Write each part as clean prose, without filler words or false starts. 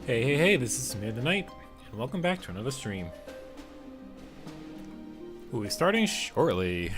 Hey, this is Mid the Night, and welcome back to another stream. We'll be starting shortly.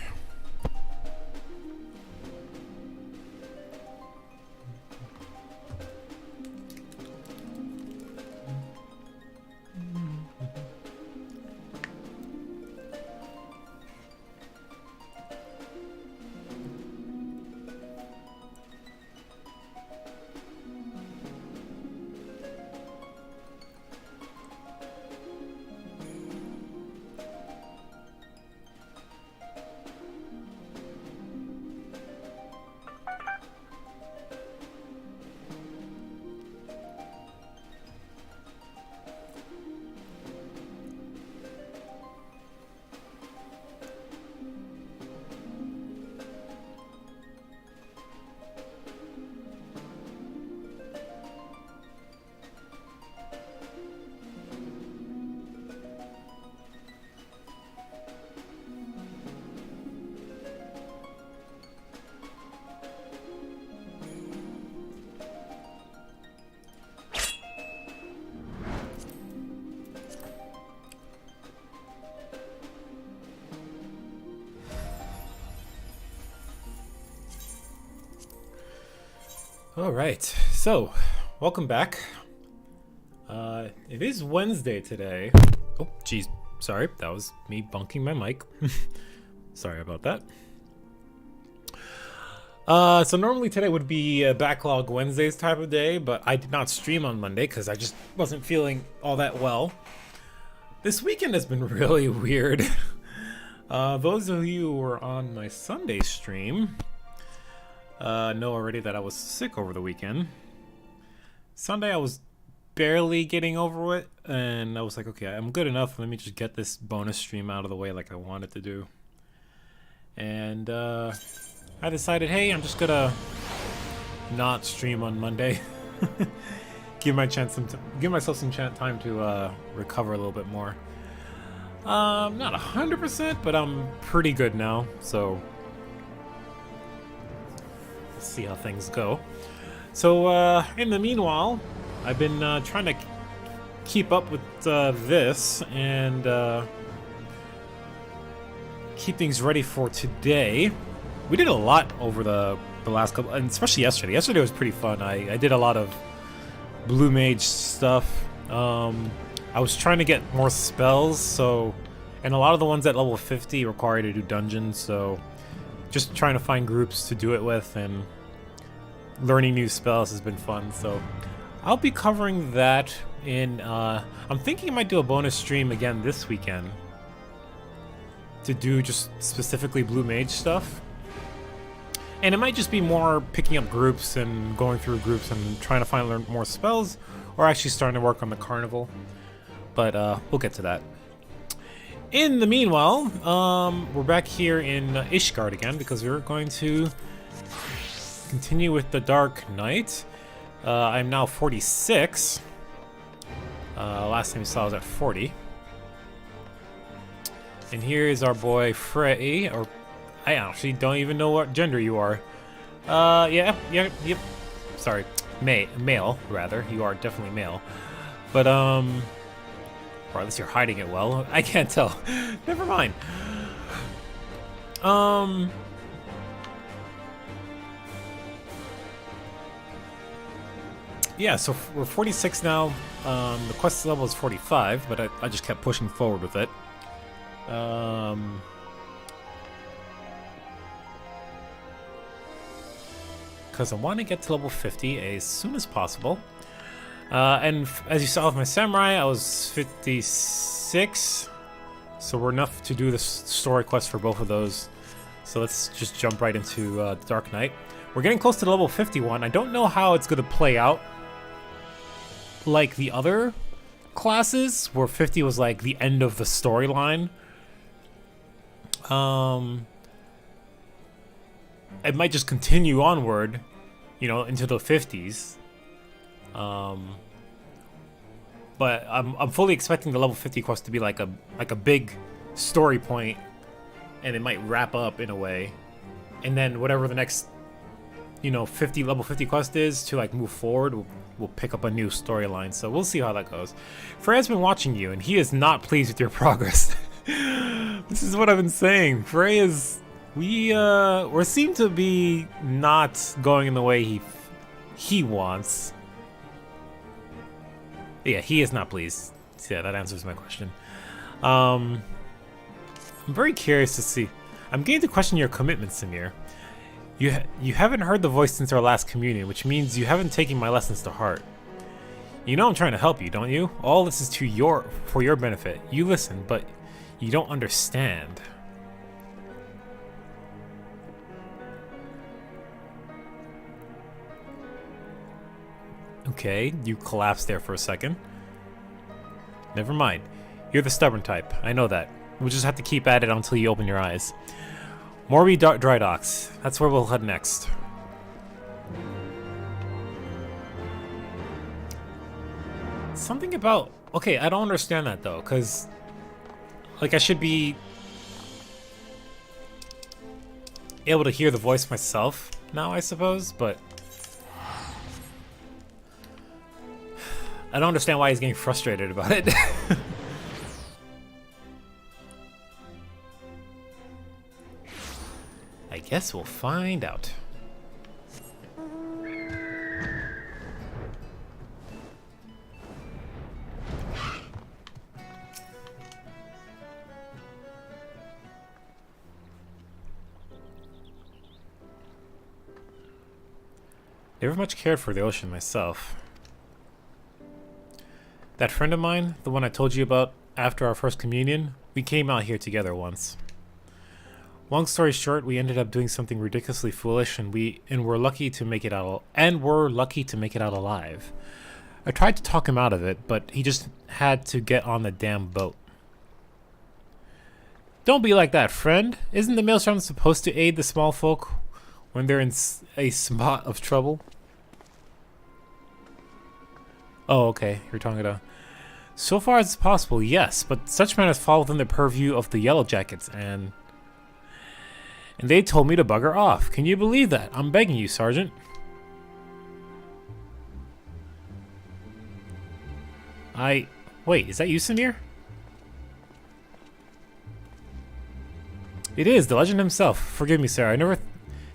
Alright, so, welcome back. It is Wednesday today. Oh, geez, sorry, that was me bunking my mic. Sorry about that. So normally today would be a Backlog Wednesdays type of day, but I did not stream on Monday because I just wasn't feeling all that well. This weekend has been really weird. Those of you who were on my Sunday stream know already that I was sick over the weekend. Sunday I was barely getting over it, and I was like, okay, I'm good enough. Let me just get this bonus stream out of the way like I wanted to do. And I decided, hey, I'm just gonna not stream on Monday. give myself some time to recover a little bit more. Not 100%, but I'm pretty good now, so see how things go. So in the meanwhile, I've been trying to keep up with this and keep things ready for today. We did a lot over the last couple, and especially yesterday. Yesterday was pretty fun. I did a lot of blue mage stuff. I was trying to get more spells, and a lot of the ones at level 50 require you to do dungeons, so just trying to find groups to do it with and learning new spells has been fun. So I'll be covering that in I'm thinking I might do a bonus stream again this weekend to do just specifically blue mage stuff, and it might just be more picking up groups and going through groups and trying to learn more spells, or actually starting to work on the carnival, but we'll get to that. In the meanwhile, we're back here in Ishgard again because we're going to continue with the Dark Knight. I'm now 46. Last time you saw I was at 40. And here is our boy Frey, or I actually don't even know what gender you are. Yep. Sorry, male rather. You are definitely male, but or at least you're hiding it well. I can't tell. Never mind. Yeah, so we're 46 now. The quest level is 45, but I just kept pushing forward with it. Because I want to get to level 50 as soon as possible. And as you saw with my samurai, I was 56, so we're enough to do the story quest for both of those. So let's just jump right into the Dark Knight. We're getting close to level 51. I don't know how it's going to play out like the other classes, where 50 was like the end of the storyline. It might just continue onward, into the 50s. But I'm fully expecting the level 50 quest to be like a big story point, and it might wrap up in a way, and then whatever the next you know, level 50 quest is to like move forward, we'll pick up a new storyline. So we'll see how that goes. Frey's been watching you, and he is not pleased with your progress. This is what I've been saying. Frey is we seem to be not going in the way he wants. Yeah, he is not pleased. So yeah, that answers my question. I'm very curious to see. I'm getting to question your commitment, Samir. You haven't heard the voice since our last communion, which means you haven't taken my lessons to heart. You know I'm trying to help you, don't you? All this is for your benefit. You listen, but you don't understand. Okay, you collapsed there for a second. Never mind. You're the stubborn type. I know that. We'll just have to keep at it until you open your eyes. Morby Dry Docks. That's where we'll head next. Something about... Okay, I don't understand that though, because... Like, I should be... able to hear the voice myself now, I suppose, but... I don't understand why he's getting frustrated about it. I guess we'll find out. Never much cared for the ocean myself. That friend of mine, the one I told you about after our first communion, we came out here together once. Long story short, we ended up doing something ridiculously foolish, and we're lucky to make it out. Alive. I tried to talk him out of it, but he just had to get on the damn boat. Don't be like that, friend. Isn't the Maelstrom supposed to aid the small folk when they're in a spot of trouble? Oh, okay. You're talking about... So far as possible, yes, but such matters fall within the purview of the Yellow Jackets, and they told me to bugger off. Can you believe that? I'm begging you, Sergeant. Wait, is that you, Samir? It is, the legend himself. Forgive me, sir. I never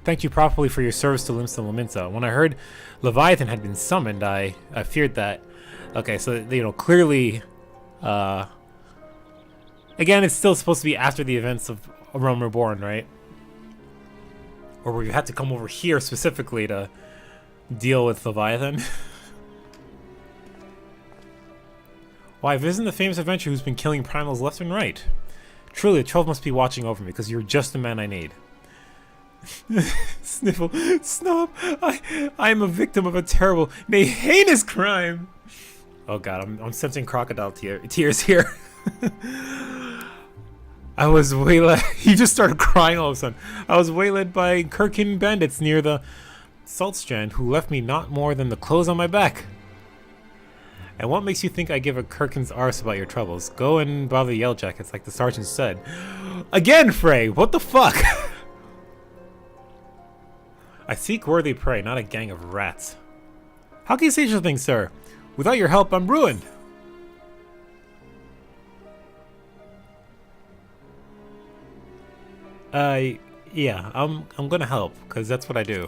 thanked you properly for your service to Limsa Laminsa. When I heard Leviathan had been summoned, I feared that... Okay, so, you know, clearly... Again, it's still supposed to be after the events of Realm Reborn, right? Or where you had to come over here specifically to deal with Leviathan. Why, this isn't the famous adventurer who's been killing primals left and right. Truly, the 12 must be watching over me, because you're just the man I need. Sniffle. Snob. I am a victim of a terrible, nay, heinous crime. Oh god, I'm sensing crocodile tears here. I was waylaid. He just started crying all of a sudden. I was waylaid by Kirkin bandits near the salt strand who left me not more than the clothes on my back. And what makes you think I give a Kirkin's arse about your troubles? Go and bother the Yellow Jackets like the sergeant said. Again, Frey! What the fuck? I seek worthy prey, not a gang of rats. How can you say such a thing, sir? Without your help, I'm ruined. Yeah, I'm gonna help, because that's what I do.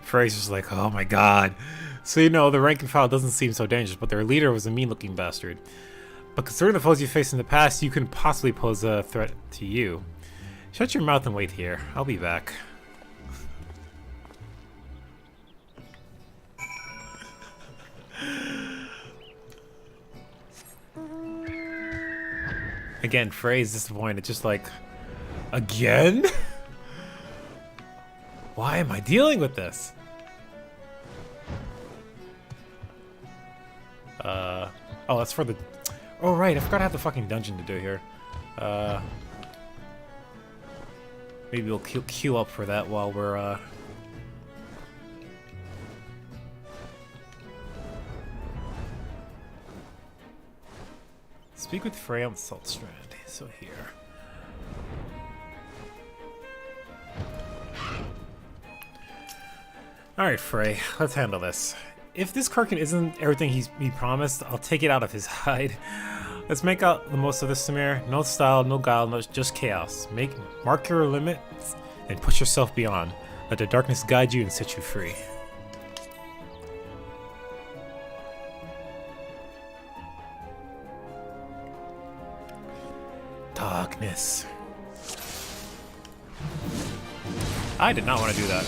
Fraser's like, oh my god. So, you know, the rank and file doesn't seem so dangerous, but their leader was a mean-looking bastard. But considering the foes you faced in the past, you couldn't possibly pose a threat to you. Shut your mouth and wait here. I'll be back. Again, Frey's disappointed, just like, again? Why am I dealing with this? Oh, that's for the... Oh, right, I forgot I have the fucking dungeon to do here. Maybe we'll queue up for that while we're, Speak with Frey on the Salt Strand. So here. Alright, Frey, let's handle this. If this Karkin isn't everything he promised, I'll take it out of his hide. Let's make out the most of this, Samir. No style, no guile, no, just chaos. Mark your limits and push yourself beyond. Let the darkness guide you and set you free. Darkness. I did not want to do that.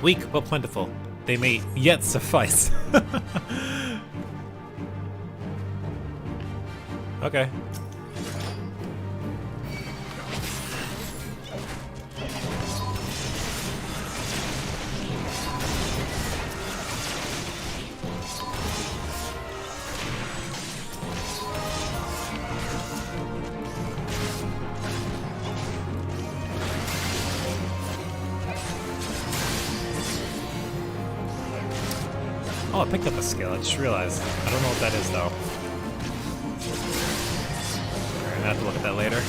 Weak but plentiful. They may yet suffice. Okay. Oh, I picked up a skill. I just realized. I don't know what that is, though. We're gonna have to look at that later.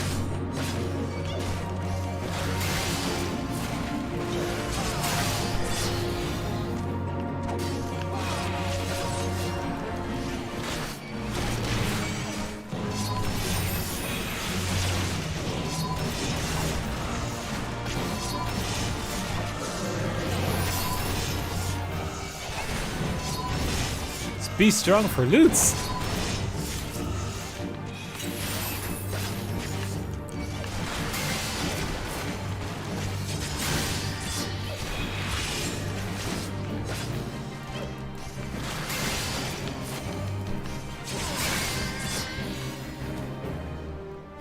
Be strong for loots.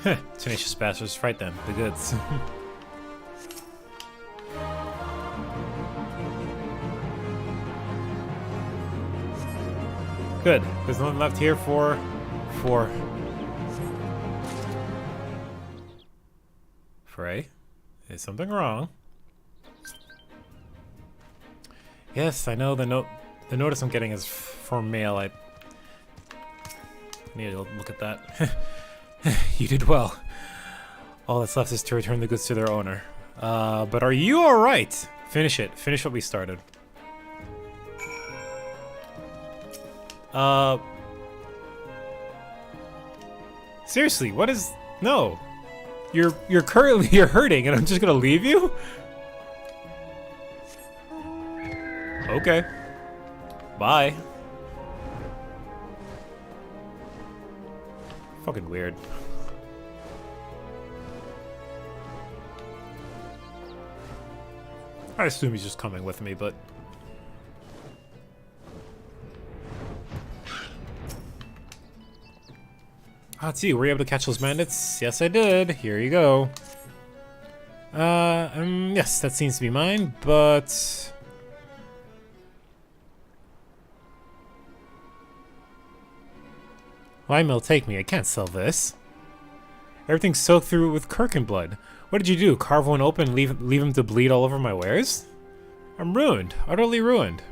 Heh, tenacious bastards, right then, the goods. Good. There's nothing left here for... Frey? Is something wrong? Yes, I know the notice I'm getting is for mail. I need to look at that. You did well. All that's left is to return the goods to their owner. But are you alright? Finish it. Finish what we started. Seriously, what is... No. You're hurting and I'm just gonna leave you? Okay. Bye. Fucking weird. I assume he's just coming with me, but... Let's see, were you able to catch those bandits? Yes, I did. Here you go. Yes, that seems to be mine, but... Why will take me? I can't sell this. Everything's soaked through with Kirkin blood. What did you do? Carve one open and leave him to bleed all over my wares? I'm ruined. Utterly ruined.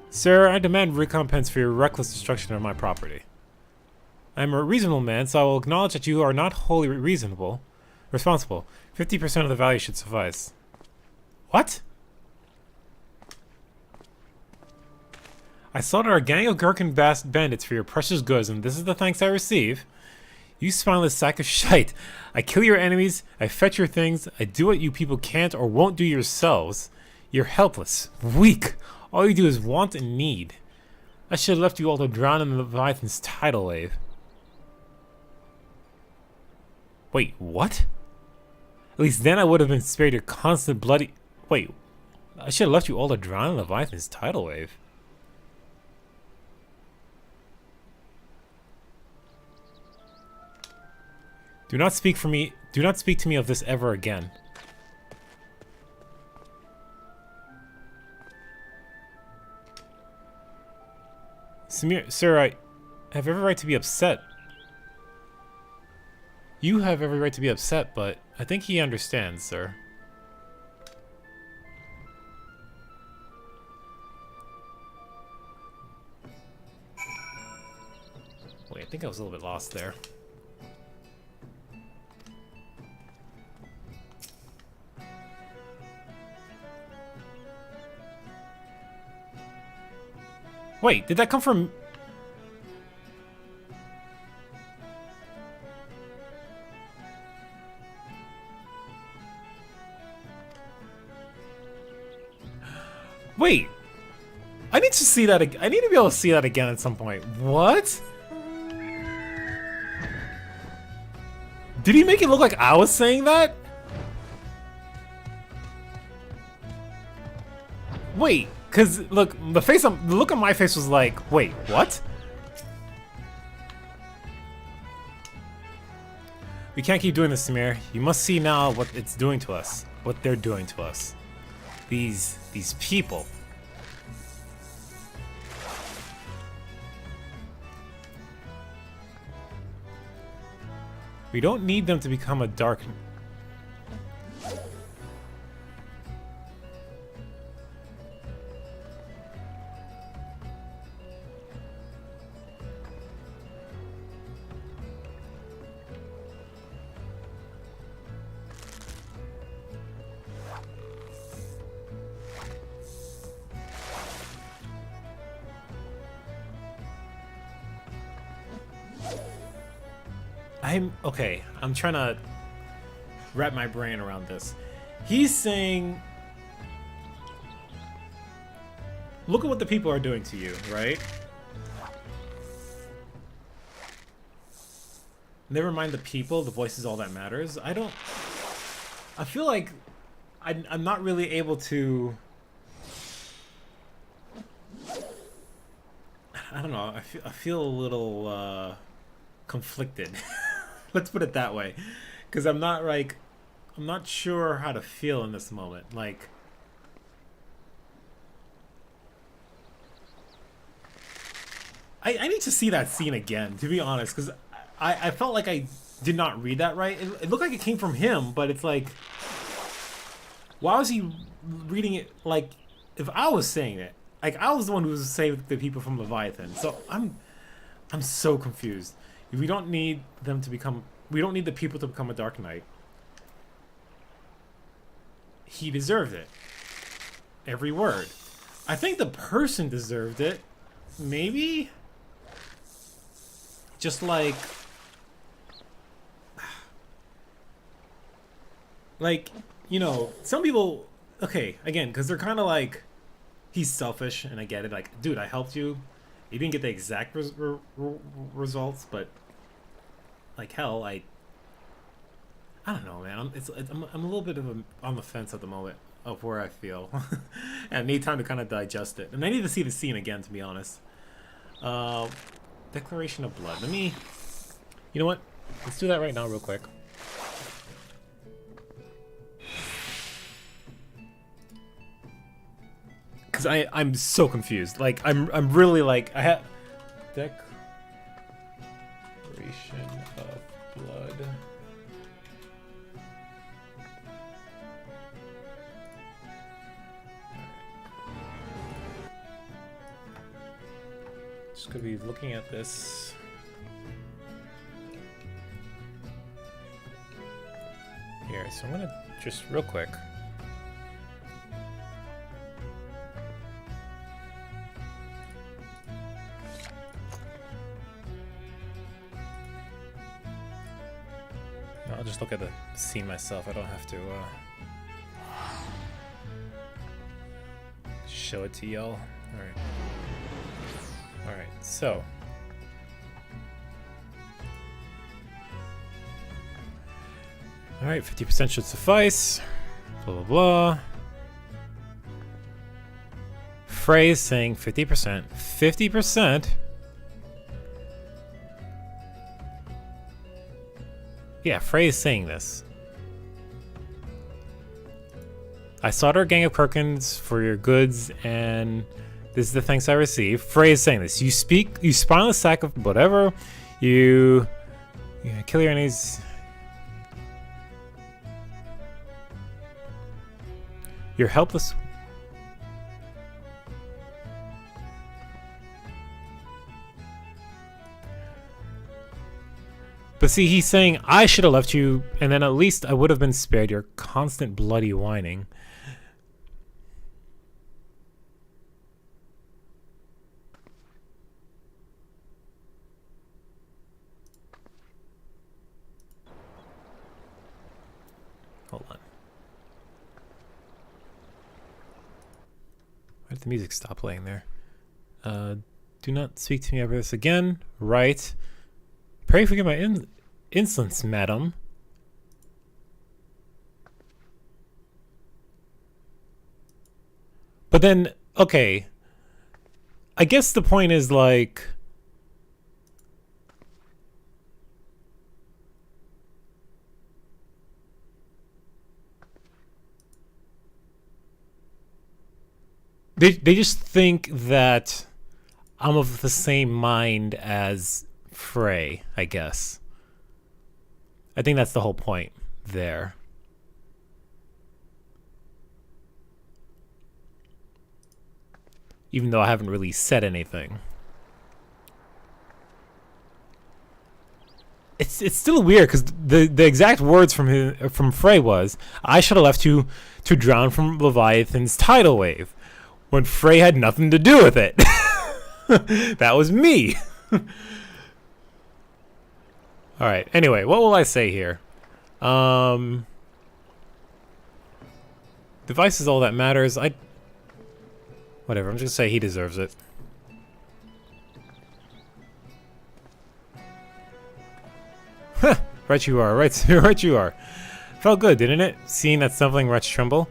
Sir, I demand recompense for your reckless destruction of my property. I am a reasonable man, so I will acknowledge that you are not wholly responsible. 50% of the value should suffice. What? I slaughtered a gang of Gherkin bandits for your precious goods, and this is the thanks I receive? You spineless sack of shite. I kill your enemies, I fetch your things, I do what you people can't or won't do yourselves. You're helpless, weak. All you do is want and need. I should have left you all to drown in the Leviathan's tidal wave. Wait, what? At least then I would have been spared your constant bloody... Wait, I should have left you all to drown in Leviathan's tidal wave. Do not speak to me of this ever again. Samir, sir, I have every right to be upset. You have every right to be upset, but I think he understands, sir. Wait, I think I was a little bit lost there. Wait, did that come from... Wait. I need to see that again. I need to be able to see that again at some point. What? Did he make it look like I was saying that? Wait, cause look, the look on my face was like, wait, what? We can't keep doing this, Samir. You must see now what it's doing to us. What they're doing to us. These people. We don't need them to become a dark... Okay, I'm trying to wrap my brain around this. He's saying, look at what the people are doing to you, right? Never mind the people, the voice is all that matters. I feel like I'm not really able to... I don't know, I feel a little conflicted. Let's put it that way, because I'm not sure how to feel in this moment. Like, I need to see that scene again, to be honest, because I felt like I did not read that right. It looked like it came from him, but it's like, why was he reading it like if I was saying it? Like, I was the one who was saving the people from Leviathan. So I'm so confused. We don't need them to become... We don't need the people to become a Dark Knight. He deserved it. Every word. I think the person deserved it. Maybe? Just like... Like, you know, some people... Okay, again, because they're kind of like... He's selfish, and I get it. Like, dude, I helped you. You didn't get the exact results, but... Like, hell, I don't know, man. I'm a little bit on the fence at the moment of where I feel. And I need time to kind of digest it. And I need to see the scene again, to be honest. Declaration of Blood. Let me... You know what? Let's do that right now real quick. Because I'm so confused. Like, I'm really like... I have... Declaration of Blood. Just gonna be looking at this. Here, so I'm gonna just real quick. I'll just look at the scene myself. I don't have to show it to y'all. Alright. Alright, so. Alright, 50% should suffice. Blah, blah, blah. Phrase saying 50%. 50%? Yeah, Frey's saying this. I slaughter a gang of Kirkins for your goods, and this is the thanks I receive. Frey is saying this. You spy on the sack of whatever. You kill your enemies. You're helpless. But see, he's saying, I should have left you, and then at least I would have been spared your constant bloody whining. Why did the music stop playing there? Do not speak to me over this again. Right. Pray forgive my insolence, madam. But then, okay. I guess the point is like... They just think that I'm of the same mind as Frey, I guess. I think that's the whole point there. Even though I haven't really said anything. It's still weird because the exact words from Frey was, "I should have left you to drown from Leviathan's tidal wave," when Frey had nothing to do with it. That was me. Alright, anyway, what will I say here? Device is all that matters. Whatever, I'm just gonna say he deserves it. Huh, right you are, right you are. Felt good, didn't it? Seeing that snuffling wretch tremble?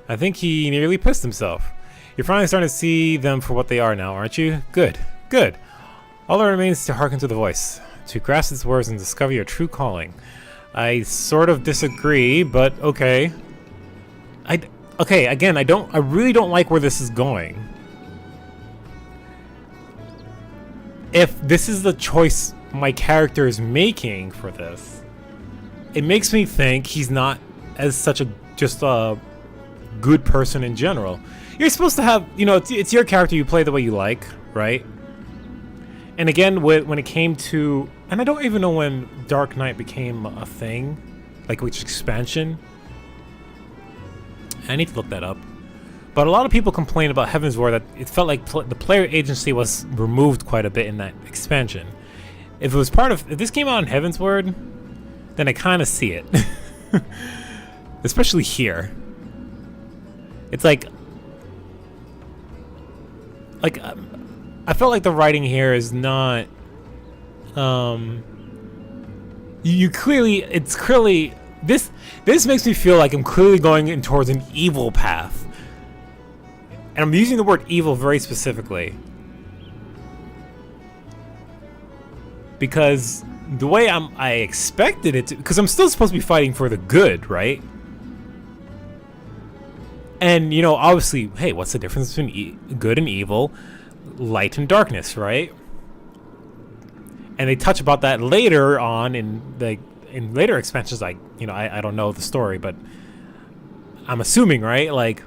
I think he nearly pissed himself. You're finally starting to see them for what they are now, aren't you? Good, good. All that remains is to hearken to the voice, to grasp its words and discover your true calling. I sort of disagree, but okay. Okay, again, I really don't like where this is going. If this is the choice my character is making for this, it makes me think he's not as such just a good person in general. You're supposed to have, you know, it's your character, you play the way you like, right? And again, when it came to, and I don't even know when Dark Knight became a thing, like which expansion. I need to look that up. But a lot of people complain about Heaven's Ward that it felt like the player agency was removed quite a bit in that expansion. If this came out in Heaven's Ward, then I kind of see it. Especially here. It's like I felt like the writing here is not it's clearly this makes me feel like I'm clearly going in towards an evil path. And I'm using the word evil very specifically. Because the way I expected it to, because I'm still supposed to be fighting for the good, right? And, you know, obviously, hey, what's the difference between good and evil? Light and darkness, right? And they touch about that later on in later expansions. I don't know the story, but I'm assuming, right? Like,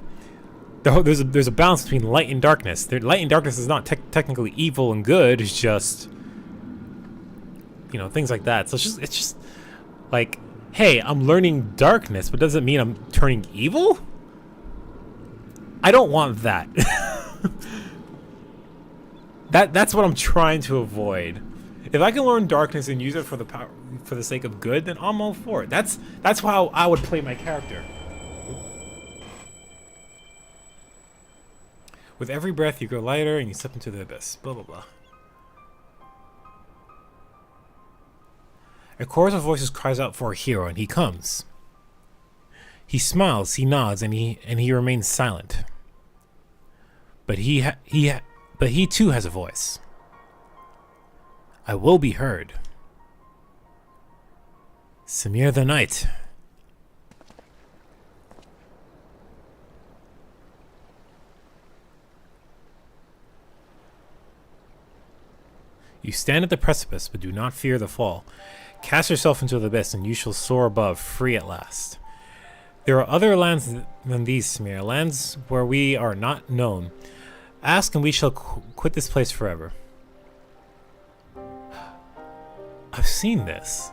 there's a balance between light and darkness. Light and darkness is not technically evil and good. It's just, you know, things like that. So it's just like, hey, I'm learning darkness, but does it mean I'm turning evil? I don't want that. That's what I'm trying to avoid. If I can learn darkness and use it for the sake of good, then I'm all for it. That's how I would play my character. With every breath, you grow lighter and you slip into the abyss. Blah blah blah. A chorus of voices cries out for a hero, and he comes. He smiles, he nods, and he remains silent. But he too has a voice. I will be heard. Samir the Knight. You stand at the precipice, but do not fear the fall. Cast yourself into the abyss, and you shall soar above, free at last. There are other lands than these, Samir, lands where we are not known. Ask, and we shall quit this place forever. I've seen this.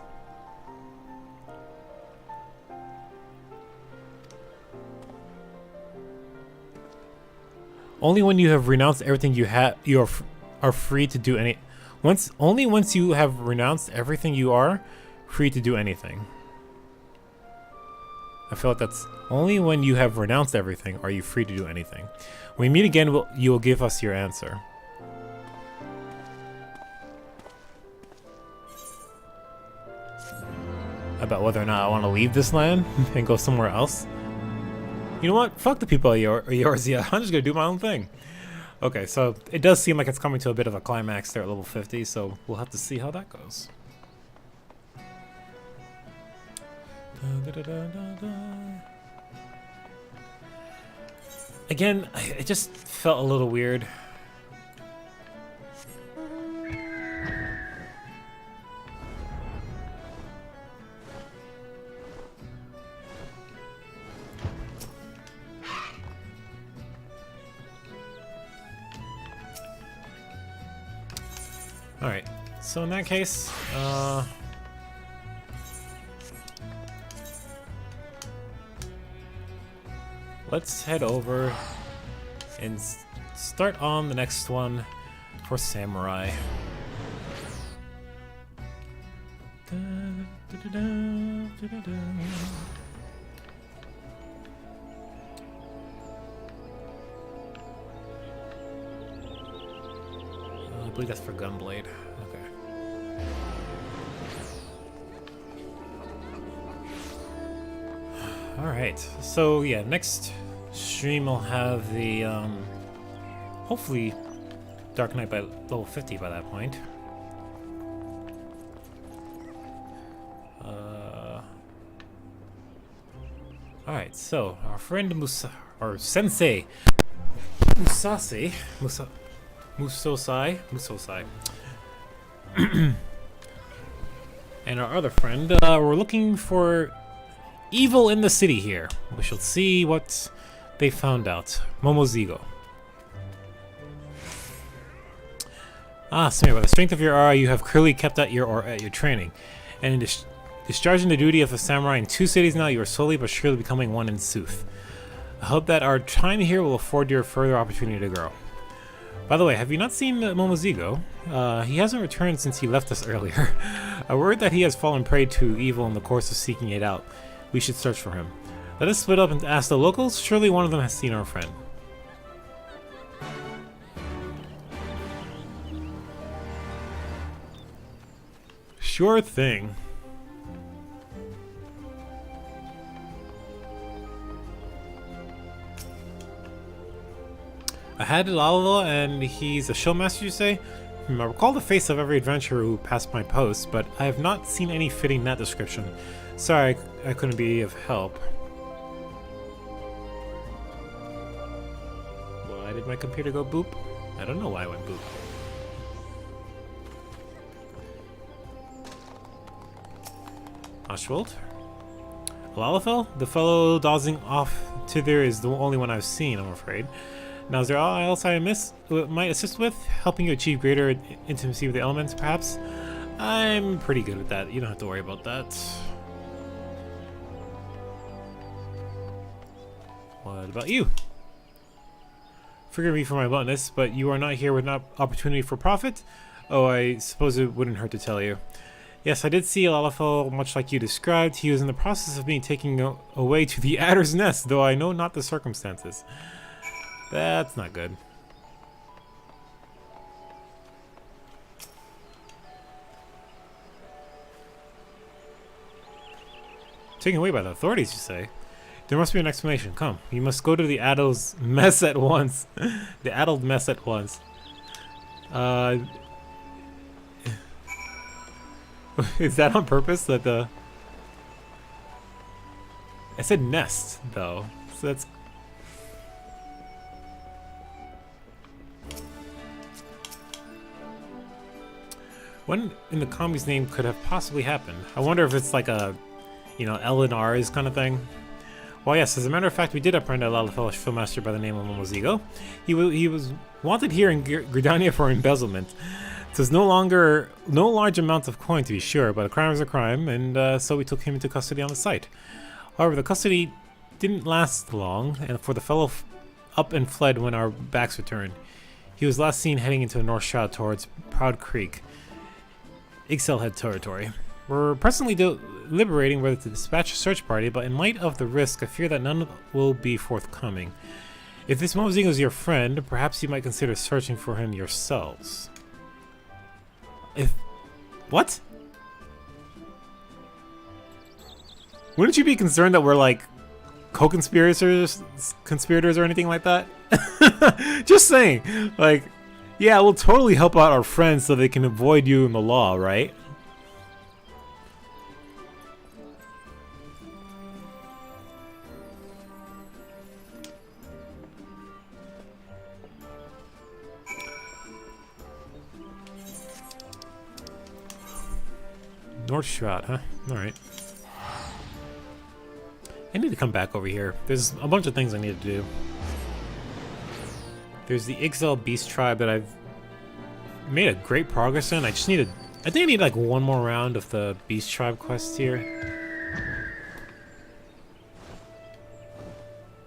Only when you have renounced everything you are free to do any. Only once you have renounced everything you are free to do anything. I feel like that's only when you have renounced everything are you free to do anything. When we meet again, you will give us your answer. About whether or not I want to leave this land and go somewhere else. You know what? Fuck the people of Eorzea. I'm just gonna do my own thing. Okay, so it does seem like it's coming to a bit of a climax there at level 50, so we'll have to see how that goes. Again, it just felt a little weird. Alright, so in that case, let's head over and start on the next one for Samurai. I believe that's for Gunblade. Okay. Alright, so yeah, next stream I'll have the, hopefully Dark Knight by level 50 by that point. Alright, so our friend Sensei Musosai and our other friend, we're looking for evil in the city here. We shall see what they found out. Momozigo. Ah, Samir, by the strength of your aura, you have clearly kept at your training. And in discharging the duty of a samurai in 2 cities now, you are slowly but surely becoming one in sooth. I hope that our time here will afford you a further opportunity to grow. By the way, have you not seen Momozigo? He hasn't returned since he left us earlier. A word that he has fallen prey to evil in the course of seeking it out. We should search for him. Let us split up and ask the locals. Surely one of them has seen our friend. Sure thing. I had Lalo, and he's a showmaster, you say? I recall the face of every adventurer who passed my post, but I have not seen any fitting that description. Sorry, I couldn't be of help. Why did my computer go boop? I don't know why it went boop. Oswald? Lalafell? The fellow dozing off to there is the only one I've seen, I'm afraid. Now, is there anything else I might assist with? Helping you achieve greater intimacy with the elements, perhaps? I'm pretty good at that. You don't have to worry about that. What about you? Forgive me for my bluntness, but you are not here with an opportunity for profit? Oh, I suppose it wouldn't hurt to tell you. Yes, I did see Lalafell, much like you described. He was in the process of being taken away to the Adder's Nest, though I know not the circumstances. That's not good. Taken away by the authorities, you say? There must be an explanation. Come, you must go to the Addled Mess at once. The Addled Mess at once. Is that on purpose? That the... I said nest, though. So that's... When in the commie's name could have possibly happened? I wonder if it's like a, you know, L and R's kind of thing. Well, yes, as a matter of fact, we did apprehend a Lalafell filmmaster by the name of Momozigo. He was wanted here in Gridania for embezzlement. So there's no large amount of coin to be sure, but a crime is a crime, and so we took him into custody on the site. However, the custody didn't last long, and for the fellow up and fled when our backs returned. He was last seen heading into the North Shroud towards Proud Creek, Ixelhead territory. We're presently deliberating whether to dispatch a search party, but in light of the risk, I fear that none will be forthcoming. If this Mozingo is your friend, perhaps you might consider searching for him yourselves. If... What? Wouldn't you be concerned that we're like co-conspirators or anything like that? Just saying. Like, yeah, we'll totally help out our friends so they can avoid you and the law, right? North Shroud, huh? Alright. I need to come back over here. There's a bunch of things I need to do. There's the XIV Beast Tribe that I've made a great progress in. I just need I think I need like one more round of the Beast Tribe quest here.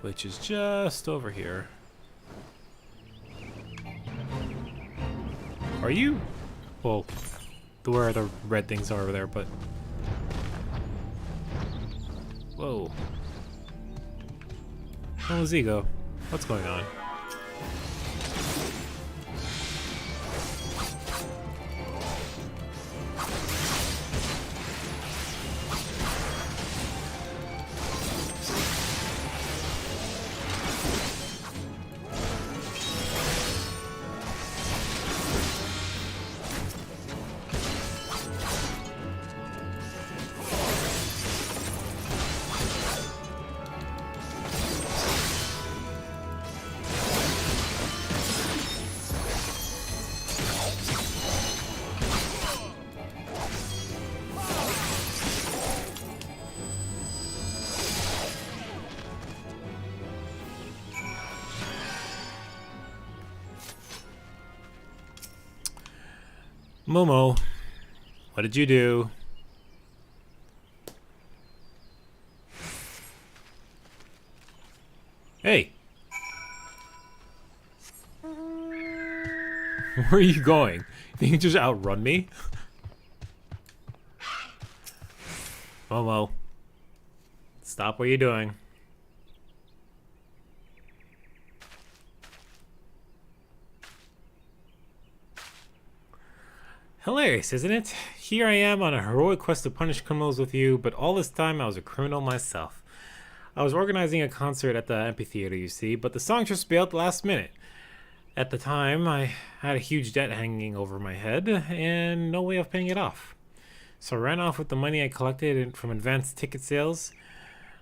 Which is just over here. Are you? Well, where the red things are over there, but... Whoa. Oh, Zigo. What's going on? Momo, what did you do? Hey! Where are you going? You think you just outrun me? Momo, stop what you're doing. Hilarious, isn't it? Here I am on a heroic quest to punish criminals with you, but all this time I was a criminal myself. I was organizing a concert at the amphitheater, you see, but the song just bailed last minute. At the time, I had a huge debt hanging over my head, and no way of paying it off. So I ran off with the money I collected from advanced ticket sales.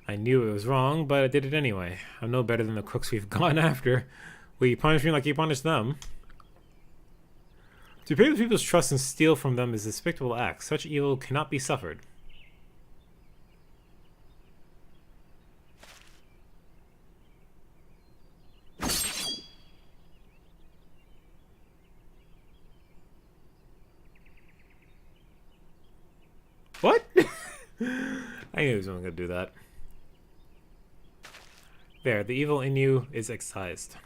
I knew it was wrong, but I did it anyway. I'm no better than the crooks we've gone after. Will you punish me like you punish them? To pay people's trust and steal from them is a despicable act. Such evil cannot be suffered. What? I knew he was only going to do that. There, the evil in you is excised.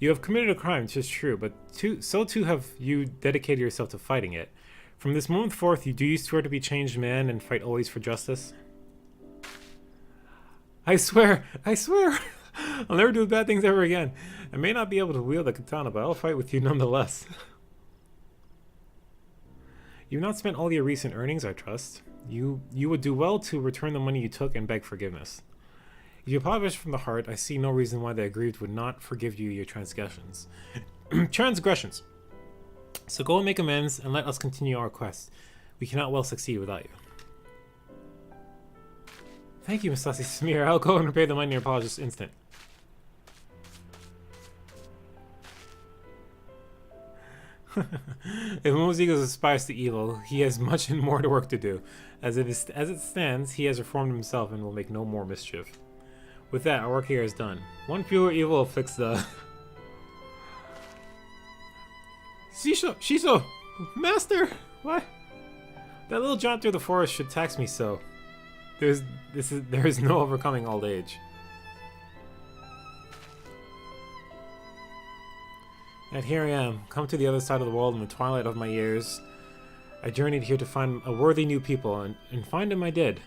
You have committed a crime, 'tis true, but so too have you dedicated yourself to fighting it. From this moment forth, do you swear to be changed man and fight always for justice? I swear! I swear! I'll never do bad things ever again. I may not be able to wield a katana, but I'll fight with you nonetheless. You've not spent all your recent earnings, I trust. You would do well to return the money you took and beg forgiveness. If you apologize from the heart, I see no reason why the aggrieved would not forgive you your transgressions. Transgressions. So go and make amends, and let us continue our quest. We cannot well succeed without you. Thank you, Misasi Samir. I'll go and repay the money and apologize this instant. If Mozigo aspires to evil, he has much and more work to do. As it stands, he has reformed himself and will make no more mischief. With that, our work here is done. One fewer evil afflicts the... Shiso! Master! What? That little jaunt through the forest should tax me so. There is no overcoming old age. And here I am, come to the other side of the world in the twilight of my years. I journeyed here to find a worthy new people, and find him I did.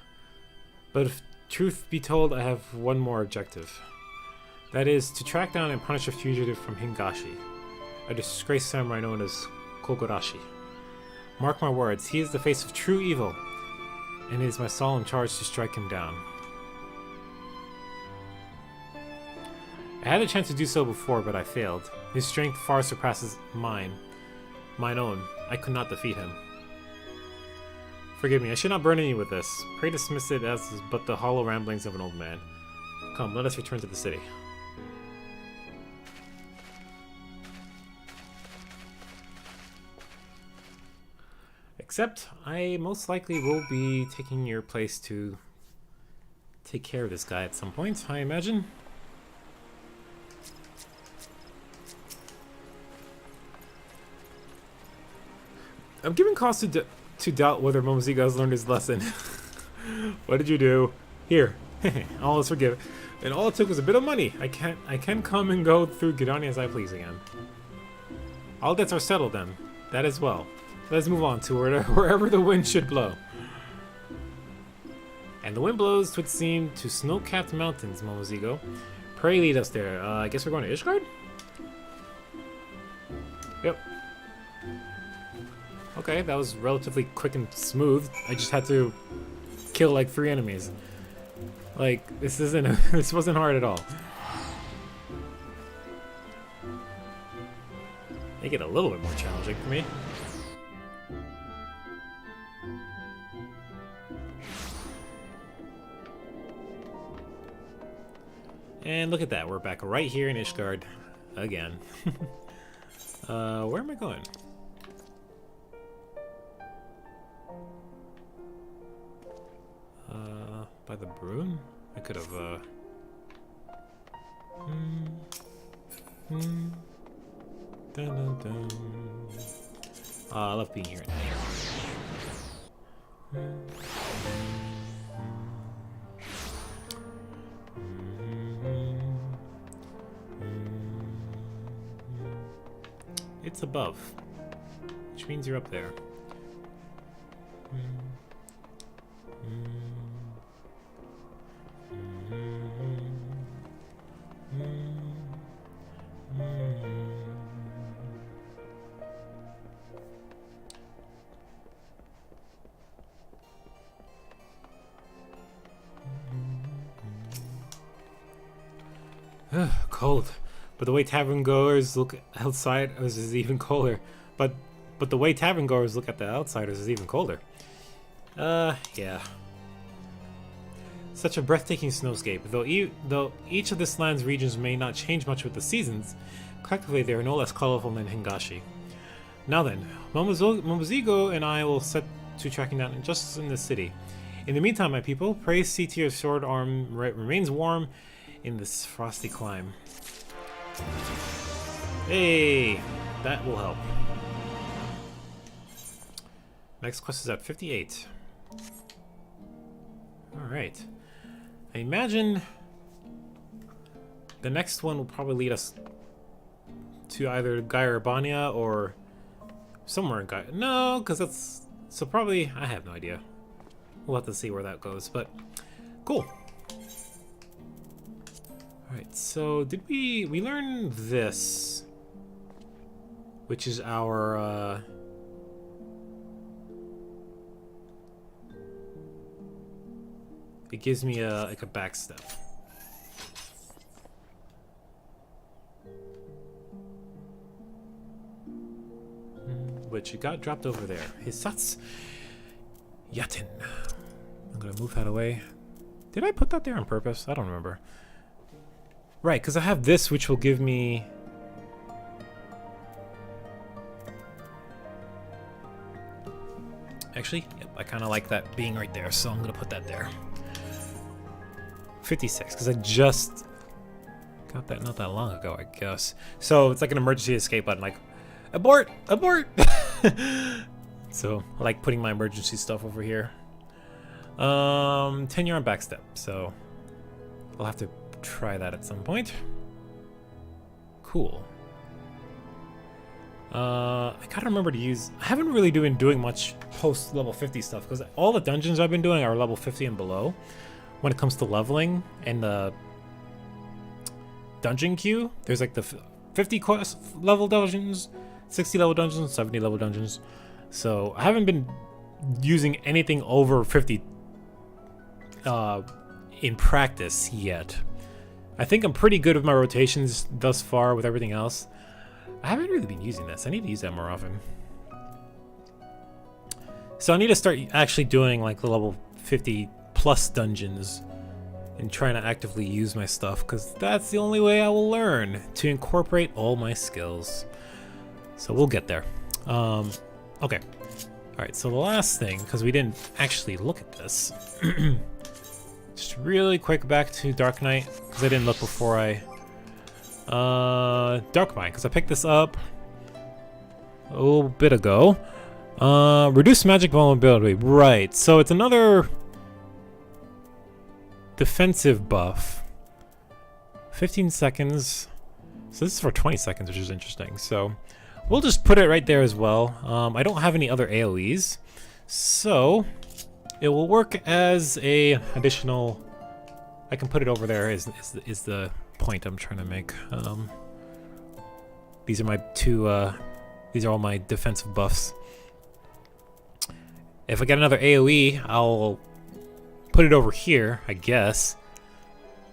But if truth be told, I have one more objective. That is, to track down and punish a fugitive from Hingashi, a disgraced samurai known as Kogorashi. Mark my words, he is the face of true evil, and it is my solemn charge to strike him down. I had the chance to do so before, but I failed. His strength far surpasses mine own. I could not defeat him. Forgive me, I should not burden you with this. Pray dismiss it as but the hollow ramblings of an old man. Come, let us return to the city. Except, I most likely will be taking your place to take care of this guy at some point, I imagine. I'm giving cause to doubt whether Momoziga has learned his lesson. What did you do? Here, all is forgiven. And all it took was a bit of money. I can come and go through Gidani as I please again. All debts are settled then. That as well. Let's move on to wherever the wind should blow. And the wind blows, 'twould seem, to snow-capped mountains, Momozigo. Pray lead us there. I guess we're going to Ishgard? Yep. Okay, that was relatively quick and smooth. I just had to kill like 3 enemies. Like, this wasn't hard at all. Make it a little bit more challenging for me. And look at that, we're back right here in Ishgard again. Where am I going? By the Bruin? I could have, Dun, dun, dun. I love being here at night. It's above, which means you're up there. Cold, but the way tavern goers look outside is even colder. But the way tavern goers look at the outsiders is even colder. Yeah. Such a breathtaking snowscape. Though each of this land's regions may not change much with the seasons, collectively they are no less colorful than Hingashi. Now then, Momozigo and I will set to tracking down injustice in the city. In the meantime, my people, pray see to your sword arm remains warm in this frosty clime. Hey, that will help. Next quest is at 58. Alright. I imagine the next one will probably lead us to either Gaia or somewhere in Gaia. No, because that's... So probably... I have no idea. We'll have to see where that goes, but... Cool. Alright, so did we learn this, which is our, it gives me like a backstep. Which it got dropped over there. Hisatsu Yaten. I'm gonna move that away. Did I put that there on purpose? I don't remember. Right, because I have this, which will give me... Actually, yep, I kind of like that being right there, so I'm going to put that there. 56, because I just got that not that long ago, I guess. So it's like an emergency escape button, like, abort! Abort! So I like putting my emergency stuff over here. 10-yard backstep, so I'll have to try that at some point. Cool. I gotta remember to use... I haven't really been doing much post level 50 stuff, because all the dungeons I've been doing are level 50 and below when it comes to leveling. And the dungeon queue, there's like the 50 quest level dungeons, 60 level dungeons, 70 level dungeons. So I haven't been using anything over 50 in practice yet. I think I'm pretty good with my rotations thus far with everything else. I haven't really been using this. I need to use that more often. So I need to start actually doing like the level 50 plus dungeons and trying to actively use my stuff, because that's the only way I will learn to incorporate all my skills. So we'll get there. Okay. Alright, so the last thing, because we didn't actually look at this. Just really quick back to Dark Knight, because I didn't look before I... Dark Mind, because I picked this up a little bit ago. Reduce magic vulnerability. Right, so it's another defensive buff. 15 seconds. So this is for 20 seconds, which is interesting. So we'll just put it right there as well. I don't have any other AoEs, so it will work as a additional... I can put it over there is the point I'm trying to make. These are my two... these are all my defensive buffs. If I get another AoE, I'll put it over here, I guess.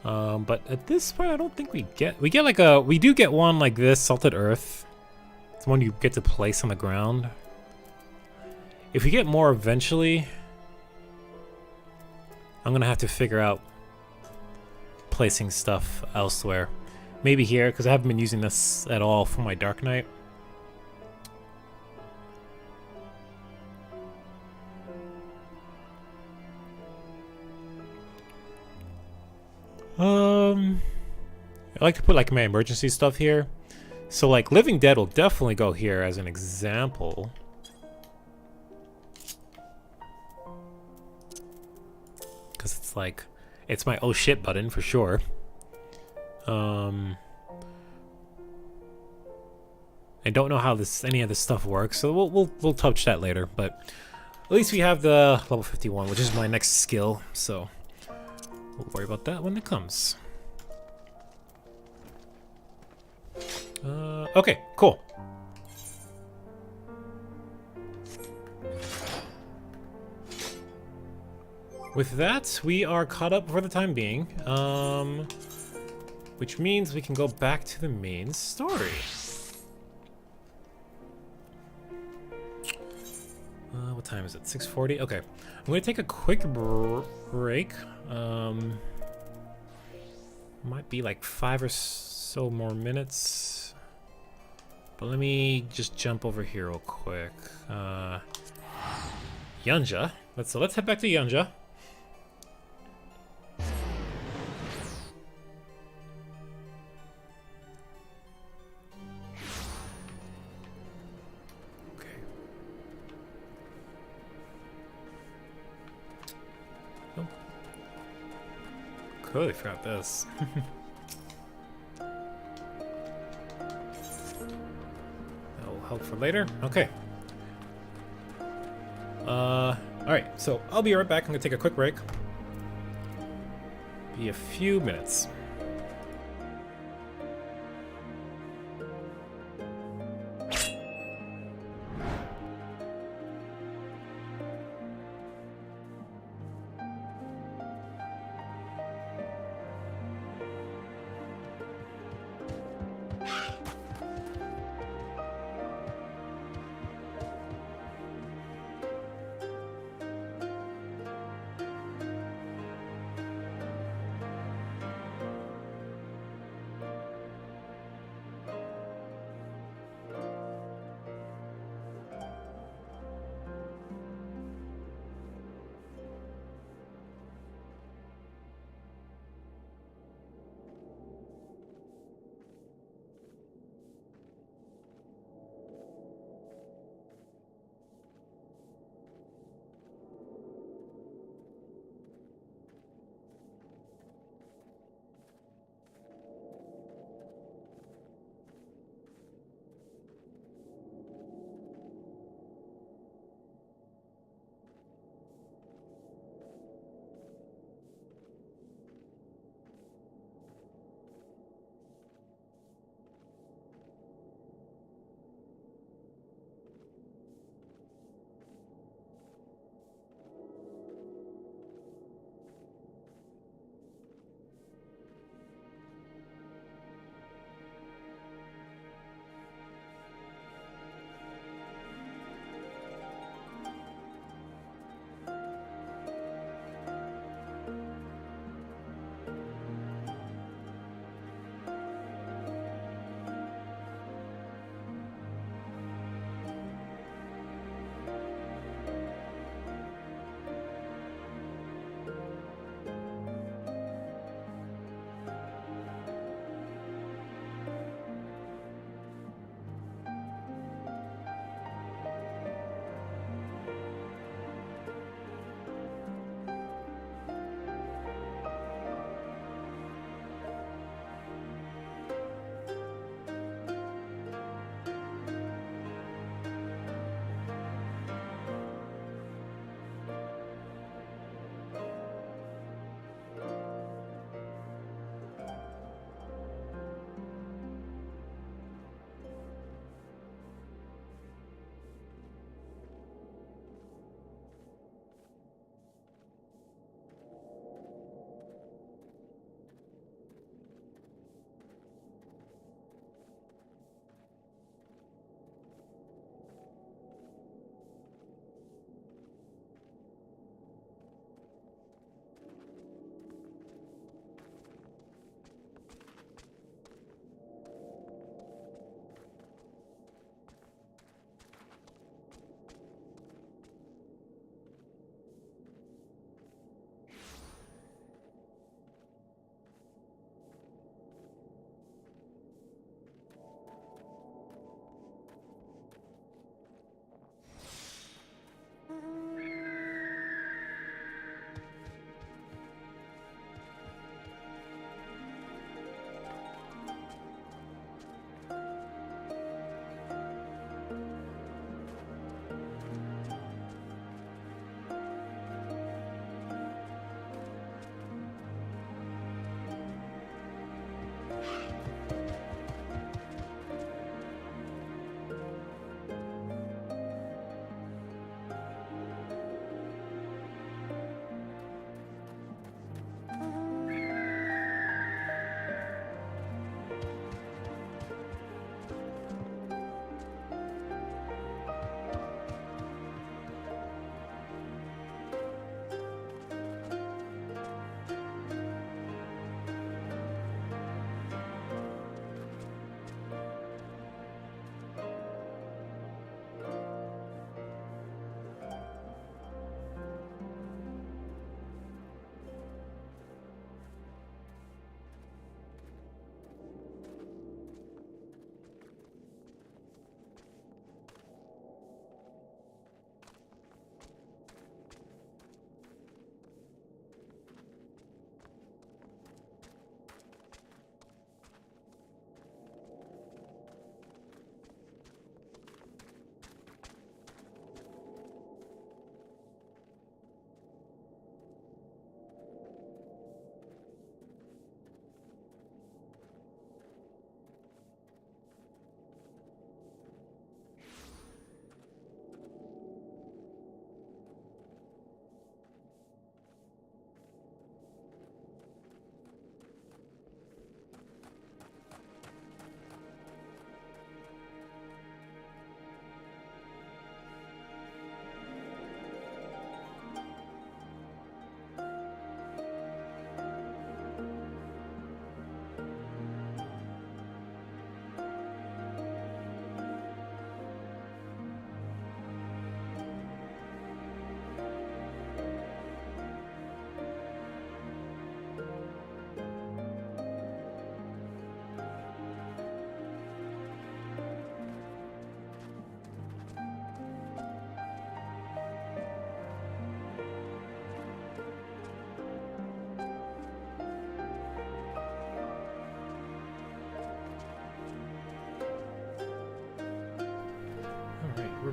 But at this point, I don't think we get like a... We do get one like this, Salted Earth. It's one you get to place on the ground. If we get more eventually, I'm gonna have to figure out placing stuff elsewhere. Maybe here, because I haven't been using this at all for my Dark Knight. I like to put like my emergency stuff here. So like Living Dead will definitely go here as an example. Because it's like, it's my oh shit button for sure. I don't know how any of this stuff works, so we'll touch that later. But at least we have the level 51, which is my next skill. So we'll worry about that when it comes. Okay, cool. With that, we are caught up for the time being, which means we can go back to the main story. What time is it? 6:40? Okay. I'm going to take a quick break. Might be like 5 or so more minutes. But let me just jump over here real quick. Yunja. Let's head back to Yunja. Clearly forgot this. That'll help for later. Okay. Alright, so I'll be right back. I'm gonna take a quick break. Be a few minutes.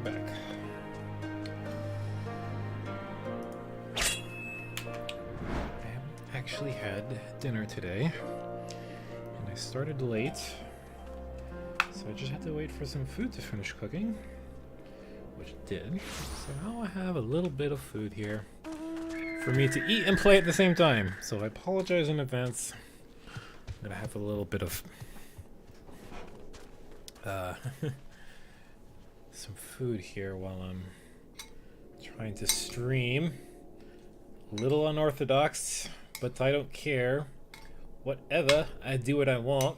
back. I haven't actually had dinner today, and I started late, so I just had to wait for some food to finish cooking, which it did. So now I have a little bit of food here for me to eat and play at the same time. So I apologize in advance that I have a little bit of some food here while I'm trying to stream. A little unorthodox, but I don't care. Whatever, I do what I want.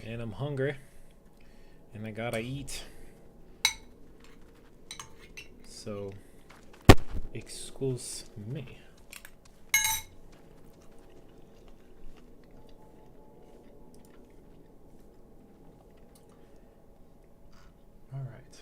And I'm hungry, and I gotta eat. So, excuse me. All right.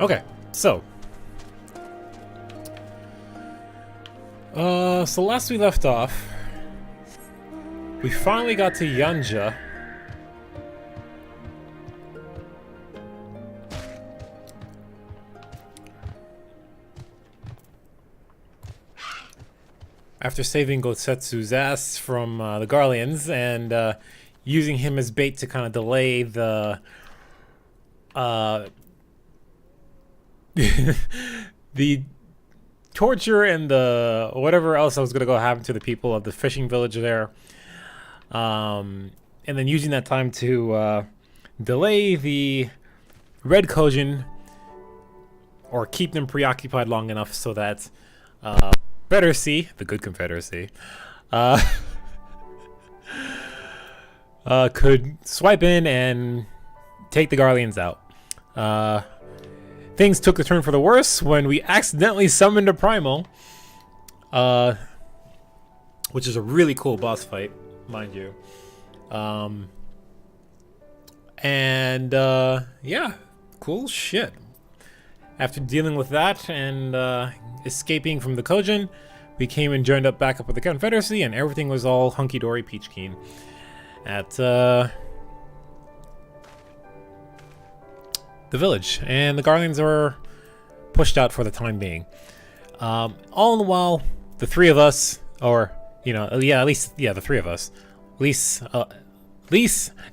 Okay, so last we left off, we finally got to Yanja. After saving Gosetsu's ass from the Garleans and using him as bait to kind of delay the the torture and the whatever else that was going to go happen to the people of the fishing village there, and then using that time to delay the Red Kojin, or keep them preoccupied long enough so that Confederacy, the good Confederacy, could swipe in and take the Garleans out. Things took a turn for the worse when we accidentally summoned a Primal, which is a really cool boss fight, mind you. Yeah, cool shit. After dealing with that and escaping from the Kojin, we came and joined back up with the Confederacy, and everything was all hunky-dory peach keen at the village, and the Garleans are pushed out for the time being. All in the while, the three of us, or the three of us, Lise,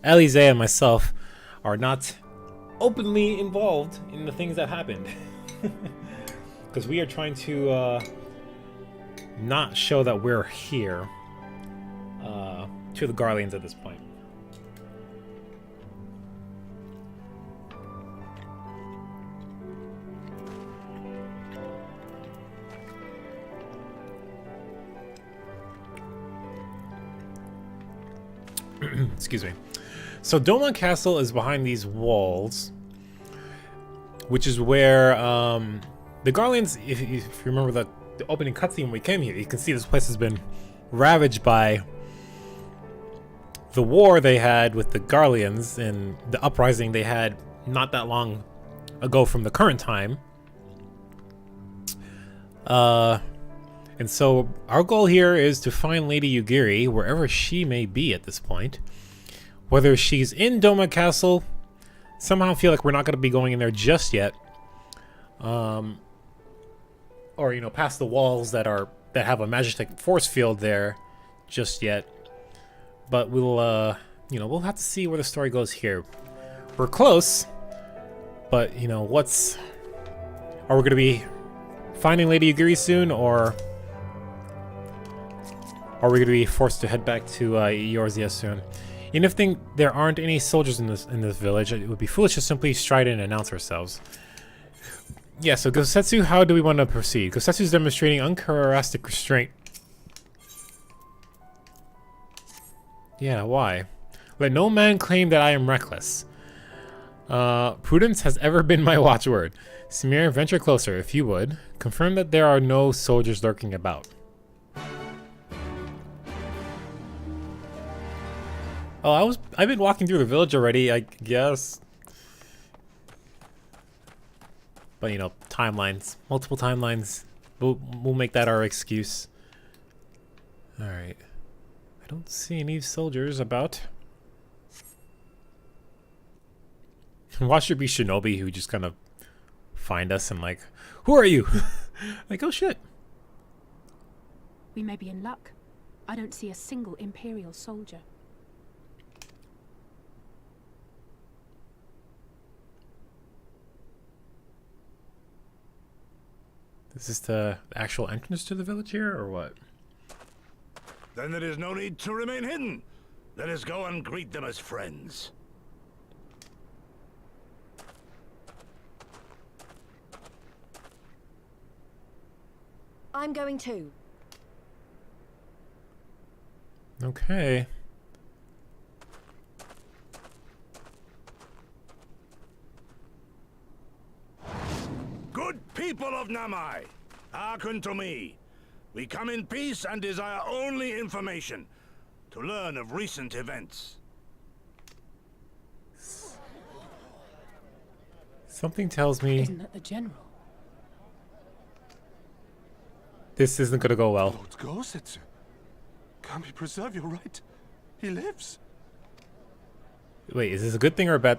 Alize, and myself, are not openly involved in the things that happened, because we are trying to not show that we're here to the Garleans at this point. Excuse me. So Doma Castle is behind these walls, which is where the Garleans, if you remember the opening cutscene when we came here, you can see this place has been ravaged by the war they had with the Garleans and the uprising they had not that long ago from the current time. And so our goal here is to find Lady Yugiri wherever she may be at this point. Whether she's in Doma Castle, somehow feel like we're not going to be going in there just yet. Or, past the walls that have a magic force field there just yet. But we'll have to see where the story goes here. We're close, but, are we going to be finding Lady Yugiri soon, or are we going to be forced to head back to Eorzea soon? And if there aren't any soldiers in this village, it would be foolish to simply stride in and announce ourselves. Yeah, so Gosetsu, how do we want to proceed? Gosetsu's demonstrating uncharacteristic restraint. Yeah, why? Let no man claim that I am reckless. Prudence has ever been my watchword. Samir, venture closer, if you would. Confirm that there are no soldiers lurking about. Oh, I've been walking through the village already, I guess. But you know, timelines, multiple timelines. We'll make that our excuse. All right. I don't see any soldiers about. Watch there be shinobi who just kind of find us and like, who are you? Like, oh shit. We may be in luck. I don't see a single Imperial soldier. Is this the actual entrance to the village here, or what? Then there is no need to remain hidden. Let us go and greet them as friends. I'm going too. Okay. Good people of Namai, hearken to me. We come in peace and desire only information to learn of recent events. Something tells me Isn't that the general? this isn't gonna go well. Lord Gosetsu, can we preserve your right? He lives. Wait, is this a good thing or a bad?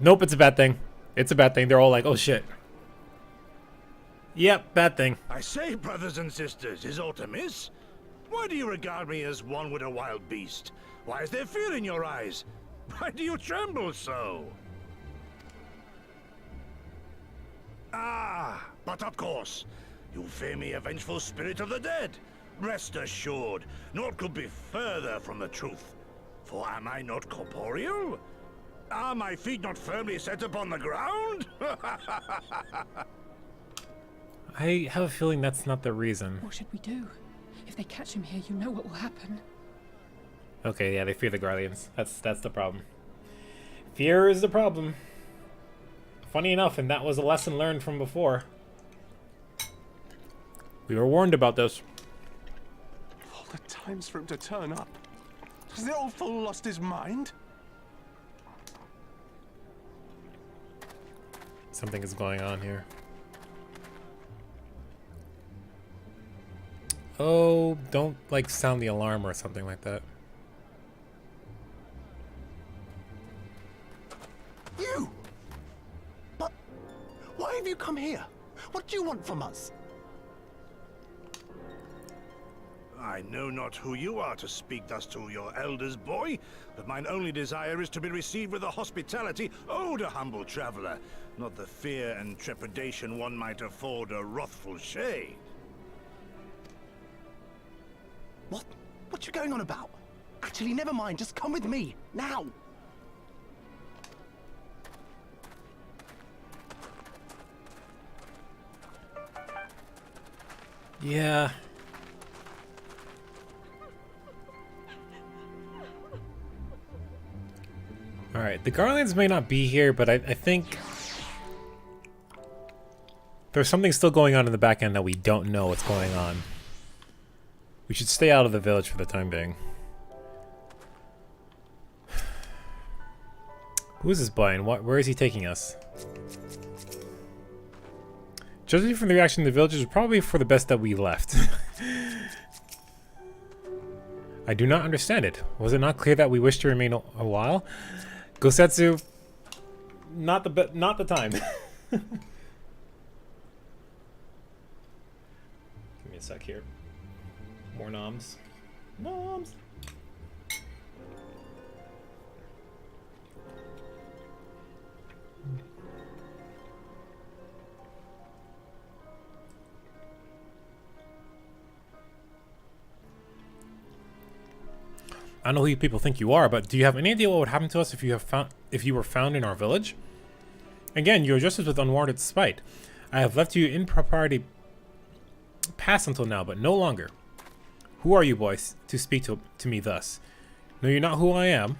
Nope, it's a bad thing. It's a bad thing. They're all like, oh shit. Yep, bad thing. I say, brothers and sisters, is aught amiss? Why do you regard me as one with a wild beast? Why is there fear in your eyes? Why do you tremble so? Ah, but of course, you fear me a vengeful spirit of the dead. Rest assured, naught could be further from the truth. For am I not corporeal? Are my feet not firmly set upon the ground? I have a feeling that's not the reason. What should we do? If they catch him here, you know what will happen. Okay, yeah, they fear the Guardians. That's the problem. Fear is the problem. Funny enough, and that was a lesson learned from before. We were warned about this. All the times for him to turn up. Has the old fool lost his mind? Something is going on here. Oh, don't like sound the alarm or something like that. You! But why have you come here? What do you want from us? I know not who you are to speak thus to your elders, boy, but mine only desire is to be received with the hospitality owed a humble traveler, not the fear and trepidation one might afford a wrathful shade. What you going on about? Actually, never mind. Just come with me, now! Yeah. Alright, the Guardians may not be here, but I think there's something still going on in the back end that we don't know what's going on. We should stay out of the village for the time being. Who is this boy and where is he taking us? Judging from the reaction of the villagers, it's probably for the best that we left. I do not understand it. Was it not clear that we wish to remain a while? Gosetsu, not the time. Give me a sec here. More noms. Noms! I don't know who you people think you are, but do you have any idea what would happen to us if you were found in our village? Again, you addressed us with unwarranted spite. I have left you in propriety past until now, but no longer. Who are you, boys, to speak to me thus? Know you not who I am?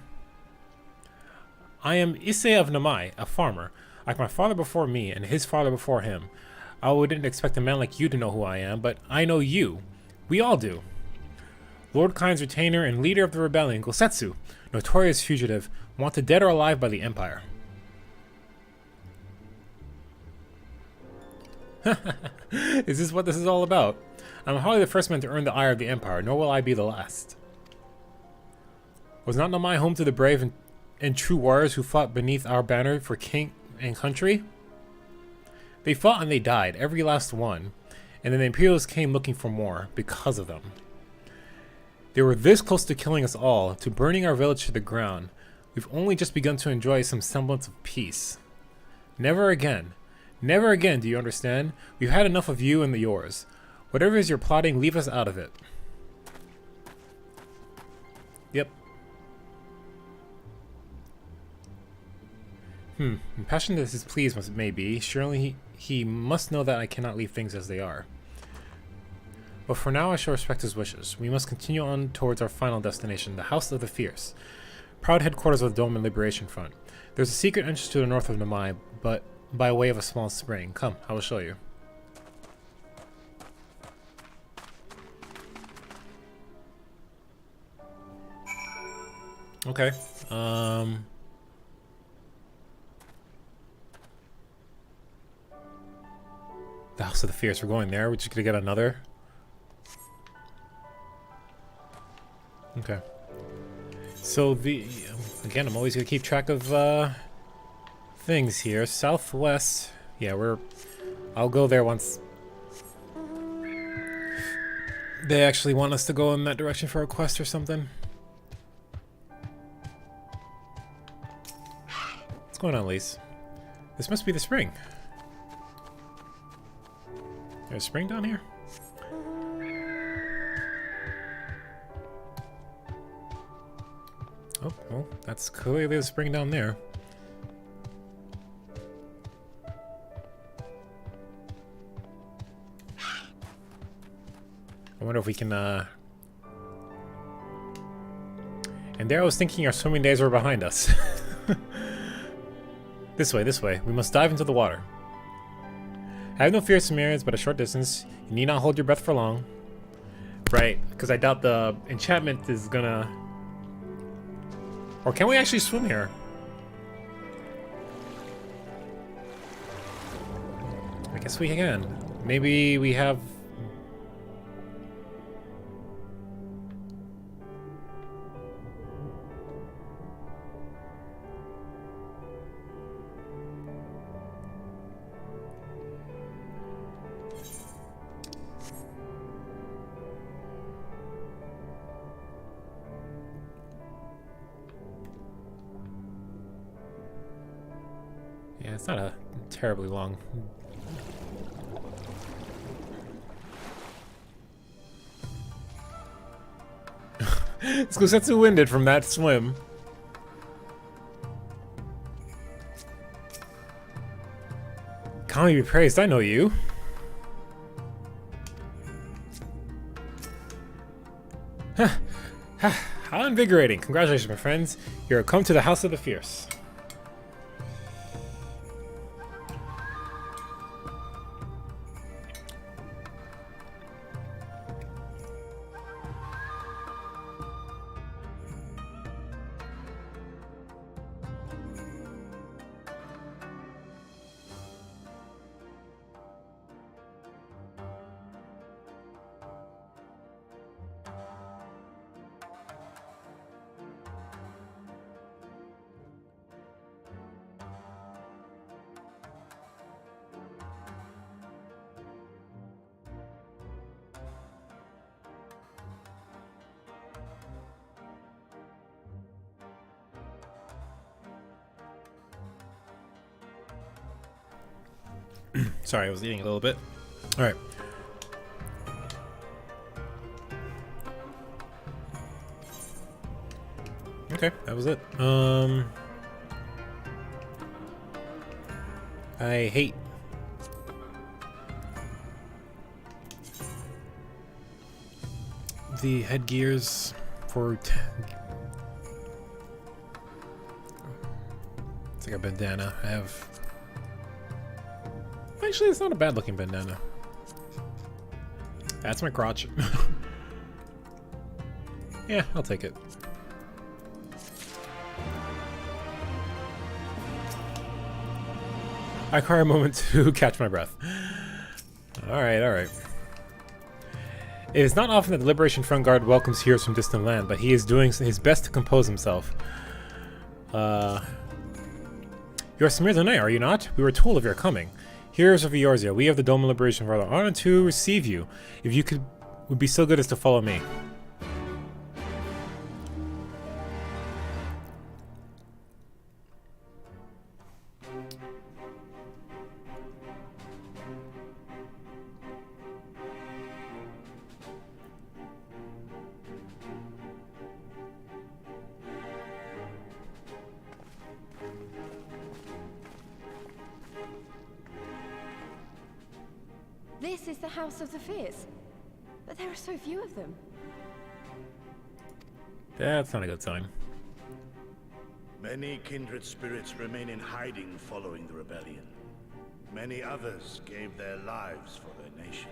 I am Issei of Namai, a farmer, like my father before me and his father before him. I wouldn't expect a man like you to know who I am, but I know you. We all do. Lord Kain's retainer and leader of the rebellion, Gosetsu, notorious fugitive, wanted dead or alive by the Empire. Is this what this is all about? I'm hardly the first man to earn the ire of the Empire, nor will I be the last. Was not my home to the brave and true warriors who fought beneath our banner for king and country? They fought and they died, every last one, and then the Imperials came looking for more because of them. They were this close to killing us all, to burning our village to the ground. We've only just begun to enjoy some semblance of peace. Never again. Never again, do you understand? We've had enough of you and the yours. Whatever is you're plotting, leave us out of it. Yep. Impassioned as his pleas may be, surely he must know that I cannot leave things as they are. But for now I shall respect his wishes. We must continue on towards our final destination, the House of the Fierce. Proud headquarters of the Dome and Liberation Front. There's a secret entrance to the north of Namai, but by way of a small spring. Come, I will show you. Okay. The House of the Fierce. We're going there. We're just gonna get another. Okay. So again, I'm always gonna keep track of things here. Southwest. Yeah, I'll go there once they actually want us to go in that direction for a quest or something. What's going on, Lise? This must be the spring. There's a spring down here? Oh, well, that's clearly the spring down there. I wonder if we can, And there I was thinking our swimming days were behind us. This way, this way. We must dive into the water. Have no fear, Sumerians, but a short distance. You need not hold your breath for long. Right, because I doubt the enchantment is gonna... Or can we actually swim here? I guess we can. Maybe we have... Yeah, it's not a terribly long... Let's go set winded from that swim. Kami be praised, I know you. How invigorating. Congratulations, my friends. You are come to the House of the Fierce. Sorry, I was eating a little bit. All right. Okay, that was it. I hate the headgears for it's like a bandana. I have actually, it's not a bad looking bandana. That's my crotch. Yeah, I'll take it. I require a moment to catch my breath. Alright, alright. It is not often that the Liberation Front Guard welcomes heroes from distant land, but he is doing his best to compose himself. You are Samir the Knight, are you not? We were told of your coming. Heroes of Eorzea, we have the Dome of Liberation Front honored to receive you. If you would be so good as to follow me. This is the House of the Fears. But there are so few of them. That's not a good sign. Many kindred spirits remain in hiding following the rebellion. Many others gave their lives for their nation.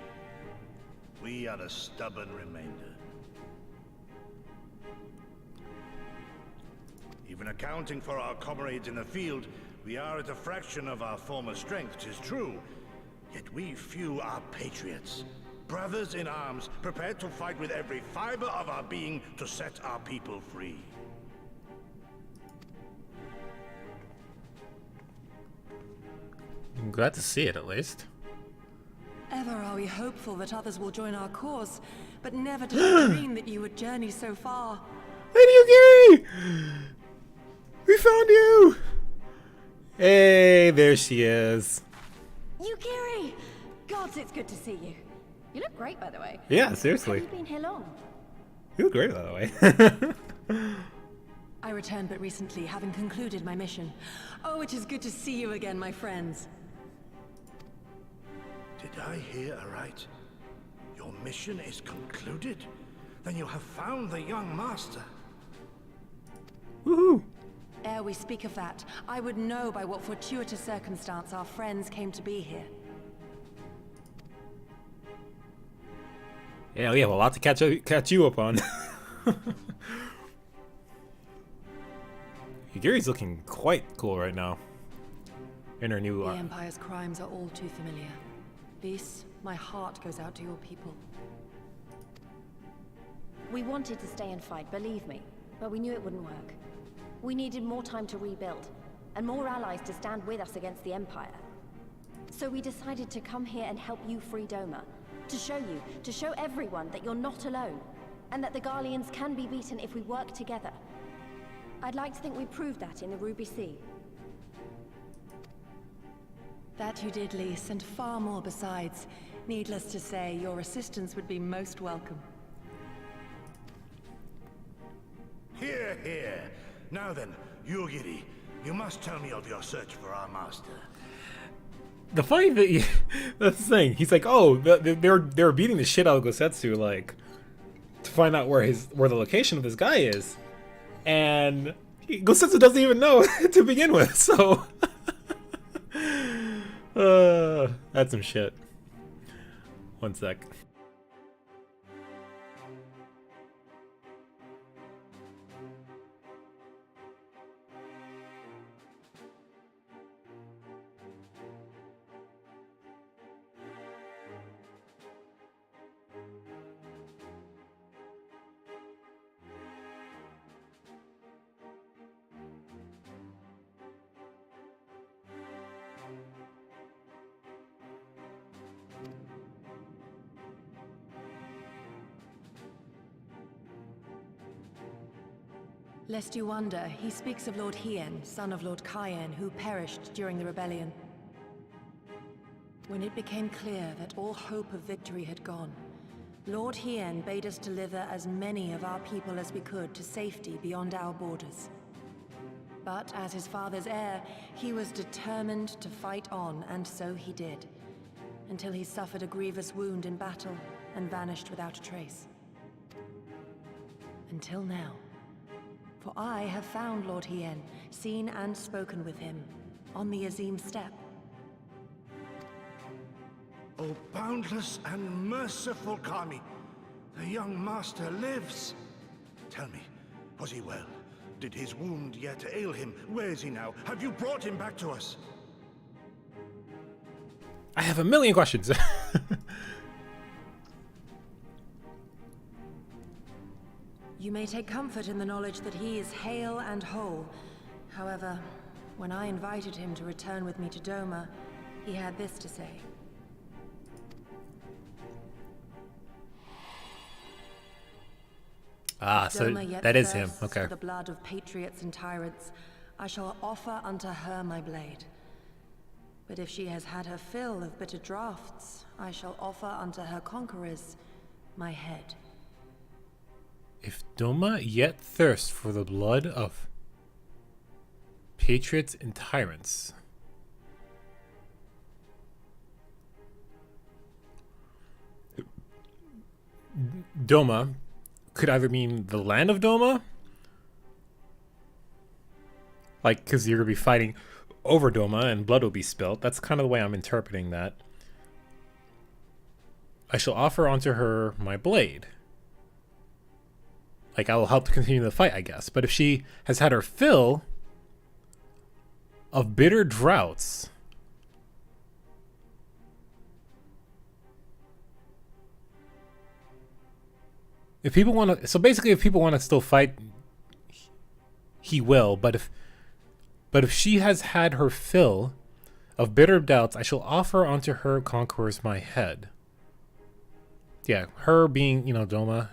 We are the stubborn remainder. Even accounting for our comrades in the field, we are at a fraction of our former strength, 'tis true. Yet we few are patriots. Brothers in arms, prepared to fight with every fiber of our being to set our people free. I'm glad to see it, at least. Ever are we hopeful that others will join our cause, but never did I dream that you would journey so far. Lady Yugiri! We found you! Hey, there she is. Yugiri! Gods, it's good to see you. You look great, by the way. Yeah, seriously. Have you been here long? You look great, by the way. I returned but recently, having concluded my mission. Oh, it is good to see you again, my friends. Did I hear aright? Your mission is concluded? Then you have found the young master. Woohoo! Ere we speak of that, I would know by what fortuitous circumstance our friends came to be here. Yeah, we have a lot to catch you up on. Yugiri's looking quite cool right now. In her new The Empire's crimes are all too familiar. Lys, my heart goes out to your people. We wanted to stay and fight, believe me, but we knew it wouldn't work. We needed more time to rebuild, and more allies to stand with us against the Empire. So we decided to come here and help you free Doma. To show everyone that you're not alone, and that the Garleans can be beaten if we work together. I'd like to think we proved that in the Ruby Sea. That you did, Lys, and far more besides. Needless to say, your assistance would be most welcome. Hear, hear. Now then, Yugiri, you must tell me of your search for our master. The funny thing, that's the thing. He's like, oh, they're beating the shit out of Gosetsu, like, to find out where the location of this guy is, and Gosetsu doesn't even know to begin with. So, that's some shit. One sec. Lest you wonder, he speaks of Lord Hien, son of Lord Cayenne, who perished during the rebellion. When it became clear that all hope of victory had gone, Lord Hien bade us deliver as many of our people as we could to safety beyond our borders. But as his father's heir, he was determined to fight on, and so he did, until he suffered a grievous wound in battle and vanished without a trace. Until now. For I have found Lord Hien, seen and spoken with him, on the Azim steppe. O boundless and merciful Kami, the young master lives. Tell me, was he well? Did his wound yet ail him? Where is he now? Have you brought him back to us? I have a million questions. You may take comfort in the knowledge that he is hale and whole. However, when I invited him to return with me to Doma, he had this to say. Ah, so Doma yet that is him. thirsts Okay. for the blood of patriots and tyrants, I shall offer unto her my blade. But if she has had her fill of bitter draughts, I shall offer unto her conquerors my head. If Doma yet thirsts for the blood of patriots and tyrants. Doma could either mean the land of Doma, like, because you're going to be fighting over Doma and blood will be spilt. That's kind of the way I'm interpreting that. I shall offer unto her my blade. Like, I will help to continue the fight, I guess. But if she has had her fill of bitter droughts, if people want to, so basically, if people want to still fight, he will. But if she has had her fill of bitter doubts, I shall offer unto her conquerors my head. Yeah, her being, you know, Doma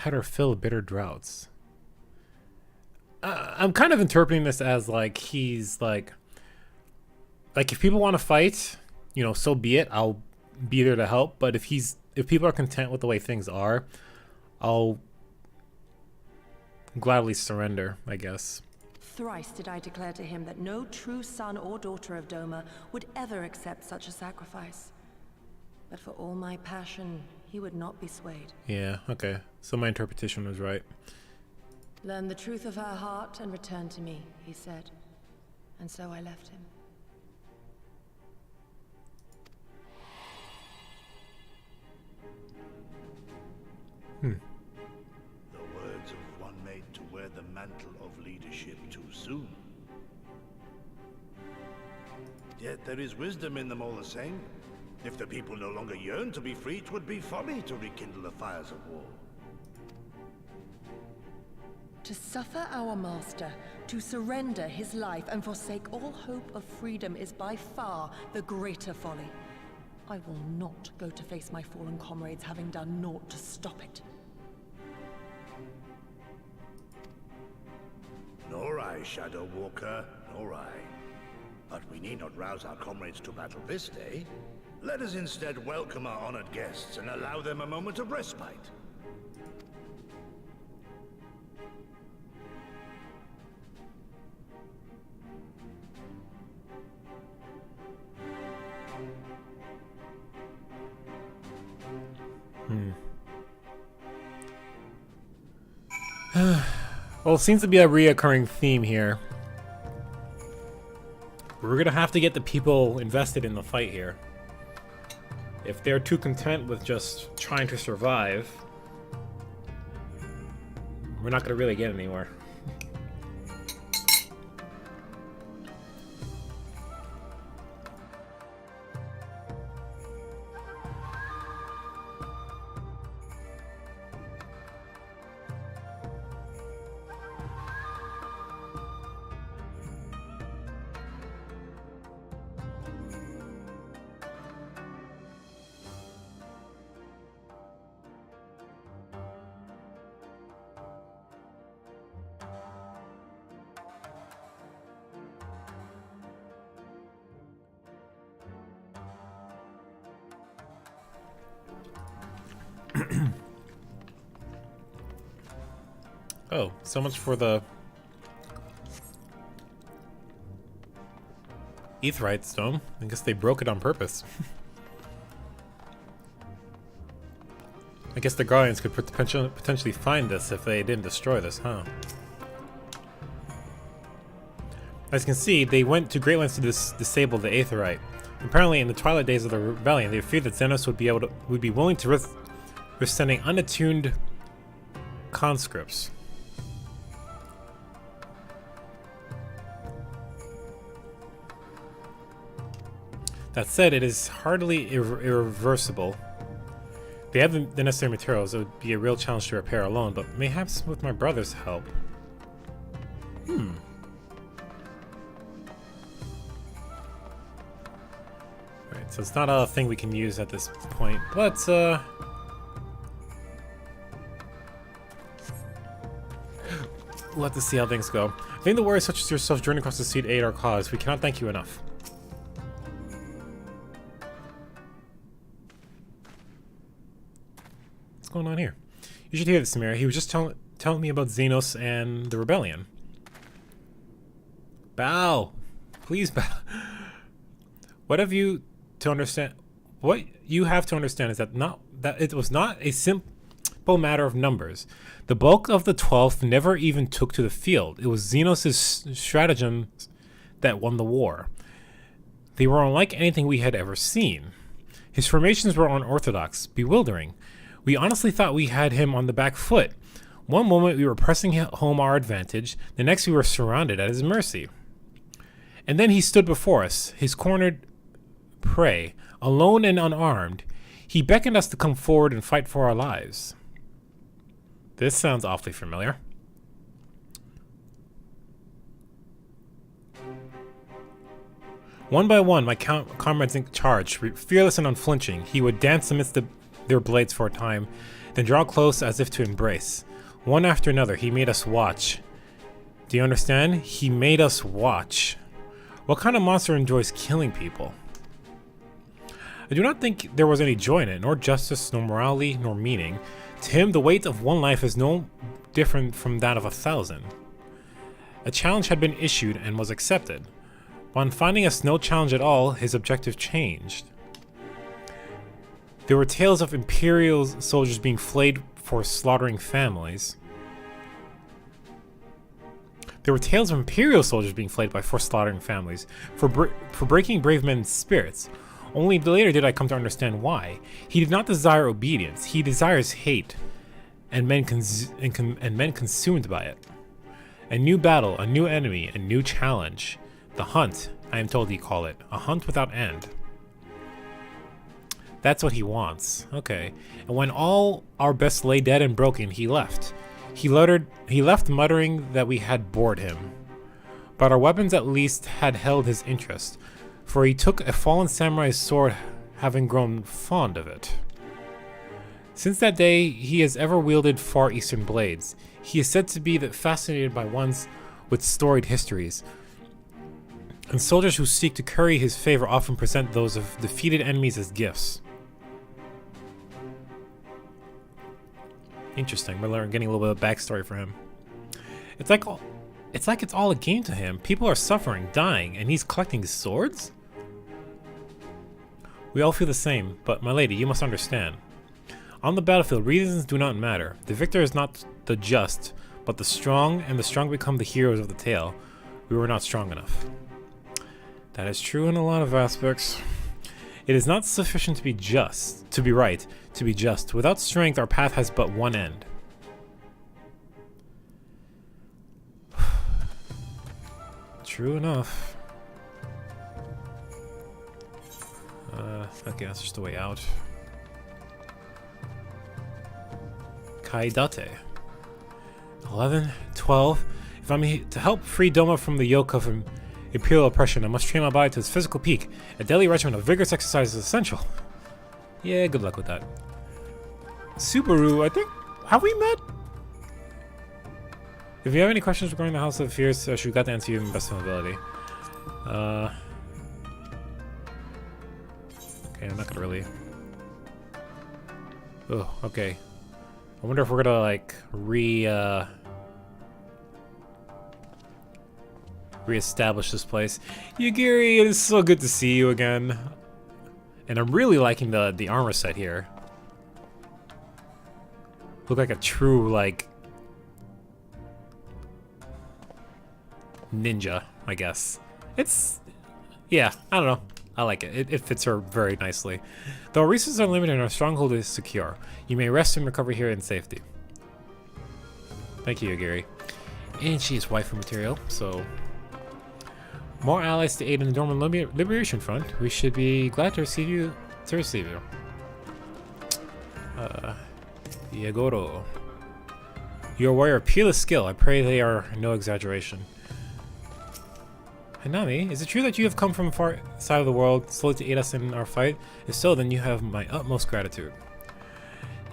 had her fill of bitter droughts. I'm kind of interpreting this as like he's like if people want to fight, you know, so be it. I'll be there to help. But if people are content with the way things are, I'll gladly surrender, I guess. Thrice did I declare to him that no true son or daughter of Doma would ever accept such a sacrifice. But for all my passion, he would not be swayed. Yeah, okay. So my interpretation was right. Learn the truth of her heart and return to me, he said. And so I left him. The words of one made to wear the mantle of leadership too soon. Yet there is wisdom in them all the same. If the people no longer yearn to be free, it would be folly to rekindle the fires of war. To suffer our master, to surrender his life and forsake all hope of freedom is by far the greater folly. I will not go to face my fallen comrades having done naught to stop it. Nor I, Shadow Walker, nor I. But we need not rouse our comrades to battle this day. Let us instead welcome our honored guests and allow them a moment of respite. Well, it seems to be a reoccurring theme here. We're gonna have to get the people invested in the fight here. If they're too content with just trying to survive, we're not gonna really get anywhere. Oh, so much for the Aetheryte stone. I guess they broke it on purpose. I guess the Guardians could potentially find this if they didn't destroy this, huh? As you can see, they went to great lengths to disable the Aetheryte. Apparently, in the twilight days of the rebellion, they feared that Xenos would be willing to risk sending unattuned conscripts. That said, it is hardly irreversible. They have the necessary materials. It would be a real challenge to repair alone, but mayhaps with my brother's help. Right, so it's not a thing we can use at this point, but we'll have to see how things go. I think the warriors such as yourself journey across the sea to aid our cause. We cannot thank you enough. What's going on here? You should hear this, Samira. He was just telling me about Xenos and the rebellion. Bow! Please bow. What have you to understand? What you have to understand is that it was not a simple matter of numbers. The bulk of the 12th never even took to the field. It was Xenos' stratagems that won the war. They were unlike anything we had ever seen. His formations were unorthodox, bewildering. We honestly thought we had him on the back foot. One moment we were pressing home our advantage, the next we were surrounded at his mercy. And then he stood before us, his cornered prey, alone and unarmed. He beckoned us to come forward and fight for our lives. This sounds awfully familiar. One by one, my comrades in charge, fearless and unflinching, he would dance amidst their blades for a time, then draw close as if to embrace. One after another, he made us watch. Do you understand? He made us watch. What kind of monster enjoys killing people? I do not think there was any joy in it, nor justice, nor morality, nor meaning. To him, the weight of one life is no different from that of 1,000. A challenge had been issued and was accepted. Upon finding us no challenge at all, his objective changed. There were tales of Imperial soldiers being flayed for slaughtering families. There were tales of Imperial soldiers being flayed for slaughtering families, for breaking brave men's spirits. Only later did I come to understand why. He did not desire obedience. He desires hate, and men consumed by it. A new battle, a new enemy, a new challenge. The hunt, I am told he called it. A hunt without end. That's what he wants. Okay. And when all our best lay dead and broken, he left. He left muttering that we had bored him. But our weapons at least had held his interest, for he took a fallen samurai's sword, having grown fond of it. Since that day, he has ever wielded Far Eastern blades. He is said to be fascinated by ones with storied histories, and soldiers who seek to curry his favor often present those of defeated enemies as gifts. Interesting. We're getting a little bit of backstory for him. It's like it's all a game to him. People are suffering, dying, and he's collecting swords? We all feel the same, but my lady, you must understand. On the battlefield, reasons do not matter. The victor is not the just, but the strong, and the strong become the heroes of the tale. We were not strong enough. That is true in a lot of aspects. It is not sufficient to be just, to be right, to be just. Without strength, our path has but one end. True enough. Okay, that's just the way out. Kaidate. 11, 12. If I'm to help free Doma from the yoke of imperial oppression, I must train my body to its physical peak. A daily regimen of vigorous exercise is essential. Yeah, good luck with that. Subaru, I think... Have we met? If you have any questions regarding the House of Fears, should got to answer you in best of ability. Okay, I'm not gonna really... Oh, okay. I wonder if we're gonna, like, reestablish this place. Yagiri, it is so good to see you again. And I'm really liking the armor set here. Look like a true, like... ninja, I guess. It's... yeah, I don't know. I like it. It fits her very nicely. Though our resources are limited and our stronghold is secure, you may rest and recover here in safety. Thank you, Yagiri. And she is waifu material, so... More allies to aid in the Dorman Liberation Front. We should be glad to receive you. Yagoro. Your warrior of peerless skill. I pray they are no exaggeration. Hanami, is it true that you have come from a far side of the world solely to aid us in our fight? If so, then you have my utmost gratitude.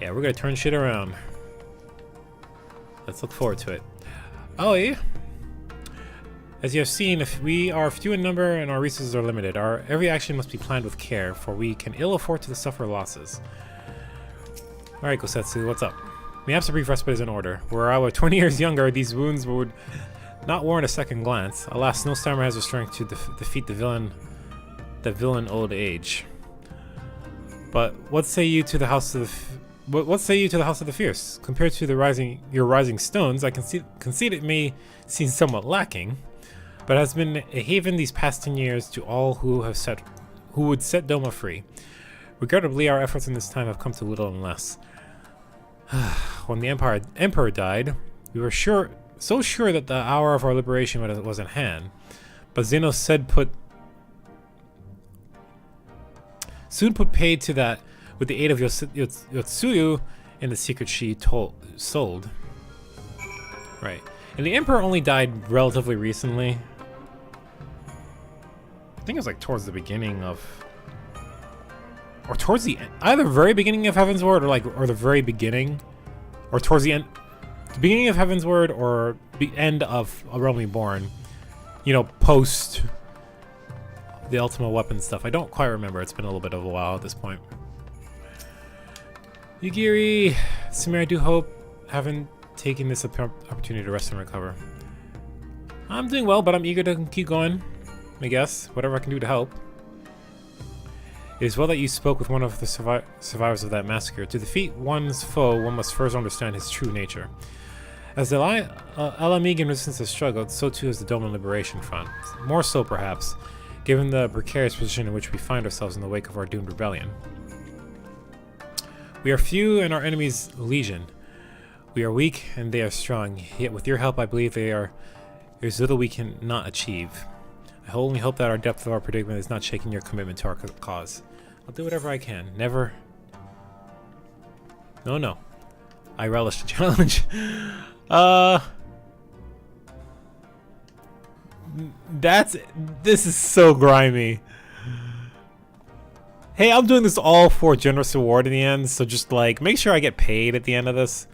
Yeah, we're gonna turn shit around. Let's look forward to it. Aoi, as you have seen, if we are few in number and our resources are limited, our every action must be planned with care, for we can ill afford to suffer losses. Alright, Gosetsu, what's up? Perhaps a brief respite is in order. Were I 20 years younger, these wounds would not warrant a second glance. Alas, no samurai has the strength to defeat the villain old age. But what say you to the House of the Fierce? Compared to your rising stones, I concede it may seem somewhat lacking, but has been a haven these past 10 years to all who would set Doma free. Regrettably, our efforts in this time have come to little and less. When the Emperor died, we were so sure that the hour of our liberation was at hand, but Zeno soon put paid to that with the aid of Yotsuyu and the secret she sold. Right. And the Emperor only died relatively recently. I think it was like towards the beginning of... Or towards the end, either very beginning of Heaven's Word or the very beginning. Or towards the end... The beginning of Heaven's Word or the end of A Realm Reborn. You know, post the Ultima Weapon stuff. I don't quite remember. It's been a little bit of a while at this point. Yugiri, Samir, I do hope having taken this opportunity to rest and recover. I'm doing well, but I'm eager to keep going. I guess. Whatever I can do to help. It is well that you spoke with one of the survivors of that massacre. To defeat one's foe, one must first understand his true nature. As the Alamigan resistance has struggled, so too has the Doman Liberation Front. More so, perhaps, given the precarious position in which we find ourselves in the wake of our doomed rebellion. We are few and our enemies legion. We are weak and they are strong, yet with your help I believe there is little we cannot achieve. I only hope that our depth of our predicament is not shaking your commitment to our cause. I'll do whatever I can. Never... No. I relish the challenge. This is so grimy. Hey, I'm doing this all for generous reward in the end, so just like, make sure I get paid at the end of this.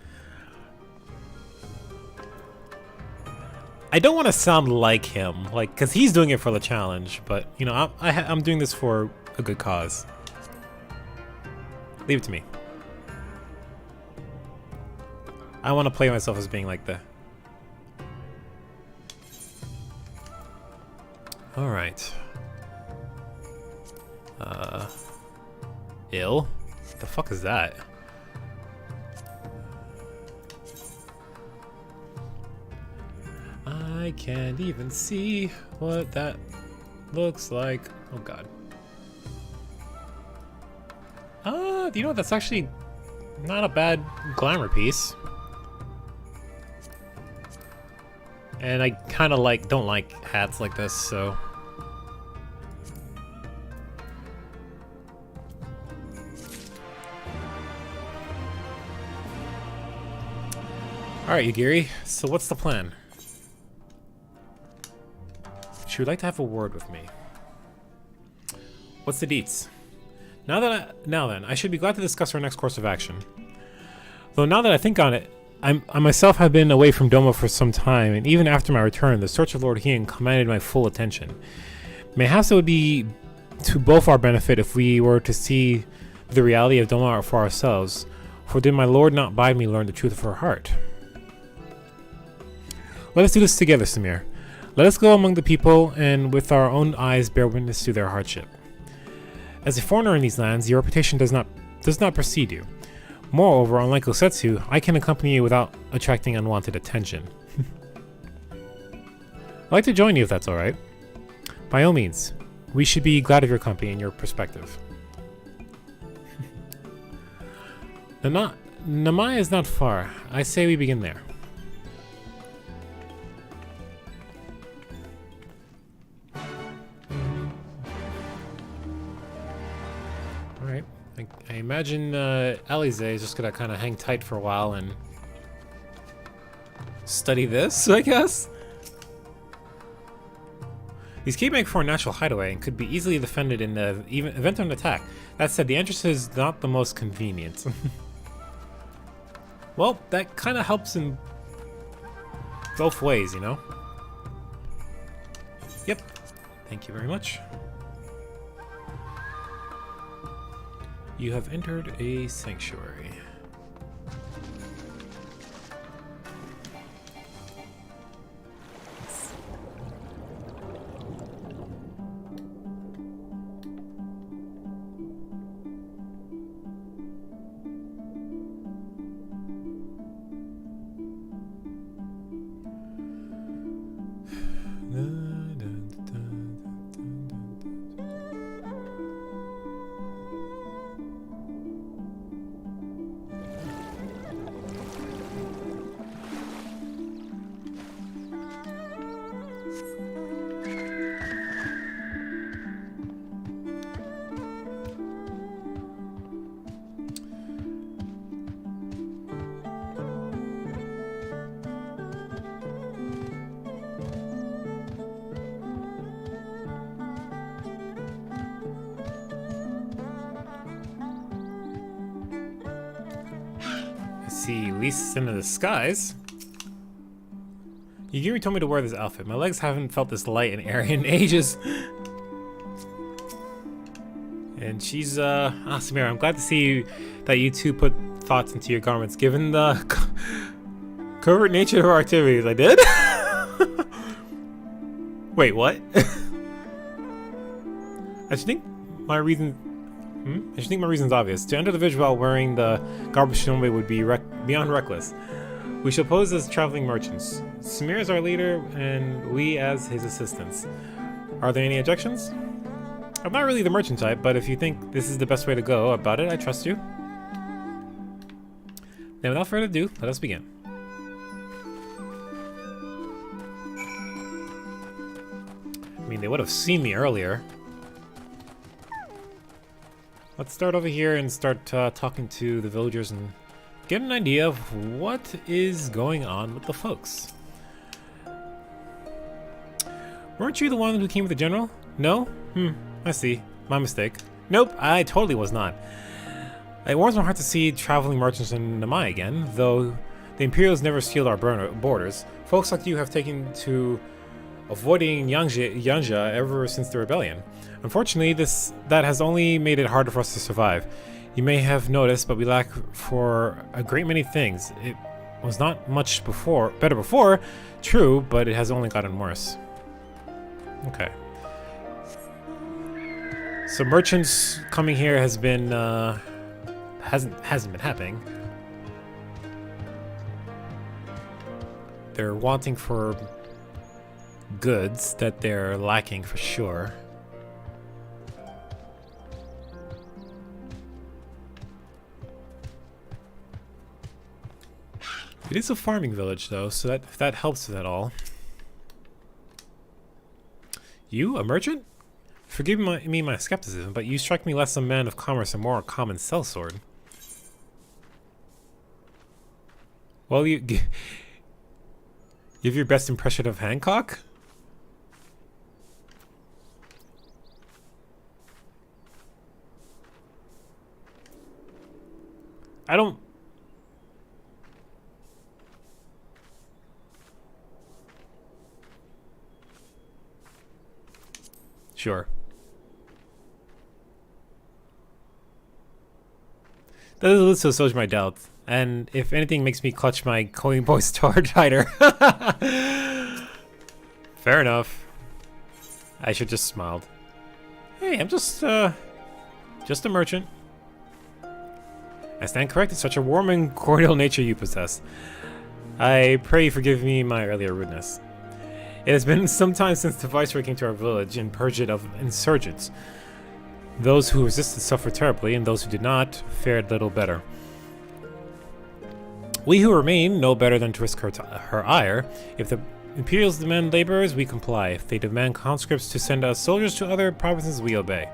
I don't want to sound like him, like, because he's doing it for the challenge, but, you know, I'm doing this for a good cause. Leave it to me. I want to play myself as being like the... Alright. Ill? What the fuck is that? I can't even see what that looks like. Oh god. You know, that's actually not a bad glamour piece. And I kind of don't like hats like this, so... Alright, Yugiri, so what's the plan? She would like to have a word with me. What's the deets? Now then, I should be glad to discuss our next course of action. Though now that I think on it, I myself have been away from Doma for some time, and even after my return, the search of Lord Hien commanded my full attention. Mayhaps it would be to both our benefit if we were to see the reality of Doma for ourselves, for did my lord not bide me learn the truth of her heart? Let us do this together, Samir. Let us go among the people, and with our own eyes bear witness to their hardship. As a foreigner in these lands, your reputation does not precede you. Moreover, unlike Osetsu, I can accompany you without attracting unwanted attention. I'd like to join you if that's alright. By all means, we should be glad of your company and your perspective. Namai is not far. I say we begin there. Alright. I imagine Alize is just gonna kind of hang tight for a while and study this, I guess? These keep making for a natural hideaway and could be easily defended in the event of an attack. That said, the entrance is not the most convenient. Well, that kind of helps in both ways, you know? Yep. Thank you very much. You have entered a sanctuary. See, Lisa's in the skies. Yugiri told me to wear this outfit. My legs haven't felt this light and airy in ages. And she's, Samira, I'm glad to see that you two put thoughts into your garments, given the covert nature of our activities. I did? Wait, what? I should think my reason's obvious. To enter the village while wearing the garb of Shinobi would be beyond reckless. We shall pose as traveling merchants. Samir is our leader, and we as his assistants. Are there any objections? I'm not really the merchant type, but if you think this is the best way to go about it, I trust you. Now, without further ado, let us begin. I mean, they would have seen me earlier. Let's start over here and start talking to the villagers and get an idea of what is going on with the folks. Weren't you the one who came with the general? No? I see. My mistake. Nope, I totally was not. It warms my heart to see traveling merchants in Namai again, though the Imperials never sealed our borders. Folks like you have taken to avoiding Yanja ever since the rebellion. Unfortunately, that has only made it harder for us to survive. You may have noticed, but we lack for a great many things. It was not much better before, true, but it has only gotten worse. Okay. So merchants coming here has been hasn't been happening. They're wanting for goods that they're lacking for sure. It is a farming village though, so if that helps with at all. You, a merchant? Forgive me my skepticism, but you strike me less a man of commerce and more a common sellsword. Well, you give your best impression of Hancock? I don't... Sure. That is so sows my doubts, and if anything makes me clutch my Coin Boy star tighter. Fair enough. I should just smiled. Hey, I'm just a merchant. I stand corrected, such a warm and cordial nature you possess. I pray you forgive me my earlier rudeness. It has been some time since the Viceroy came to our village and purged it of insurgents. Those who resisted suffered terribly, and those who did not fared little better. We who remain know better than to risk her ire. If the Imperials demand laborers, we comply. If they demand conscripts to send us soldiers to other provinces, we obey.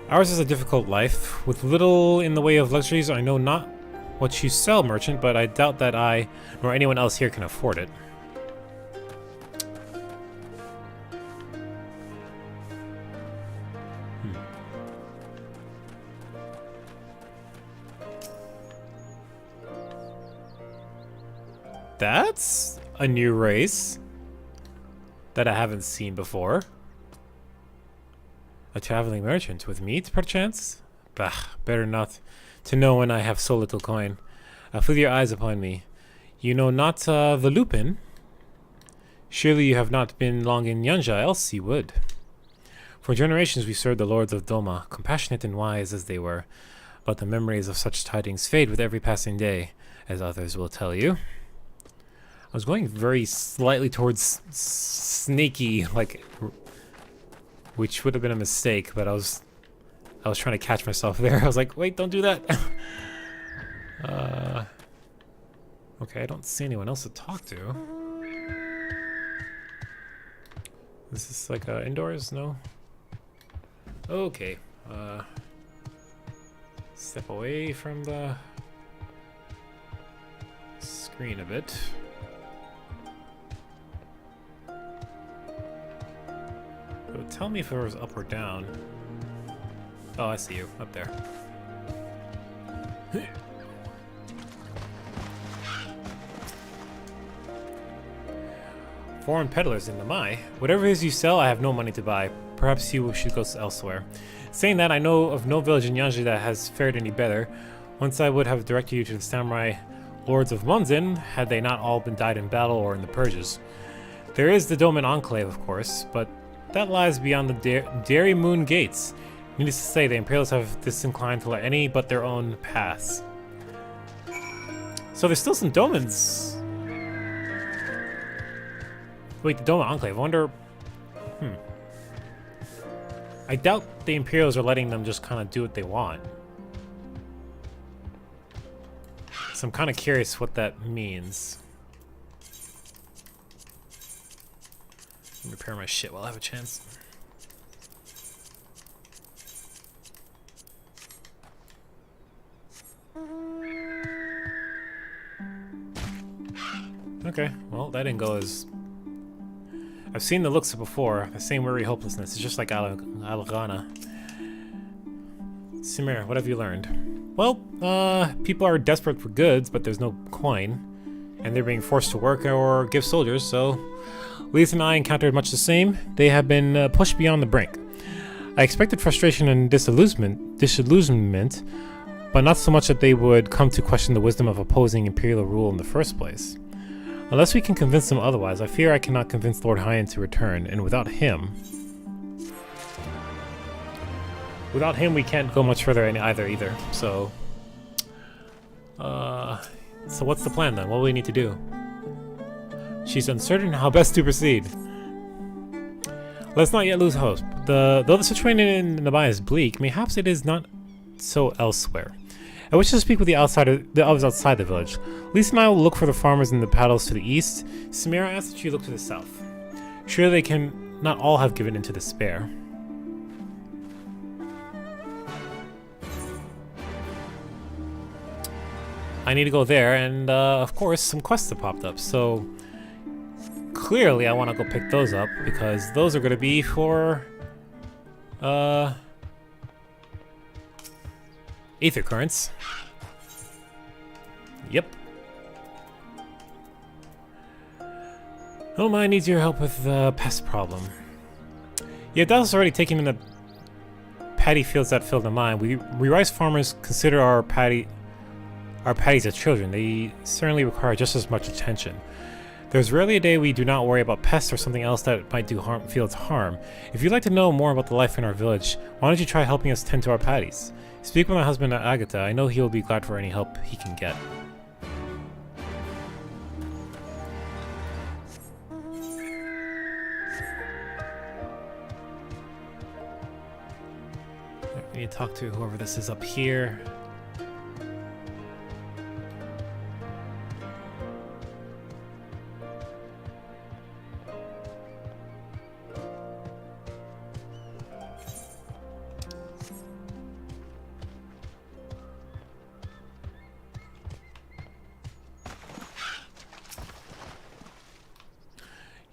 Ours is a difficult life, with little in the way of luxuries. I know not what you sell, merchant, but I doubt that I, nor anyone else here, can afford it. That's a new race that I haven't seen before. A traveling merchant with meat, perchance? Bah, better not to know when I have so little coin. Feel your eyes upon me. You know not the Lupin? Surely you have not been long in Yanja, else you would. For generations we served the lords of Doma, compassionate and wise as they were, but the memories of such tidings fade with every passing day, as others will tell you. I was going very slightly towards snaky, like, which would have been a mistake, but I was trying to catch myself there. I was like, wait, don't do that. Okay, I don't see anyone else to talk to. Is this like indoors? No? Okay. Step away from the screen a bit. So tell me if it was up or down. Oh, I see you. Up there. Foreign peddlers in the Mai. Whatever it is you sell, I have no money to buy. Perhaps you should go elsewhere. Saying that, I know of no village in Yanji that has fared any better. Once I would have directed you to the samurai lords of Munzin, had they not all been died in battle or in the purges. There is the Doman Enclave, of course, but that lies beyond the Dairy Moon gates. Needless to say, the Imperials have disinclined to let any but their own pass. So there's still some Domans. Wait, the Doma Enclave. I wonder... I doubt the Imperials are letting them just kind of do what they want. So I'm kind of curious what that means. Repair my shit while I have a chance. Okay, well, that didn't go as... I've seen the looks of before, the same weary hopelessness. It's just like Algana. Simir, what have you learned? Well, people are desperate for goods, but there's no coin. And they're being forced to work or give soldiers, so... Leith and I encountered much the same. They have been pushed beyond the brink. I expected frustration and disillusionment, but not so much that they would come to question the wisdom of opposing Imperial rule in the first place. Unless we can convince them otherwise, I fear I cannot convince Lord Hyan to return, and without him we can't go much further either. So what's the plan then? What do we need to do? She's uncertain how best to proceed. Let's not yet lose hope. Though the situation in Nabai is bleak, mayhaps it is not so elsewhere. I wish to speak with the others outside the village. Lisa and I will look for the farmers in the paddles to the east. Samira asks that you look to the south. Surely they can not all have given into despair. I need to go there, and of course some quests have popped up, so clearly I want to go pick those up, because those are going to be for Aether Currents. Yep. Oh, mine needs your help with the pest problem. Yeah, Dallas already taken in the paddy fields that fill the mine. We rice farmers consider our paddies as children. They certainly require just as much attention. There's rarely a day we do not worry about pests or something else that might do fields harm. If you'd like to know more about the life in our village, why don't you try helping us tend to our paddies? Speak with my husband Agatha. I know he'll be glad for any help he can get. We need to talk to whoever this is up here.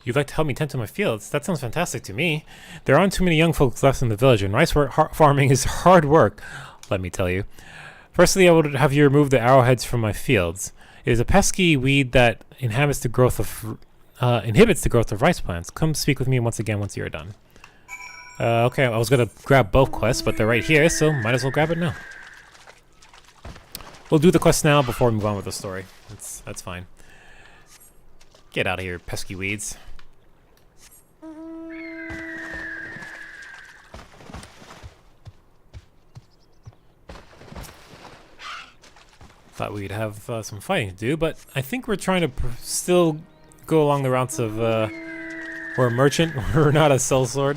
You'd like to help me tend to my fields? That sounds fantastic to me. There aren't too many young folks left in the village, and farming is hard work, let me tell you. Firstly, I would have you remove the arrowheads from my fields. It is a pesky weed that inhibits the growth of rice plants. Come speak with me once you're done. Okay, I was gonna grab both quests, but they're right here, so might as well grab it now. We'll do the quest now before we move on with the story. That's fine. Get out of here, pesky weeds. Thought we'd have some fighting to do, but I think we're trying to still go along the routes of we're a merchant, we're not a sellsword.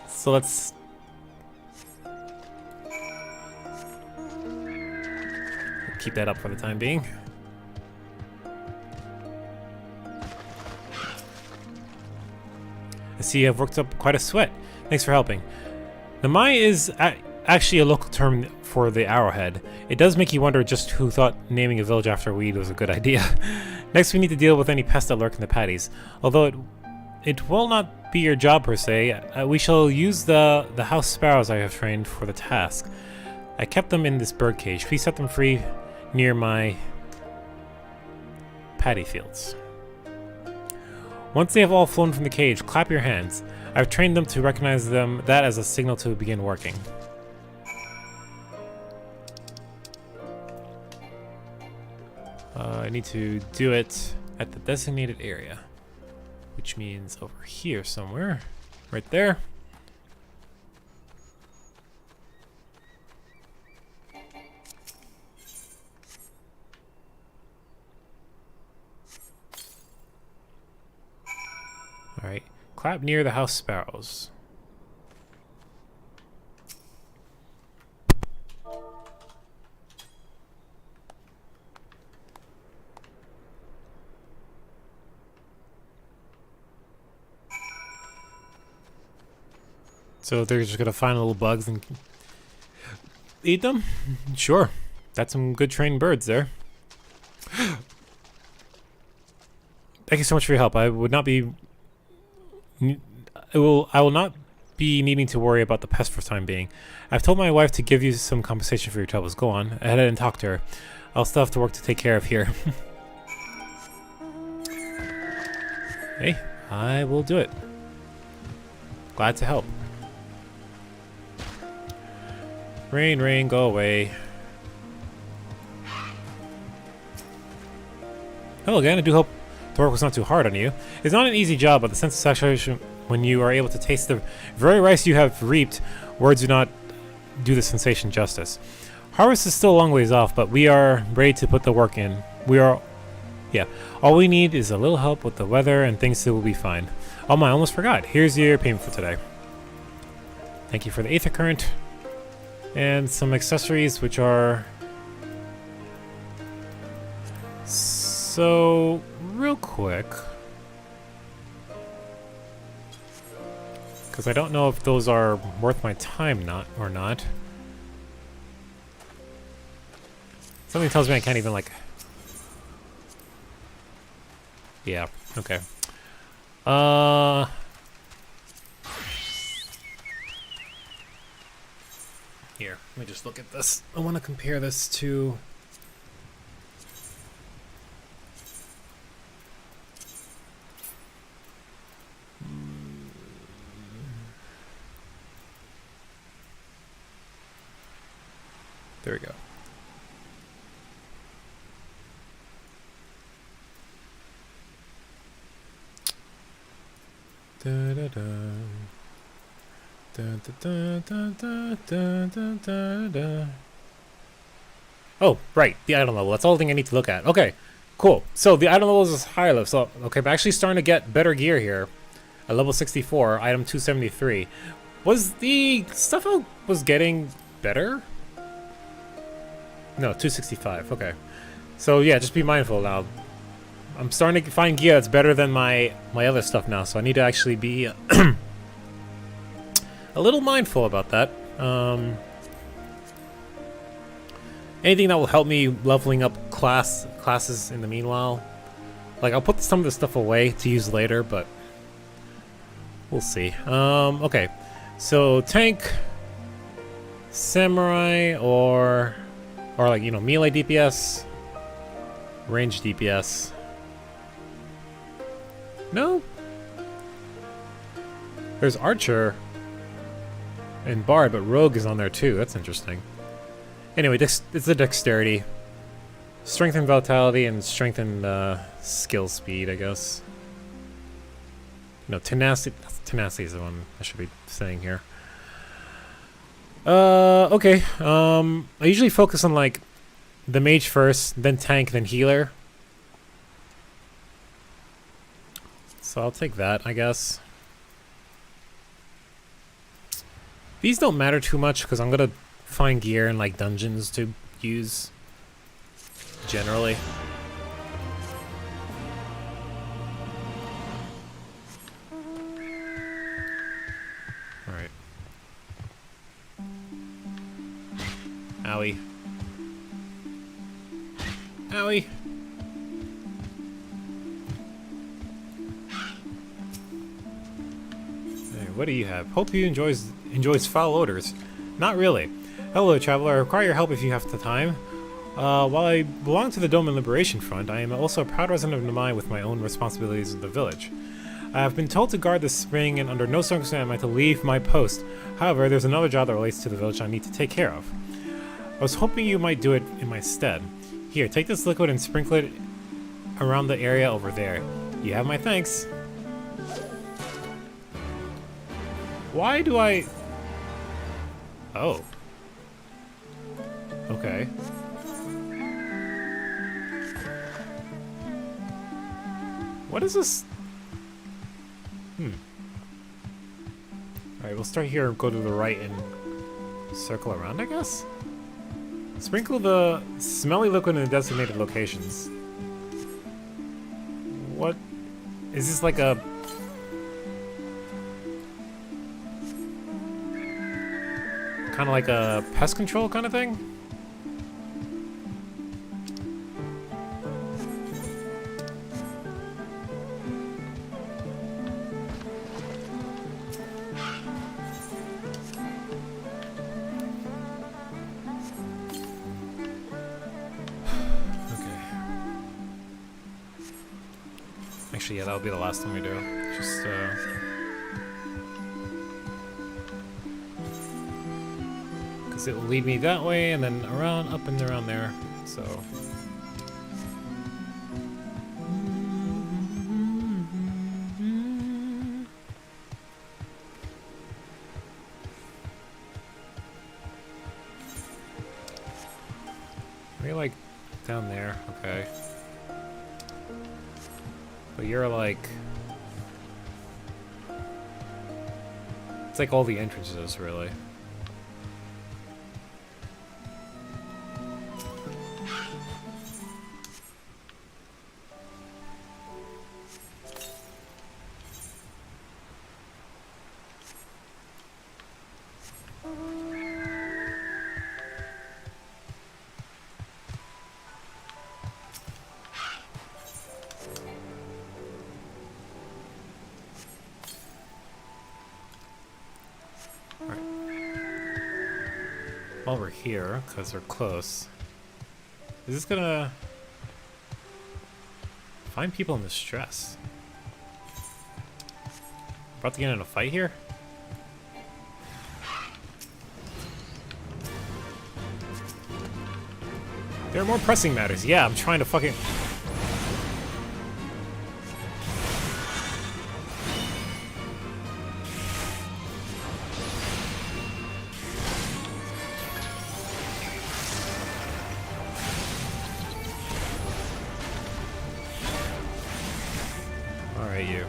So let's keep that up for the time being. I see you have worked up quite a sweat. Thanks for helping. Namai is actually a local term for the arrowhead. It does make you wonder just who thought naming a village after a weed was a good idea. Next, we need to deal with any pests that lurk in the paddies. Although it will not be your job per se, we shall use the house sparrows I have trained for the task. I kept them in this bird cage. Please set them free near my paddy fields. Once they have all flown from the cage, clap your hands. I've trained them to recognize that as a signal to begin working. I need to do it at the designated area, which means over here somewhere, right there. All right, clap near the house sparrows. So they're just gonna find little bugs and eat them? Sure. That's some good trained birds there. Thank you so much for your help. I will not be needing to worry about the pest for the time being. I've told my wife to give you some compensation for your troubles. Go on, ahead and talk to her. I'll still have to work to take care of here. Hey, I will do it. Glad to help. Rain, rain, go away. Hello again, I do hope the work was not too hard on you. It's not an easy job, but the sense of satisfaction when you are able to taste the very rice you have reaped, words do not do the sensation justice. Harvest is still a long ways off, but we are ready to put the work in. All we need is a little help with the weather and things will be fine. Oh my, I almost forgot. Here's your payment for today. Thank you for the Aether Current. And some accessories, which are... So, real quick... Because I don't know if those are worth my time or not. Something tells me I can't even, like... Yeah, okay. Here, let me just look at this. I want to compare this to... There we go. Da da da. Oh, right, the item level. That's all the thing I need to look at. Okay, cool. So the item level is higher level. So okay, but actually starting to get better gear here. At level 64, item 273. Was the stuff I was getting better? No, 265. Okay. So yeah, just be mindful now. I'm starting to find gear that's better than my other stuff now, so I need to actually be a little mindful about that. Anything that will help me leveling up classes in the meanwhile Like, I'll put some of this stuff away to use later, but we'll see. Okay. So, tank, samurai, or like, you know, melee DPS, range DPS. No? There's archer and bard, but rogue is on there too. That's interesting. Anyway, it's the dexterity. Strength and vitality, and strength and skill speed, I guess. No, tenacity. Tenacity is the one I should be saying here. Okay. I usually focus on like the mage first, then tank, then healer. So I'll take that, I guess. These don't matter too much because I'm gonna find gear in like dungeons to use. Generally. Alright. Owie. Owie. Hey, what do you have? Hope you enjoys foul odors. Not really. Hello, traveler. I require your help if you have the time. While I belong to the Dome and Liberation Front, I am also a proud resident of Namai with my own responsibilities in the village. I have been told to guard the spring, and under no circumstance am I to leave my post. However, there's another job that relates to the village I need to take care of. I was hoping you might do it in my stead. Here, take this liquid and sprinkle it around the area over there. You have my thanks. Why do I... Oh. Okay. What is this? Alright, we'll start here and go to the right and circle around, I guess? Sprinkle the smelly liquid in the designated locations. What? Is this like a... kind of like a pest control kind of thing? Actually, yeah, that'll be the last thing we do. Just, because it will lead me that way, and then around, up and around there, so... Maybe, like, down there, okay. But you're like... It's like all the entrances, really. While we're here, because we're close, is this gonna find people in distress? About to get in a fight here? There are more pressing matters. Yeah, I'm trying to fucking... Alright, you.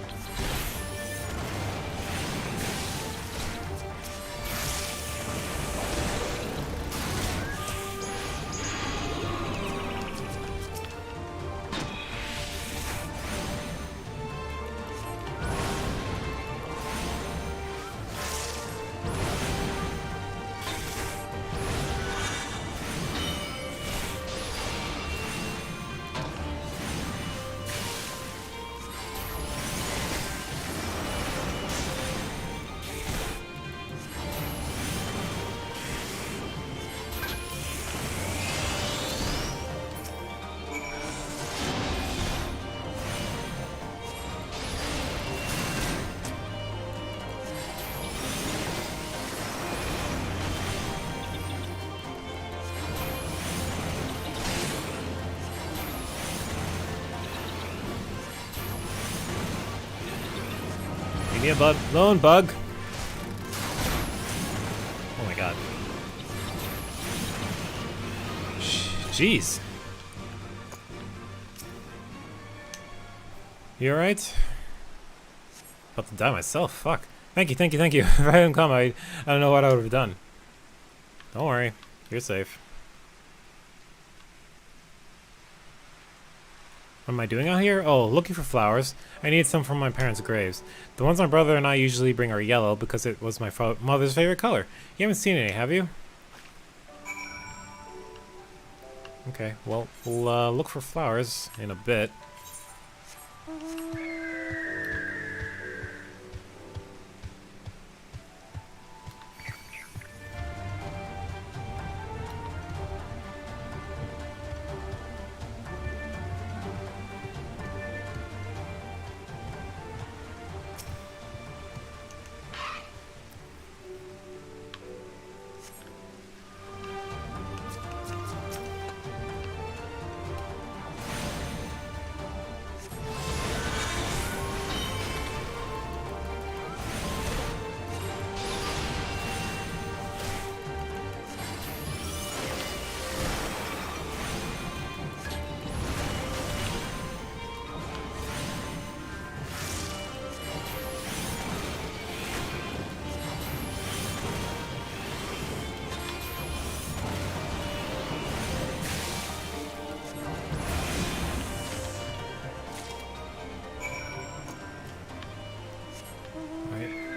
Leave me alone, bug. Oh my god. Jeez. You alright? About to die myself, fuck. Thank you. If I hadn't come, I don't know what I would have done. Don't worry, you're safe. What am I doing out here? Oh, looking for flowers. I need some from my parents' graves. The ones my brother and I usually bring are yellow because it was my mother's favorite color. You haven't seen any, have you? Okay, well, we'll look for flowers in a bit.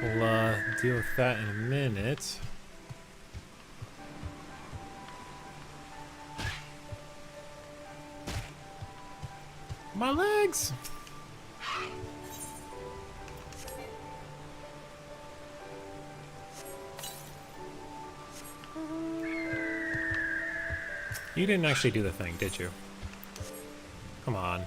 We'll deal with that in a minute. My legs! You didn't actually do the thing, did you? Come on.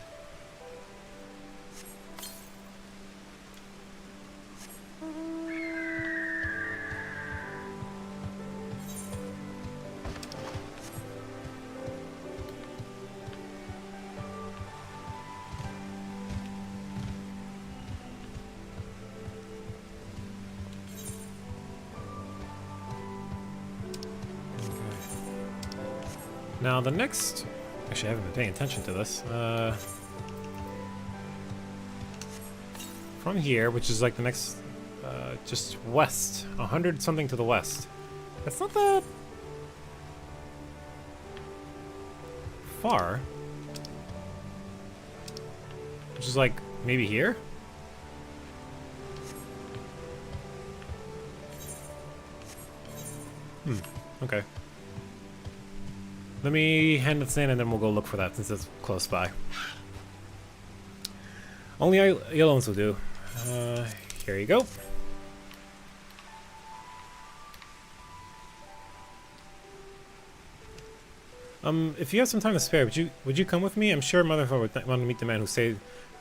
Now the next... Actually, I haven't been paying attention to this. From here, which is like the next... just west. 100 something to the west. That's not that... far. Which is like, maybe here? Okay. Let me hand this in and then we'll go look for that since it's close by. Only yellows will do. Here you go. If you have some time to spare, would you come with me? I'm sure Motherfucker would want to meet the man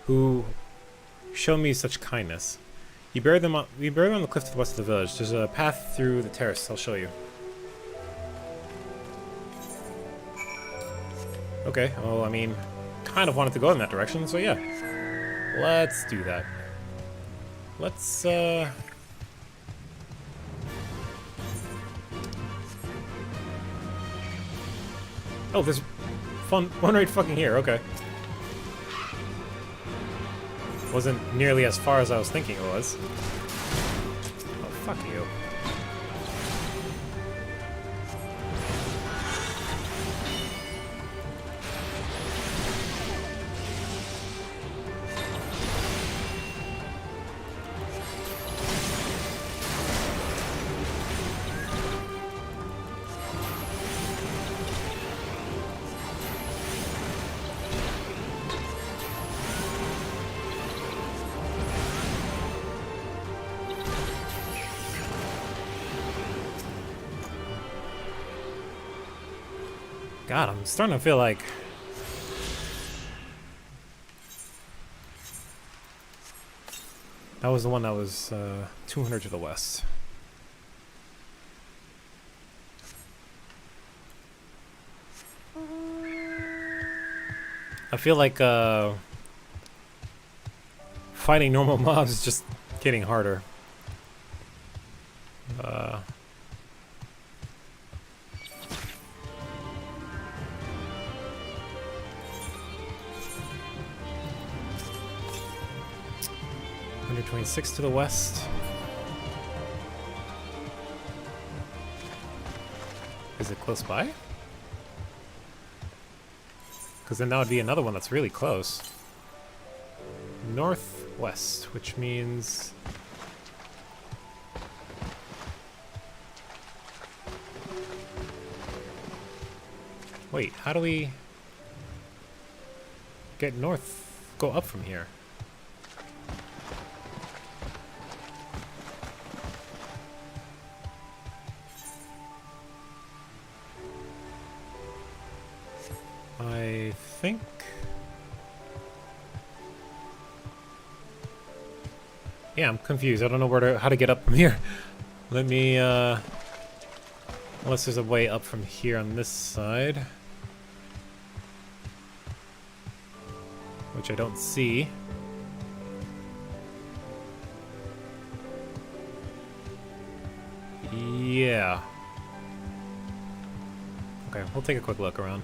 who showed me such kindness. We buried them on the cliff to the west of the village. There's a path through the terrace. I'll show you. Okay, well, I mean, kind of wanted to go in that direction, so yeah. Let's do that. Let's, Oh, there's one right fucking here, okay. Wasn't nearly as far as I was thinking it was. Oh, fuck you. God, I'm starting to feel like... That was the one that was 200 to the west. I feel like fighting normal mobs just getting harder. 126 to the west. Is it close by? Because then that would be another one that's really close. Northwest, which means... Wait, how do we get north, go up from here? I think... Yeah, I'm confused. I don't know how to get up from here. Let me, unless there's a way up from here on this side. Which I don't see. Yeah. Okay, we'll take a quick look around.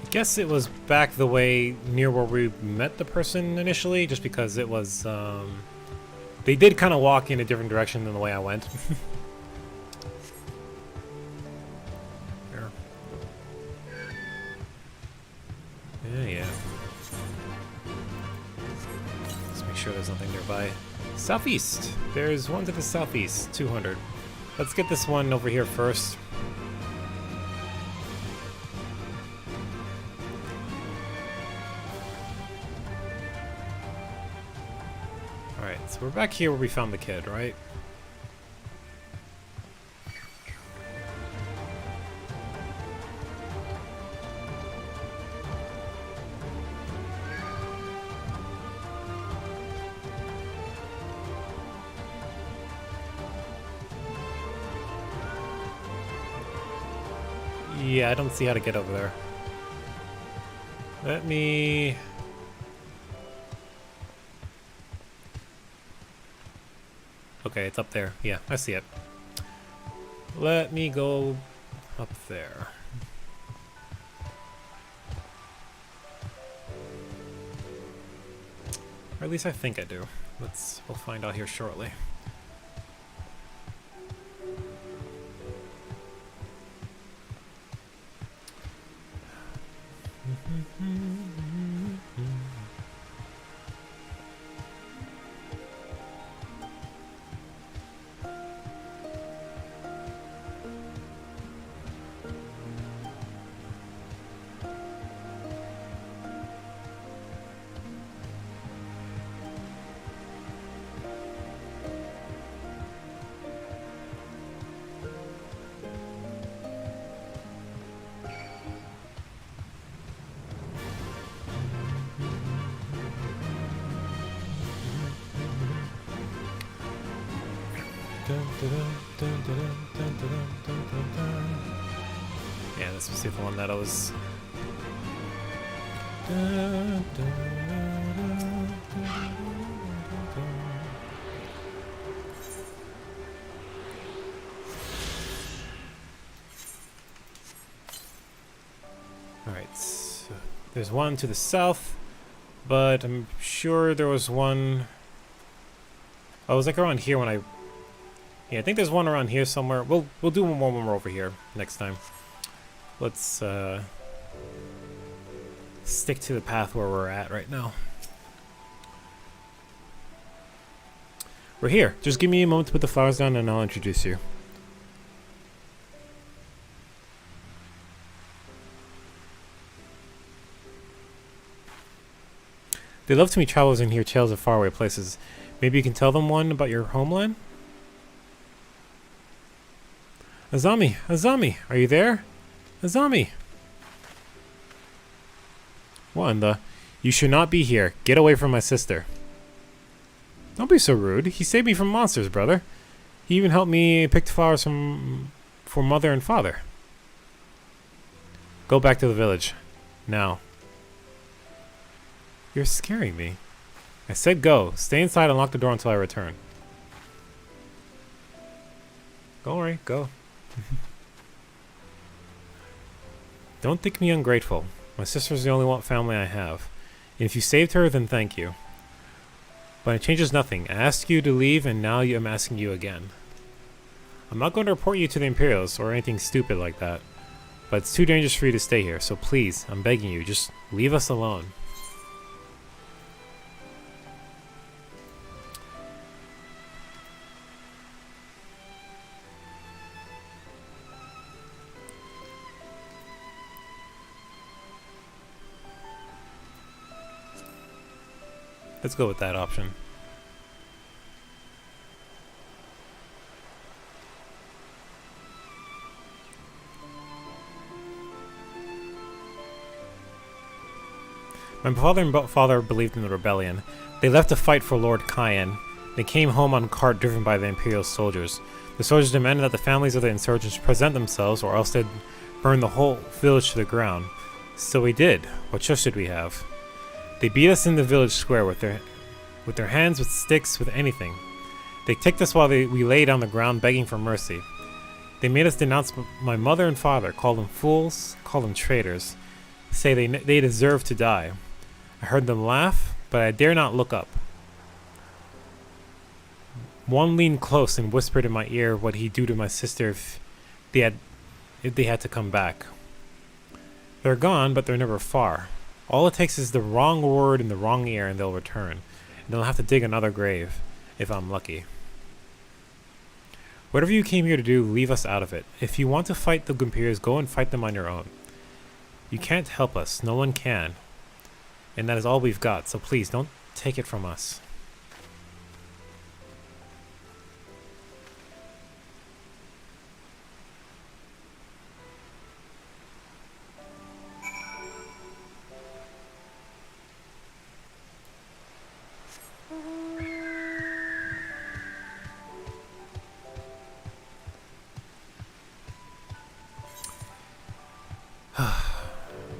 I guess it was back the way near where we met the person initially, just because it was, they did kind of walk in a different direction than the way I went. Here. Yeah. Let's make sure there's nothing nearby. Southeast! There's one to the southeast, 200. Let's get this one over here first. Alright, so we're back here where we found the kid, right? Yeah, I don't see how to get over there. Let me... Okay, it's up there. Yeah, I see it. Let me go up there. Or at least I think I do. We'll find out here shortly. Yeah, this was the one that I was... Alright, so there's one to the south, but I'm sure there was one... Oh, it was like around here when I... Yeah, I think there's one around here somewhere. We'll do one more over here next time. Let's stick to the path where we're at right now. We're here. Just give me a moment to put the flowers down and I'll introduce you. They love to meet travelers and hear tales of faraway places. Maybe you can tell them one about your homeland? Azami! Azami! Are you there? Azami! What in the... You should not be here. Get away from my sister. Don't be so rude. He saved me from monsters, brother. He even helped me pick flowers for mother and father. Go back to the village. Now. You're scaring me. I said go. Stay inside and lock the door until I return. Don't worry, go. Don't think me ungrateful. My sister's the only family I have. And if you saved her, then thank you. But it changes nothing. I asked you to leave, and now I'm asking you again. I'm not going to report you to the Imperials or anything stupid like that. But it's too dangerous for you to stay here, so please, I'm begging you, just leave us alone. Let's go with that option. My father and father believed in the rebellion. They left to fight for Lord Cayenne. They came home on a cart driven by the Imperial soldiers. The soldiers demanded that the families of the insurgents present themselves, or else they'd burn the whole village to the ground. So we did. What choice should we have? They beat us in the village square with their hands, with sticks, with anything. They kicked us while we laid on the ground begging for mercy. They made us denounce my mother and father, call them fools, call them traitors, say they deserve to die. I heard them laugh, but I dare not look up. One leaned close and whispered in my ear what he'd do to my sister if they had to come back. They're gone, but they're never far. All it takes is the wrong word in the wrong ear and they'll return. And they'll have to dig another grave, if I'm lucky. Whatever you came here to do, leave us out of it. If you want to fight the Gumpirs, go and fight them on your own. You can't help us. No one can. And that is all we've got, so please don't take it from us.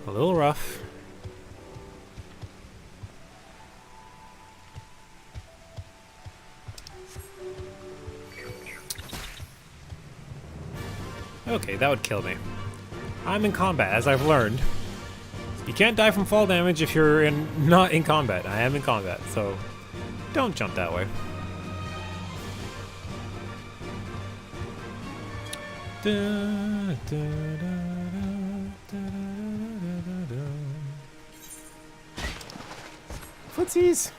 A little rough. Okay, that would kill me. I'm in combat, as I've learned. You can't die from fall damage if you're not in combat. I am in combat, so don't jump that way. Footsies!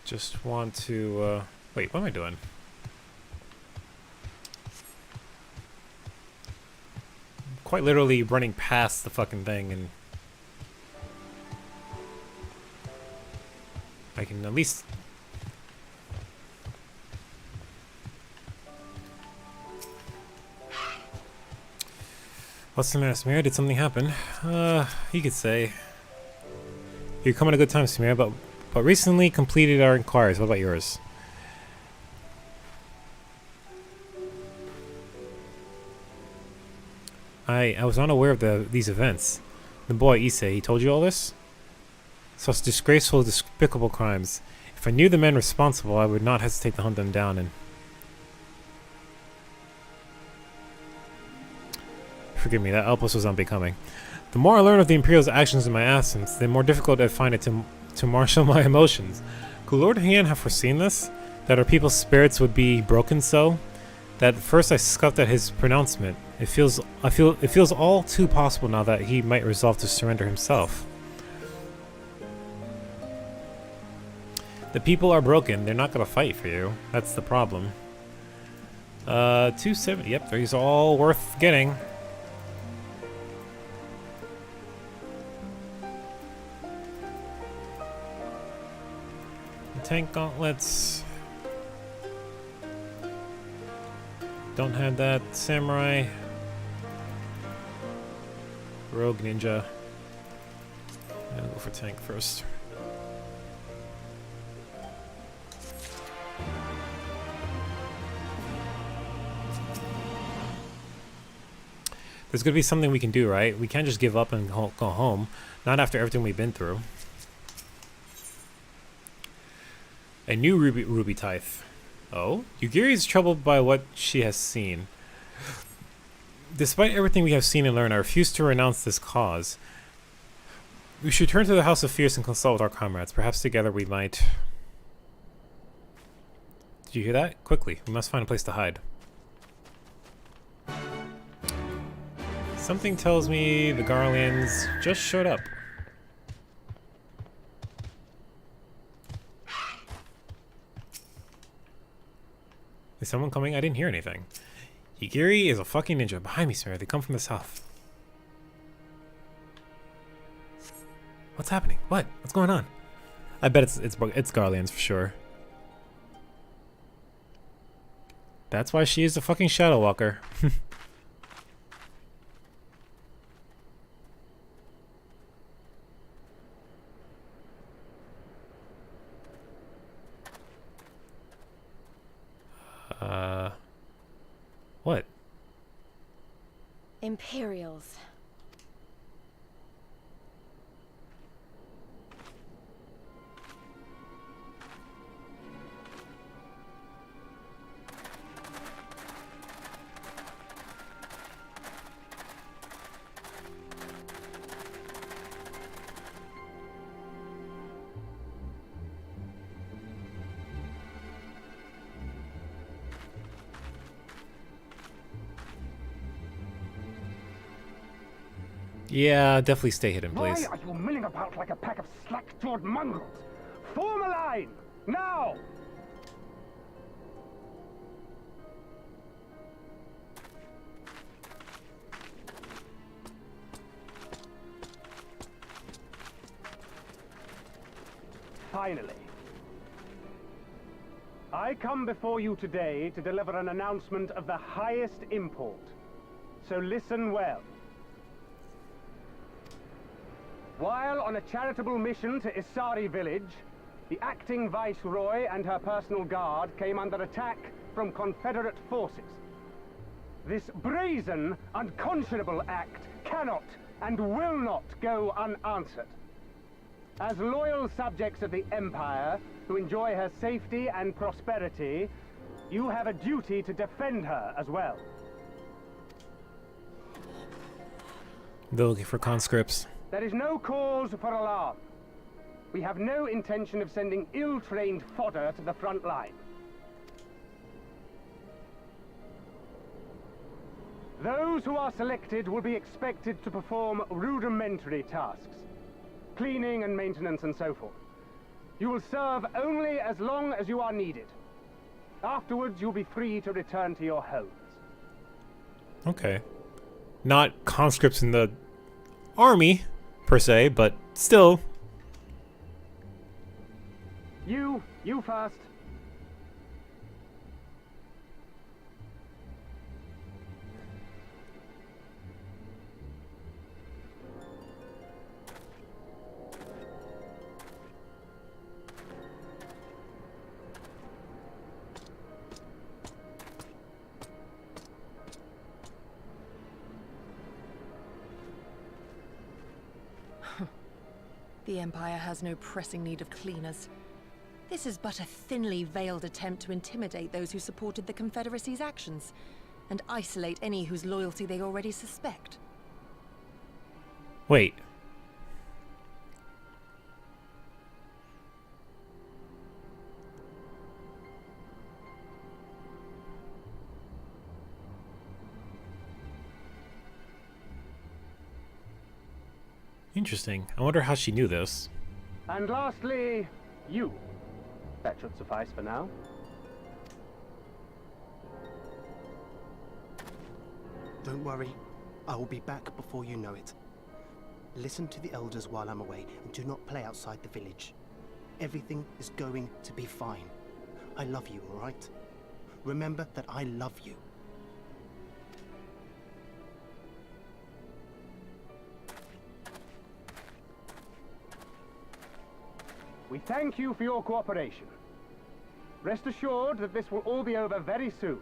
Just want to, wait, what am I doing? Quite literally running past the fucking thing, and I can at least... What's the matter, Samira? Did something happen? You could say. You're coming at a good time, Samira, but recently completed our inquiries. What about yours? I was unaware of these events. The boy, Issei, he told you all this? Such disgraceful, despicable crimes. If I knew the men responsible, I would not hesitate to hunt them down and... Forgive me, that outpost was unbecoming. The more I learn of the Imperial's actions in my absence, the more difficult I find it to marshal my emotions. Could Lord Heian have foreseen this? That our people's spirits would be broken so? That first I scoffed at his pronouncement. It feels all too possible now that he might resolve to surrender himself. The people are broken. They're not gonna fight for you. That's the problem. 270. Yep, these are all worth getting. Tank gauntlets. Don't have that. Samurai. Rogue ninja. I'll go for tank first. There's gonna be something we can do, right? We can't just give up and go home. Not after everything we've been through. A new ruby tithe. Oh? Yugiri is troubled by what she has seen. Despite everything we have seen and learned, I refuse to renounce this cause. We should turn to the House of Fierce and consult with our comrades. Perhaps together we might... Did you hear that? Quickly, we must find a place to hide. Something tells me the Garleans just showed up. Is someone coming? I didn't hear anything. Yugiri is a fucking ninja. Behind me, sir. They come from the south. What's happening? What? What's going on? I bet it's Garleans for sure. That's why she is a fucking Shadow Walker. What? Imperials. Yeah, definitely stay hidden, please. Why are you milling about like a pack of slack-jawed mongrels? Form a line! Now! Finally. I come before you today to deliver an announcement of the highest import. So listen well. While on a charitable mission to Isari village, the acting viceroy and her personal guard came under attack from Confederate forces. This brazen, unconscionable act cannot and will not go unanswered. As loyal subjects of the Empire, who enjoy her safety and prosperity, you have a duty to defend her as well. They're looking for conscripts. There is no cause for alarm. We have no intention of sending ill-trained fodder to the front line. Those who are selected will be expected to perform rudimentary tasks, cleaning and maintenance and so forth. You will serve only as long as you are needed. Afterwards, you'll be free to return to your homes. Okay. Not conscripts in the army, per se, but still. You first. The Empire has no pressing need of cleaners. This is but a thinly veiled attempt to intimidate those who supported the Confederacy's actions, and isolate any whose loyalty they already suspect. Wait. Interesting. I wonder how she knew this. And lastly, you. That should suffice for now. Don't worry. I will be back before you know it. Listen to the elders while I'm away, and do not play outside the village. Everything is going to be fine. I love you, all right? Remember that I love you. We thank you for your cooperation. Rest assured that this will all be over very soon,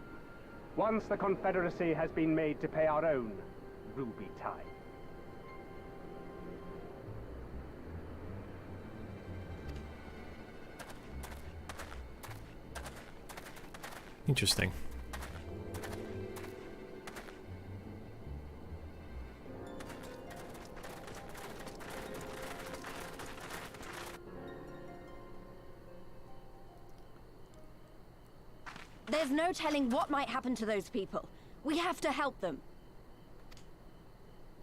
once the Confederacy has been made to pay our own ruby tithe. Interesting. There's no telling what might happen to those people. We have to help them.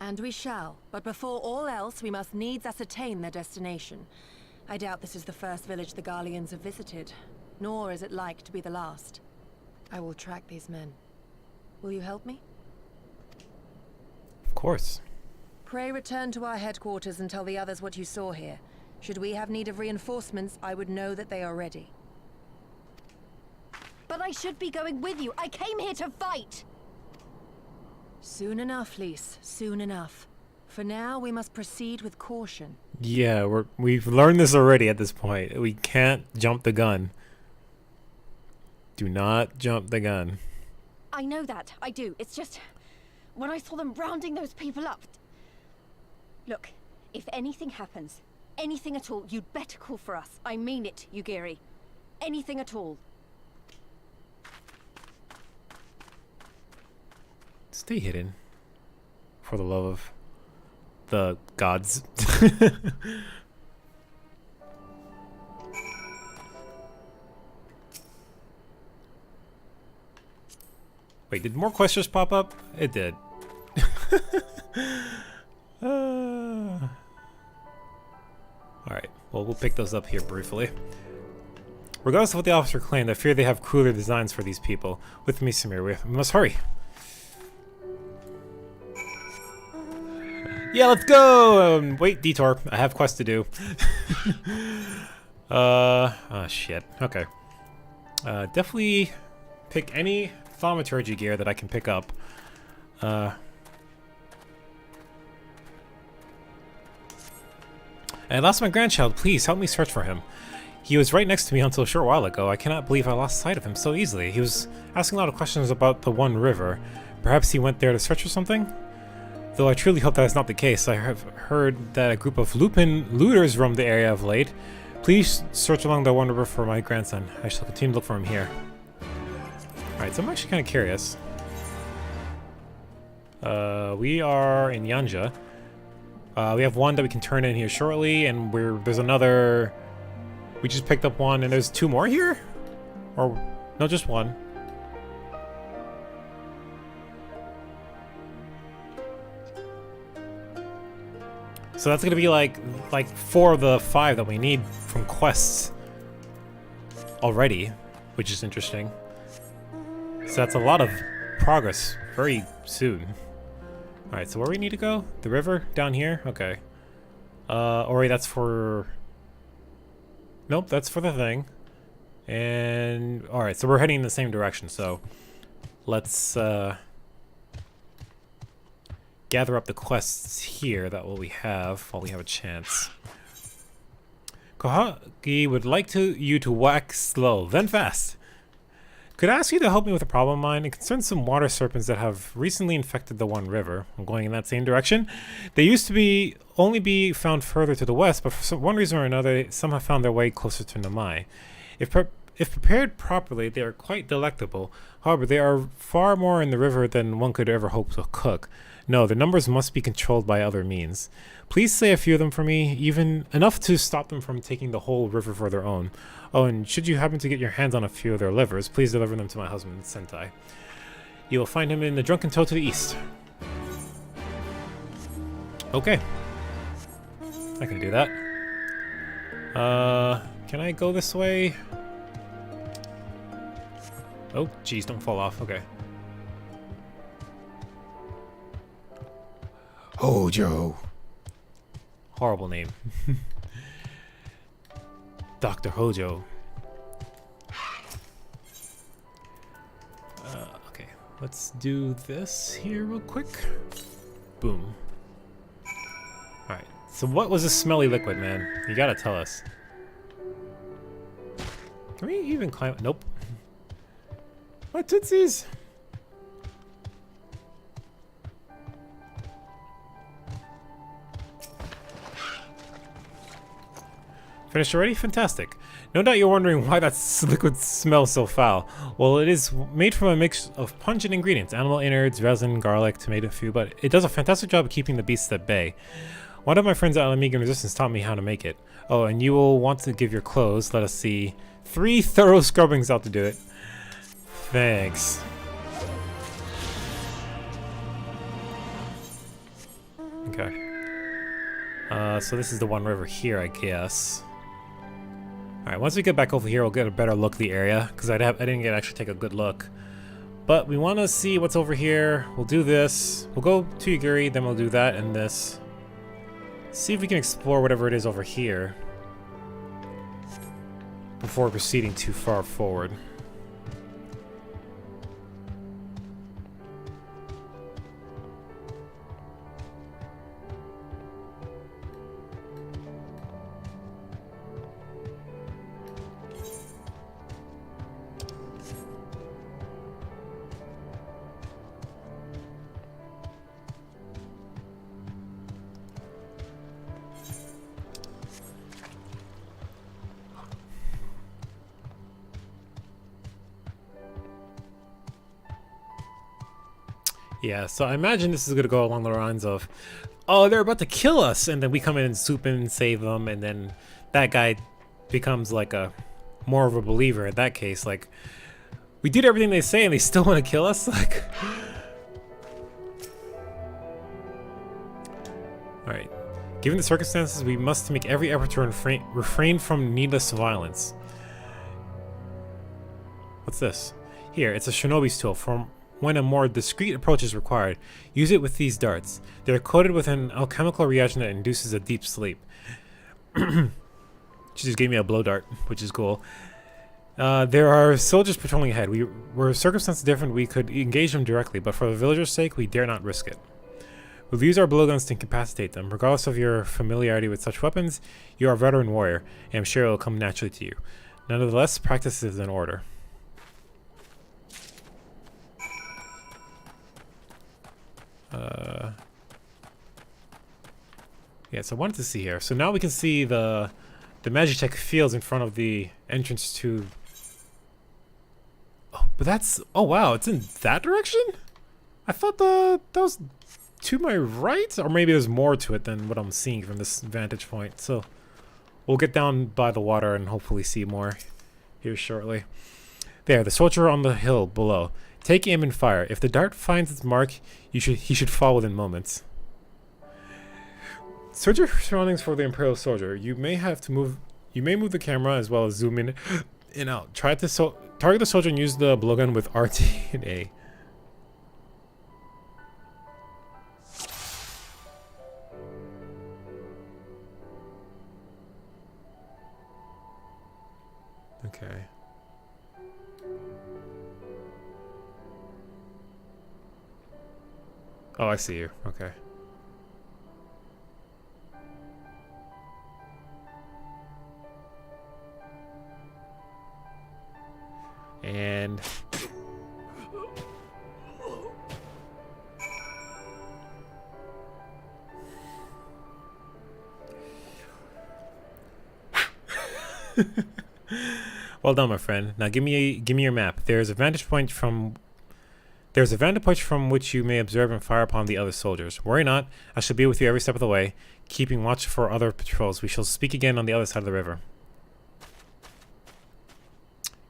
And we shall. But before all else, we must needs ascertain their destination. I doubt this is the first village the Garleans have visited, nor is it like to be the last. I will track these men. Will you help me? Of course. Pray return to our headquarters and tell the others what you saw here. Should we have need of reinforcements, I would know that they are ready. But I should be going with you. I came here to fight! Soon enough, Lise. Soon enough. For now, we must proceed with caution. Yeah, we've learned this already at this point. We can't jump the gun. Do not jump the gun. I know that. I do. It's just... when I saw them rounding those people up... Look, if anything happens, anything at all, you'd better call for us. I mean it, Yugiri. Anything at all. Stay hidden. For the love of the gods. Wait, did more questions pop up? It did. Alright, well, we'll pick those up here briefly. Regardless of what the officer claimed, I fear they have crueler designs for these people. With me, Samir, we must hurry. Yeah, let's go! Wait, detour. I have quests to do. Oh shit. Okay. Definitely pick any thaumaturgy gear that I can pick up. I lost my grandchild. Please help me search for him. He was right next to me until a short while ago. I cannot believe I lost sight of him so easily. He was asking a lot of questions about the One River. Perhaps he went there to search for something? Though I truly hope that is not the case. I have heard that a group of Lupin looters roam the area of late. Please search along the One River for my grandson. I shall continue to look for him here. Alright, so I'm actually kind of curious. We are in Yanja. We have one that we can turn in here shortly, and there's another... We just picked up one, and there's two more here? Or, no, just one. So that's gonna be like 4 of the 5 that we need from quests already, which is interesting. So that's a lot of progress very soon. Alright, so where we need to go? The river? Down here? Okay. Ori, that's for... Nope, that's for the thing. And... Alright, so we're heading in the same direction, so... Let's, gather up the quests here, that what we have, while we have a chance. Kohagi would like you to wax slow, then fast. Could I ask you to help me with a problem of mine? It concerns some water serpents that have recently infected the One River. I'm going in that same direction. They used to only be found further to the west, but for one reason or another, some have found their way closer to Namai. If prepared properly, they are quite delectable. However, they are far more in the river than one could ever hope to cook. No, the numbers must be controlled by other means. Please slay a few of them for me, even enough to stop them from taking the whole river for their own. Oh, and should you happen to get your hands on a few of their livers, please deliver them to my husband, Sentai. You will find him in the Drunken Toad to the east. Okay. I can do that. Can I go this way? Oh, geez, don't fall off. Okay. Hojo. Horrible name. Dr. Hojo. Okay, let's do this here real quick. Boom. Alright, so what was this smelly liquid, man? You gotta tell us. Can we even climb? Nope. My tootsies! Finished already? Fantastic. No doubt you're wondering why that liquid smells so foul. Well, it is made from a mix of pungent ingredients, animal innards, resin, garlic, tomato foo, but it does a fantastic job of keeping the beasts at bay. One of my friends at Amigan Resistance taught me how to make it. Oh, and you will want to give your clothes, let us see, 3 thorough scrubbings out to do it. Thanks. Okay. So this is the one river here, I guess. Alright, once we get back over here, we'll get a better look at the area, because I didn't get actually take a good look. But we want to see what's over here. We'll do this. We'll go to Yaguri, then we'll do that and this. See if we can explore whatever it is over here before proceeding too far forward. Yeah, so I imagine this is going to go along the lines of, oh, they're about to kill us, and then we come in and swoop in and save them, and then that guy becomes like a more of a believer in that case. Like, we did everything they say and they still want to kill us? Like, alright. Given the circumstances, we must make every effort to refrain from needless violence. What's this? Here, it's a shinobi's tool. From when a more discreet approach is required, use it with these darts. They're coated with an alchemical reaction that induces a deep sleep. She just gave me a blow dart, which is cool. There are soldiers patrolling ahead. Were circumstances different, we could engage them directly, but for the villagers' sake, we dare not risk it. We'll use our blowguns to incapacitate them. Regardless of your familiarity with such weapons, you are a veteran warrior, and I'm sure it will come naturally to you. Nonetheless, practice is in order. Yeah, so I wanted to see here. So now we can see the Magitech fields in front of the entrance to... Oh, but that's... Oh, wow, it's in that direction? I thought that was to my right? Or maybe there's more to it than what I'm seeing from this vantage point. So we'll get down by the water and hopefully see more here shortly. There, the soldier on the hill below. Take aim and fire. If the dart finds its mark, he should fall within moments. Search your surroundings for the Imperial soldier. You may move the camera as well as zoom in and out. Try to target the soldier and use the blowgun with RT and A. Okay. Oh, I see you. Okay. And... Well done, my friend. Now give me your map. There's a vantage point from which you may observe and fire upon the other soldiers. Worry not, I shall be with you every step of the way, keeping watch for other patrols. We shall speak again on the other side of the river.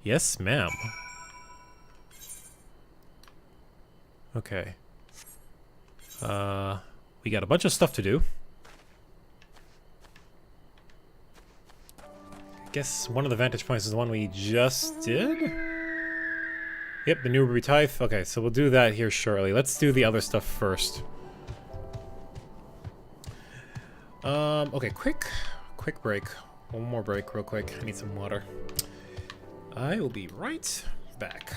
Yes, ma'am. Okay. We got a bunch of stuff to do. I guess one of the vantage points is the one we just did? Yep, the new Ruby Tithe. Okay, so we'll do that here shortly. Let's do the other stuff first. Okay, quick break. One more break real quick. I need some water. I will be right back.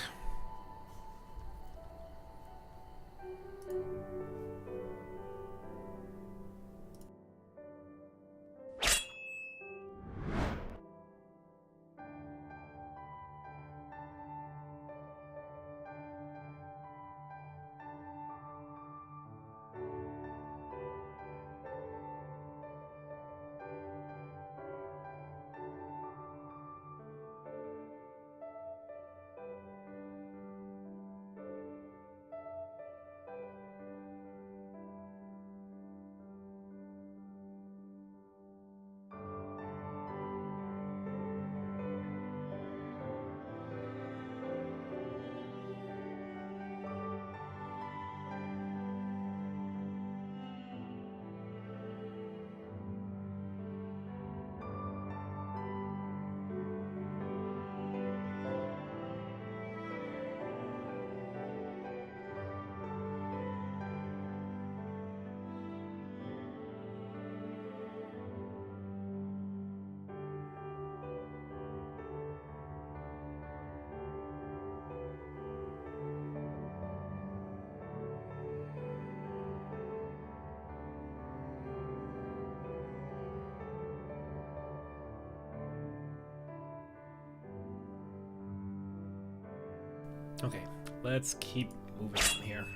Okay, let's keep moving on here.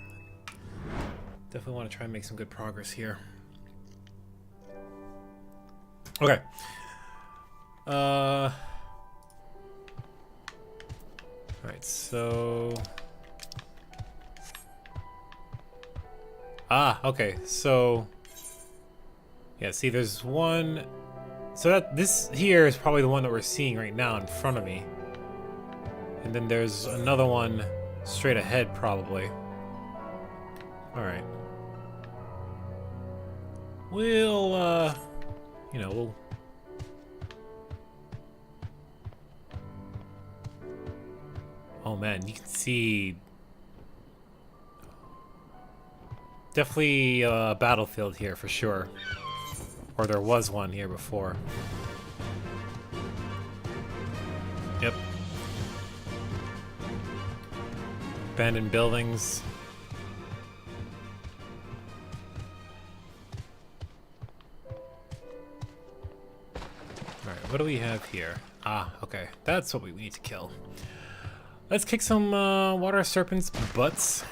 Definitely want to try and make some good progress here. Okay. Alright, so... okay, so... Yeah, see, there's one... So that this here is probably the one that we're seeing right now in front of me. And then there's another one straight ahead, probably. Alright. We'll, you know, we'll... Oh man, you can see... Definitely a battlefield here, for sure. Or there was one here before. Yep. Abandoned buildings. Alright, what do we have here? Ah, okay. That's what we need to kill. Let's kick some water serpents' butts.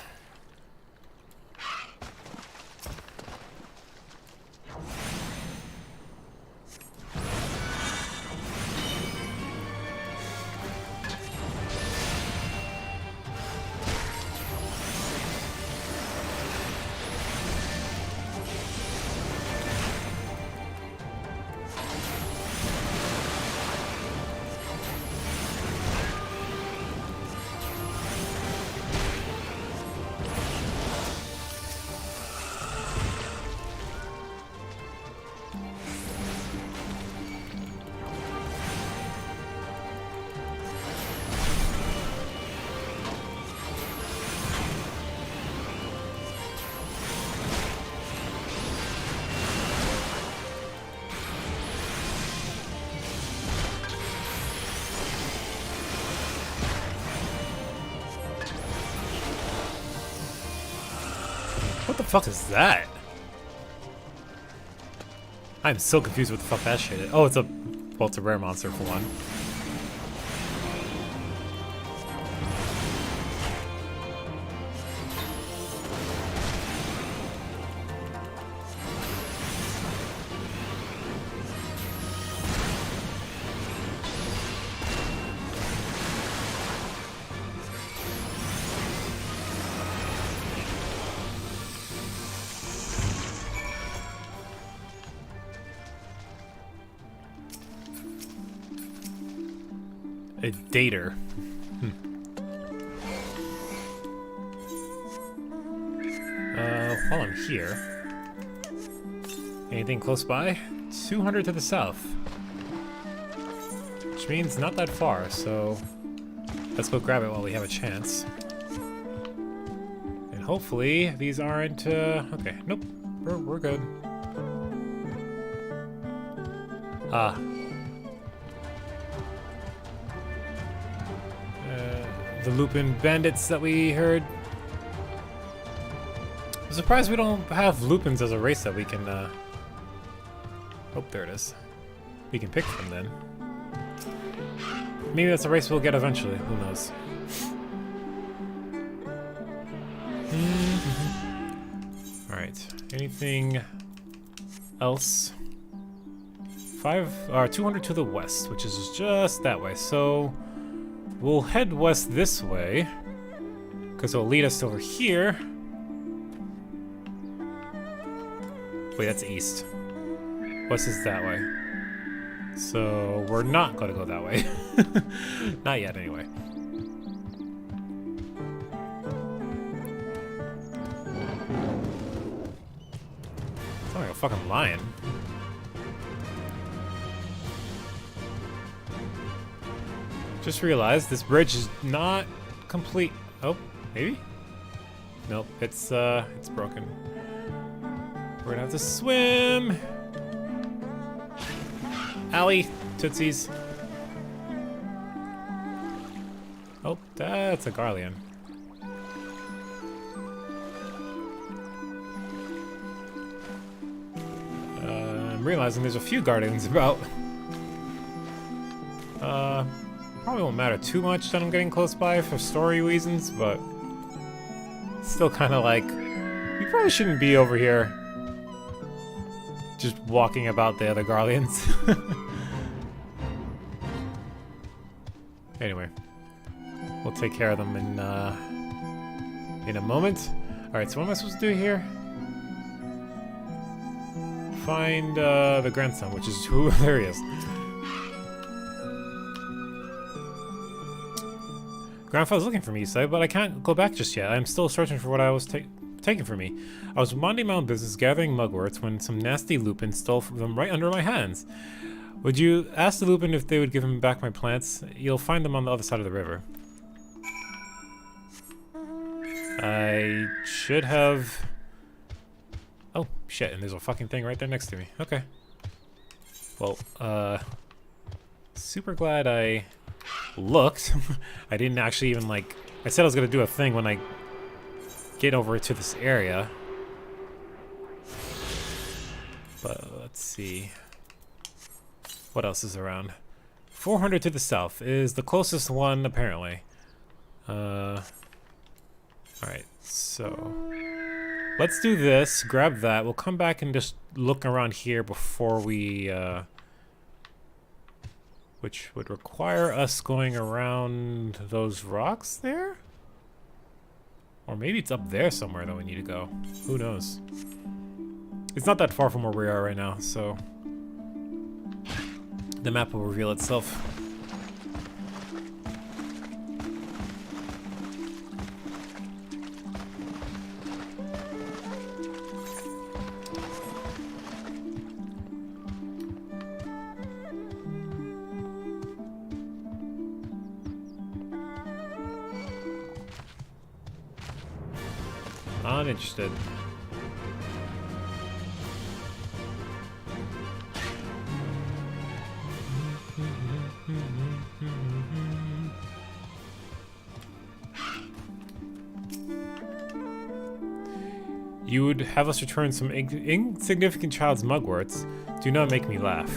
What the fuck is that? I'm so confused what the fuck that shit is. Oh, it's a... Well, it's a rare monster for one. A dater. While I'm here, anything close by? 200 to the south, which means not that far. So let's go grab it while we have a chance. And hopefully these aren't. Okay, nope, we're good. Ah. The Lupin bandits that we heard. I'm surprised we don't have Lupins as a race that we can, Oh, there it is. We can pick from then. Maybe that's a race we'll get eventually, who knows. Alright, anything else? 200 to the west, which is just that way, so... We'll head west this way, because it'll lead us over here. Wait, that's east. West is that way. So we're not going to go that way. Not yet, anyway. It's not like a fucking lion. Just realized this bridge is not complete. Oh, maybe? Nope, it's broken. We're gonna have to swim. Owie, tootsies. Oh, that's a Garlean. I'm realizing there's a few Guardians about. Probably won't matter too much that I'm getting close by for story reasons, but still kind of like, you probably shouldn't be over here just walking about the other Garleans. Anyway, we'll take care of them in a moment. Alright, so what am I supposed to do here? Find the grandson, which is who there he is. Grandfather's looking for me, you say, but I can't go back just yet. I'm still searching for what I was taken from me. I was minding my own business gathering mugworts when some nasty lupin stole them right under my hands. Would you ask the lupin if they would give him back my plants? You'll find them on the other side of the river. I should have... Oh, shit, and there's a fucking thing right there next to me. Okay. Well, super glad I looked. I didn't actually even, like... I said I was gonna do a thing when I get over to this area. But, let's see. What else is around? 400 to the south is the closest one, apparently. Alright, so... let's do this, grab that. We'll come back and just look around here before we, which would require us going around those rocks there? Or maybe it's up there somewhere that we need to go. Who knows? It's not that far from where we are right now, so... the map will reveal itself. Not interested. You would have us return some insignificant child's mugworts. Do not make me laugh.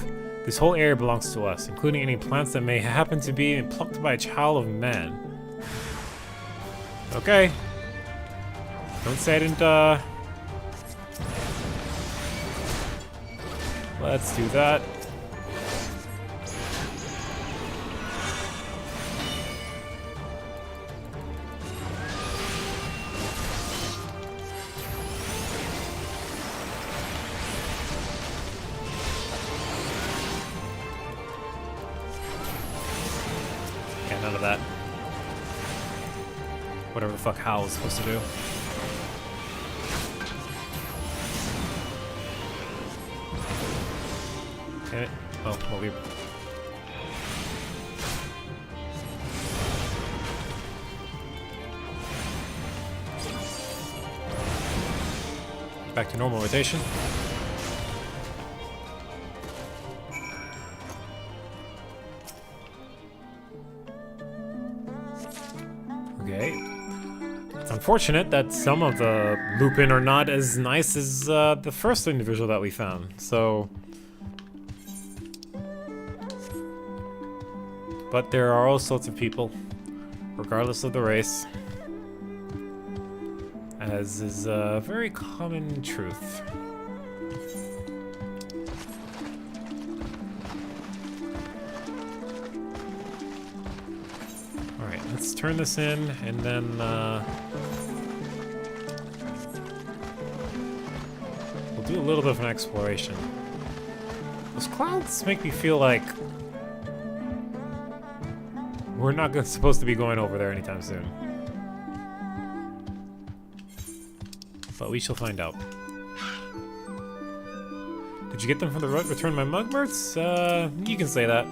This whole area belongs to us, including any plants that may happen to be plucked by a child of man. Okay. Don't say I didn't, let's do that. Yeah, none of that. Whatever the fuck Hal was supposed to do. Damn it. Oh, well, we... back to normal rotation. Okay. It's unfortunate that some of the Lupin are not as nice as the first individual that we found, so... but there are all sorts of people, regardless of the race, as is a very common truth. Alright, let's turn this in, and then we'll do a little bit of an exploration. Those clouds make me feel like we're not supposed to be going over there anytime soon. But we shall find out. Did you get them from the return my mugworts? You can say that.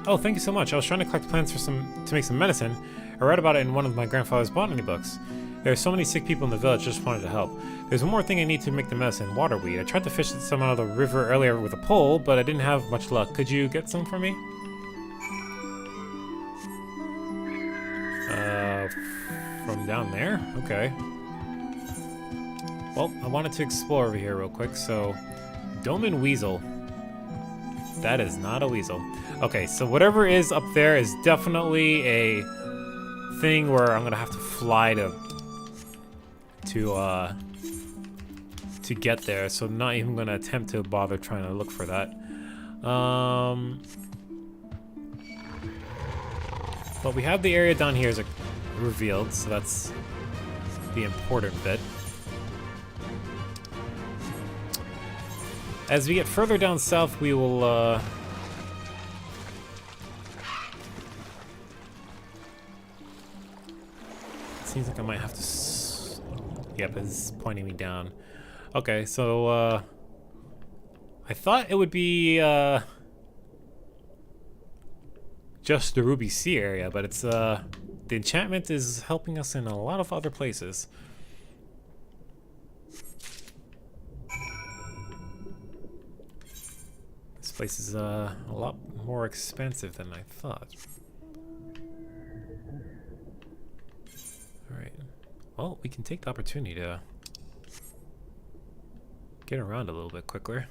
Oh, thank you so much. I was trying to collect plants for to make some medicine. I read about it in one of my grandfather's botany books. There are so many sick people in the village, just wanted to help. There's one more thing I need to make the medicine, waterweed. I tried to fish some out of the river earlier with a pole, but I didn't have much luck. Could you get some for me? From down there? Okay. Well, I wanted to explore over here real quick, so... Doman Weasel. That is not a weasel. Okay, so whatever is up there is definitely a thing where I'm gonna have to fly to get there. So I'm not even gonna attempt to bother trying to look for that. But we have the area down here is revealed, so that's the important bit. As we get further down south, we will seems like I might have to yep, it's pointing me down. Okay, so I thought it would be just the Ruby Sea area, but it's the enchantment is helping us in a lot of other places. This place is a lot more expensive than I thought. Alright. Well, we can take the opportunity to get around a little bit quicker.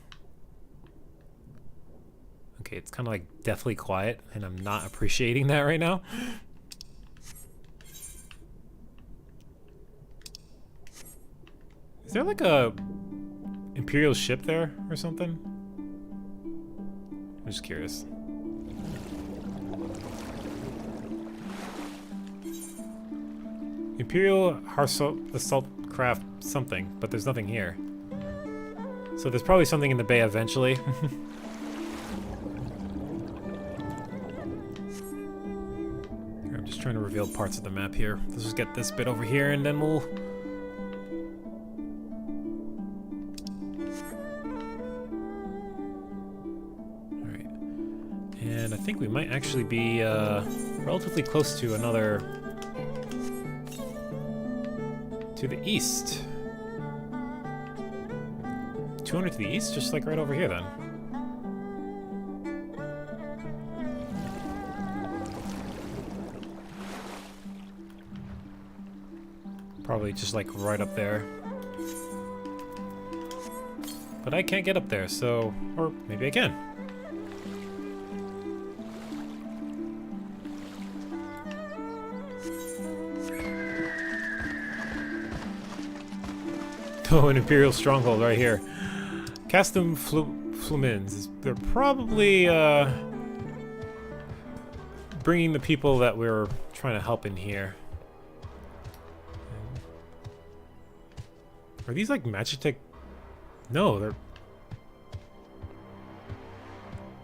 Okay, it's kind of like deathly quiet, and I'm not appreciating that right now. Is there like a Imperial ship there or something? I'm just curious. Imperial assault craft something, but there's nothing here. So there's probably something in the bay eventually. I'm just trying to reveal parts of the map here. Let's just get this bit over here and then we'll... Alright. And I think we might actually be relatively close to another... to the east. 200 to the east, just like right over here then. Probably just like right up there. But I can't get up there, so... or maybe I can. Oh, an Imperial stronghold right here. Castum Flumins. They're probably bringing the people that we're trying to help in here. Are these like Magitech? No,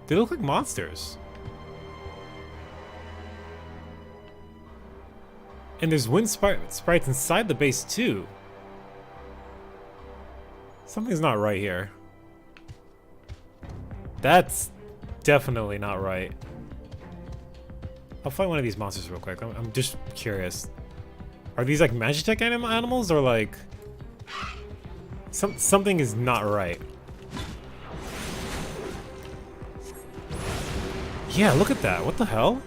they look like monsters. And there's wind sprites inside the base too. Something's not right here. That's definitely not right. I'll fight one of these monsters real quick. I'm just curious. Are these like Magitech animals or like... Something is not right. Yeah, look at that. What the hell?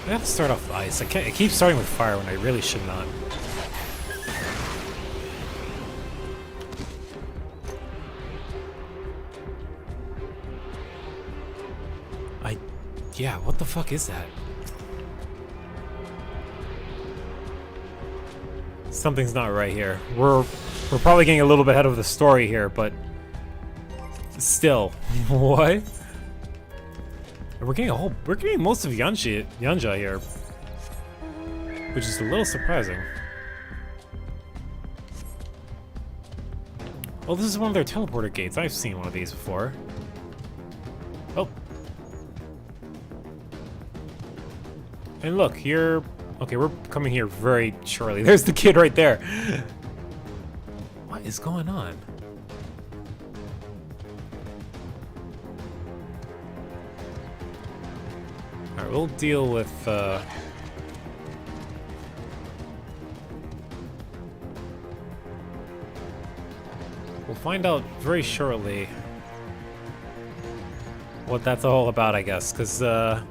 I have to start off with ice. I keep starting with fire when I really should not. Yeah, what the fuck is that? Something's not right here. We're probably getting a little bit ahead of the story here, but still, what? We're getting most of Yanja here, which is a little surprising. Oh, this is one of their teleporter gates. I've seen one of these before. Oh. And look, here... Okay, we're coming here very shortly. There's the kid right there. What is going on? Alright, we'll deal with... We'll find out very shortly what that's all about, I guess, because the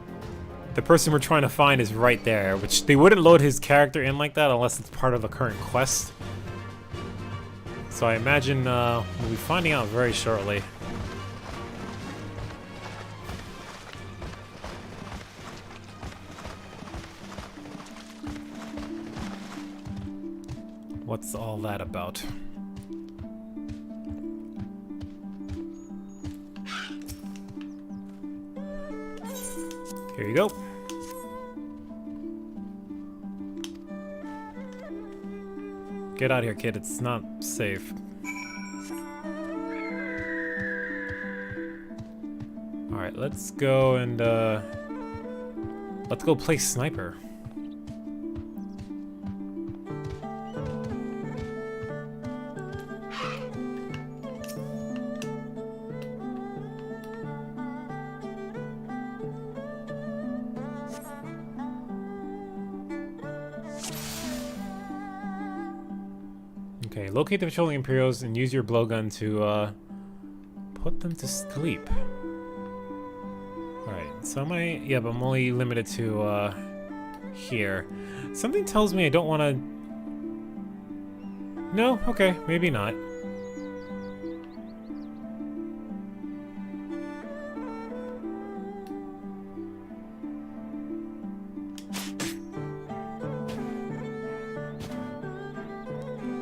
person we're trying to find is right there, which they wouldn't load his character in like that unless it's part of a current quest. So I imagine we'll be finding out very shortly. What's all that about? Here you go. Get out of here, kid. It's not safe. Alright, let's go and let's go play sniper. Okay, locate the patrolling Imperials and use your blowgun to put them to sleep. Alright, so am I... Yeah, but I'm only limited to here. Something tells me I don't want to... No? Okay, maybe not.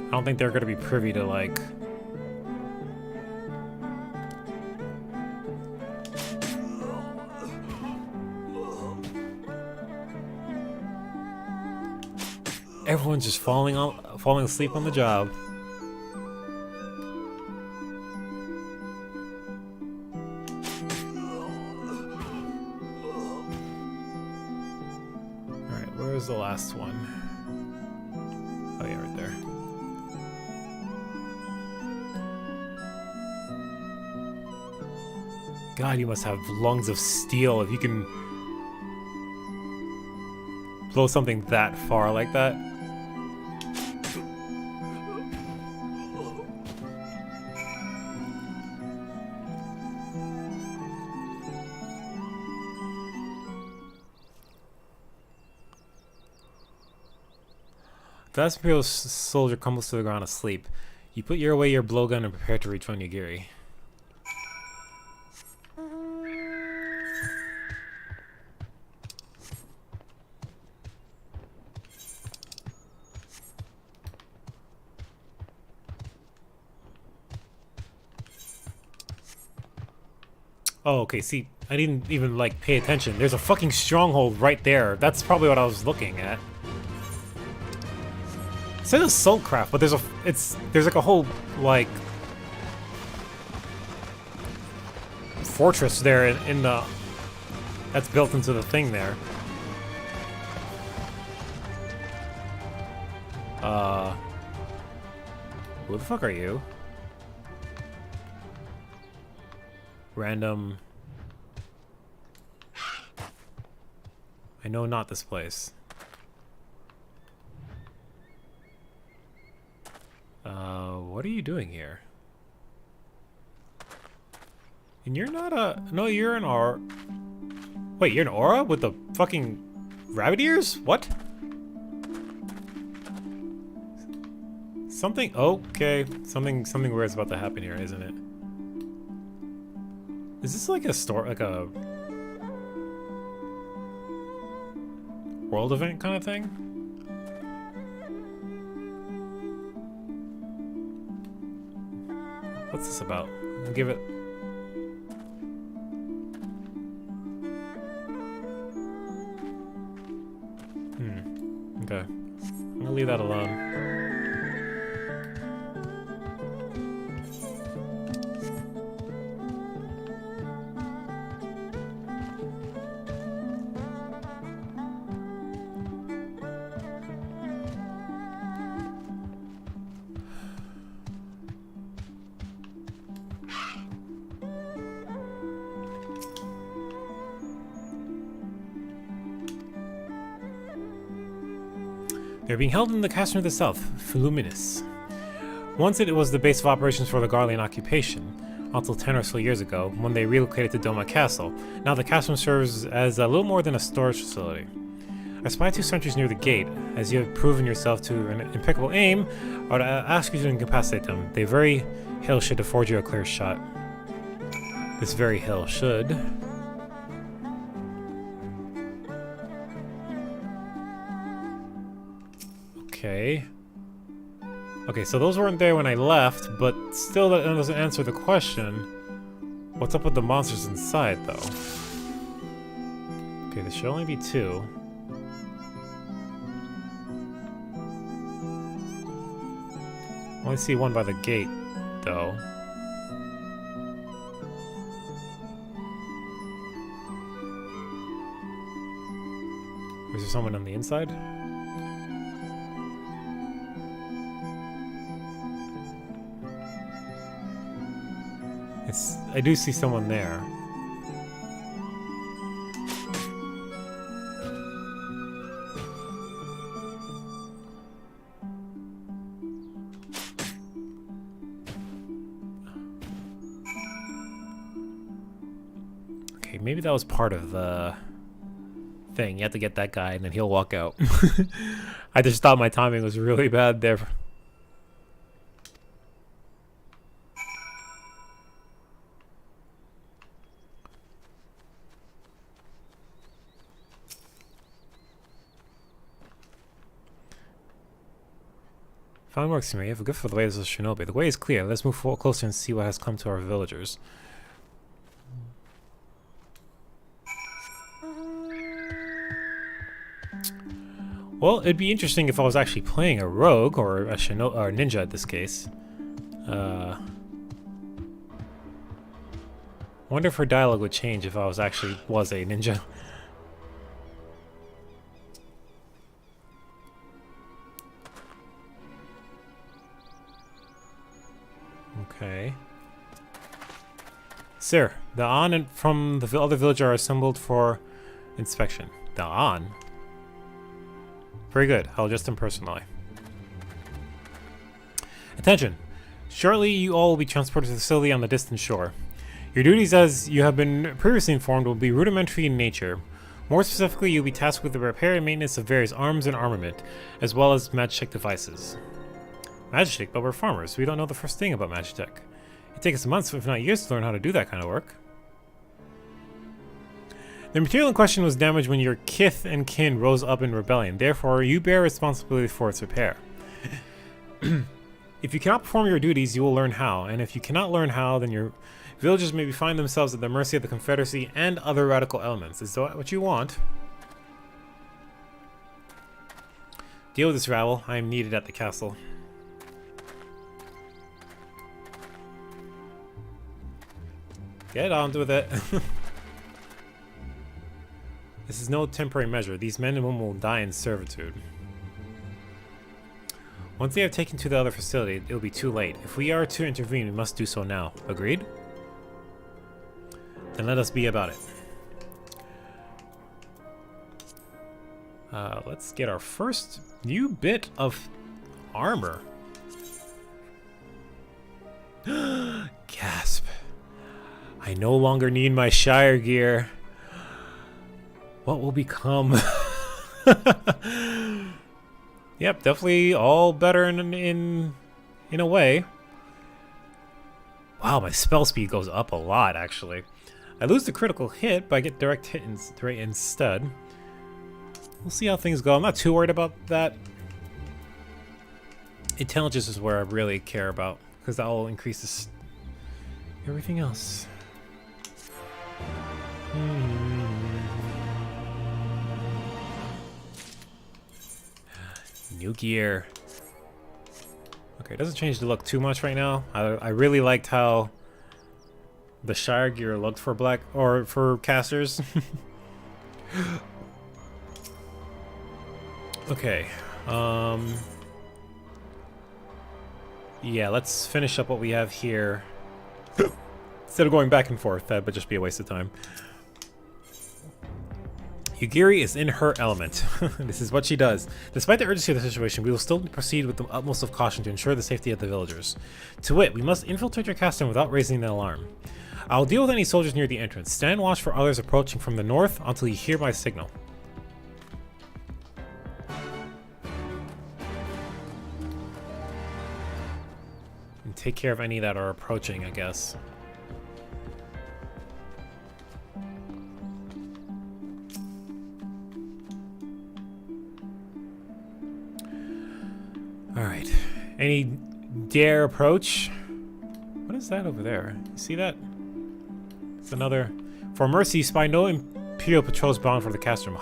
I don't think they're going to be privy to, like... Everyone's just falling asleep on the job. Alright, where's the last one? Oh yeah, right there. God, you must have lungs of steel if you can blow something that far like that. The last Imperial soldier crumbles to the ground asleep. You put away your blowgun and prepare to rejoin Yagiri. Oh, okay, see, I didn't even, like, pay attention. There's a fucking stronghold right there. That's probably what I was looking at. It says assault craft, but there's like a whole, like, fortress there in the... That's built into the thing there. Who the fuck are you? Random. I know not this place. What are you doing here? And you're not a... No, you're an Aura. Wait, you're an Aura with the fucking rabbit ears? What? Something... Okay. Something weird's about to happen here, isn't it? Is this like a like a world event kind of thing? What's this about? I'll give it... Okay. I'm gonna leave that alone. They're being held in the castle of the south, Fluminus. Once it was the base of operations for the Garlean occupation, until 10 or so years ago, when they relocated to Doma Castle. Now the castle serves as a little more than a storage facility. I spy 2 sentries near the gate. As you have proven yourself to an impeccable aim, I would ask you to incapacitate them. The very hill should afford you a clear shot. This very hill should. Okay. Okay, so those weren't there when I left, but still that doesn't answer the question. What's up with the monsters inside, though? Okay, there should only be 2. I only see one by the gate, though. Is there someone on the inside? I do see someone there. Okay, maybe that was part of the thing. You have to get that guy and then he'll walk out. I just thought my timing was really bad there. Fine works to me. You have a good for the ways of Shinobi. The way is clear. Let's move closer and see what has come to our villagers. Well, it'd be interesting if I was actually playing a rogue or a ninja in this case. Wonder if her dialogue would change if I was a ninja. Okay. Sir, the An from the other village are assembled for inspection. The An? Very good. I'll address them personally. Attention! Shortly, you all will be transported to the facility on the distant shore. Your duties, as you have been previously informed, will be rudimentary in nature. More specifically, you'll be tasked with the repair and maintenance of various arms and armament, as well as Magitech devices. Magitech? But we're farmers. We don't know the first thing about Magitech. It takes us months, if not years, to learn how to do that kind of work. The material in question was damaged when your kith and kin rose up in rebellion. Therefore, you bear responsibility for its repair. If you cannot perform your duties, you will learn how. And if you cannot learn how, then your villagers may find themselves at the mercy of the Confederacy and other radical elements. Is that what you want? Deal with this rabble. I am needed at the castle. Get on with it. This is no temporary measure. These men and women will die in servitude. Once they have taken to the other facility, it will be too late. If we are to intervene, we must do so now. Agreed? Then let us be about it. Let's get our first new bit of armor. Gasp. I no longer need my Shire gear. What will become? Yep, definitely all better in a way. Wow, my spell speed goes up a lot, actually. I lose the critical hit, but I get direct hit instead. We'll see how things go. I'm not too worried about that. Intelligence is where I really care about, because that will increase everything else. New gear. Okay, it doesn't change the look too much right now. I really liked how the Shire gear looked for for casters. Okay. Yeah, let's finish up what we have here. Instead of going back and forth, that would just be a waste of time. Yugiri is in her element. This is what she does. Despite the urgency of the situation, we will still proceed with the utmost of caution to ensure the safety of the villagers. To wit, we must infiltrate your castle without raising the alarm. I'll deal with any soldiers near the entrance. Stand watch for others approaching from the north until you hear my signal. And take care of any that are approaching, I guess. Alright. Any dare approach? What is that over there? You see that? It's another... For mercy, spy no Imperial patrols bound for the castrum. A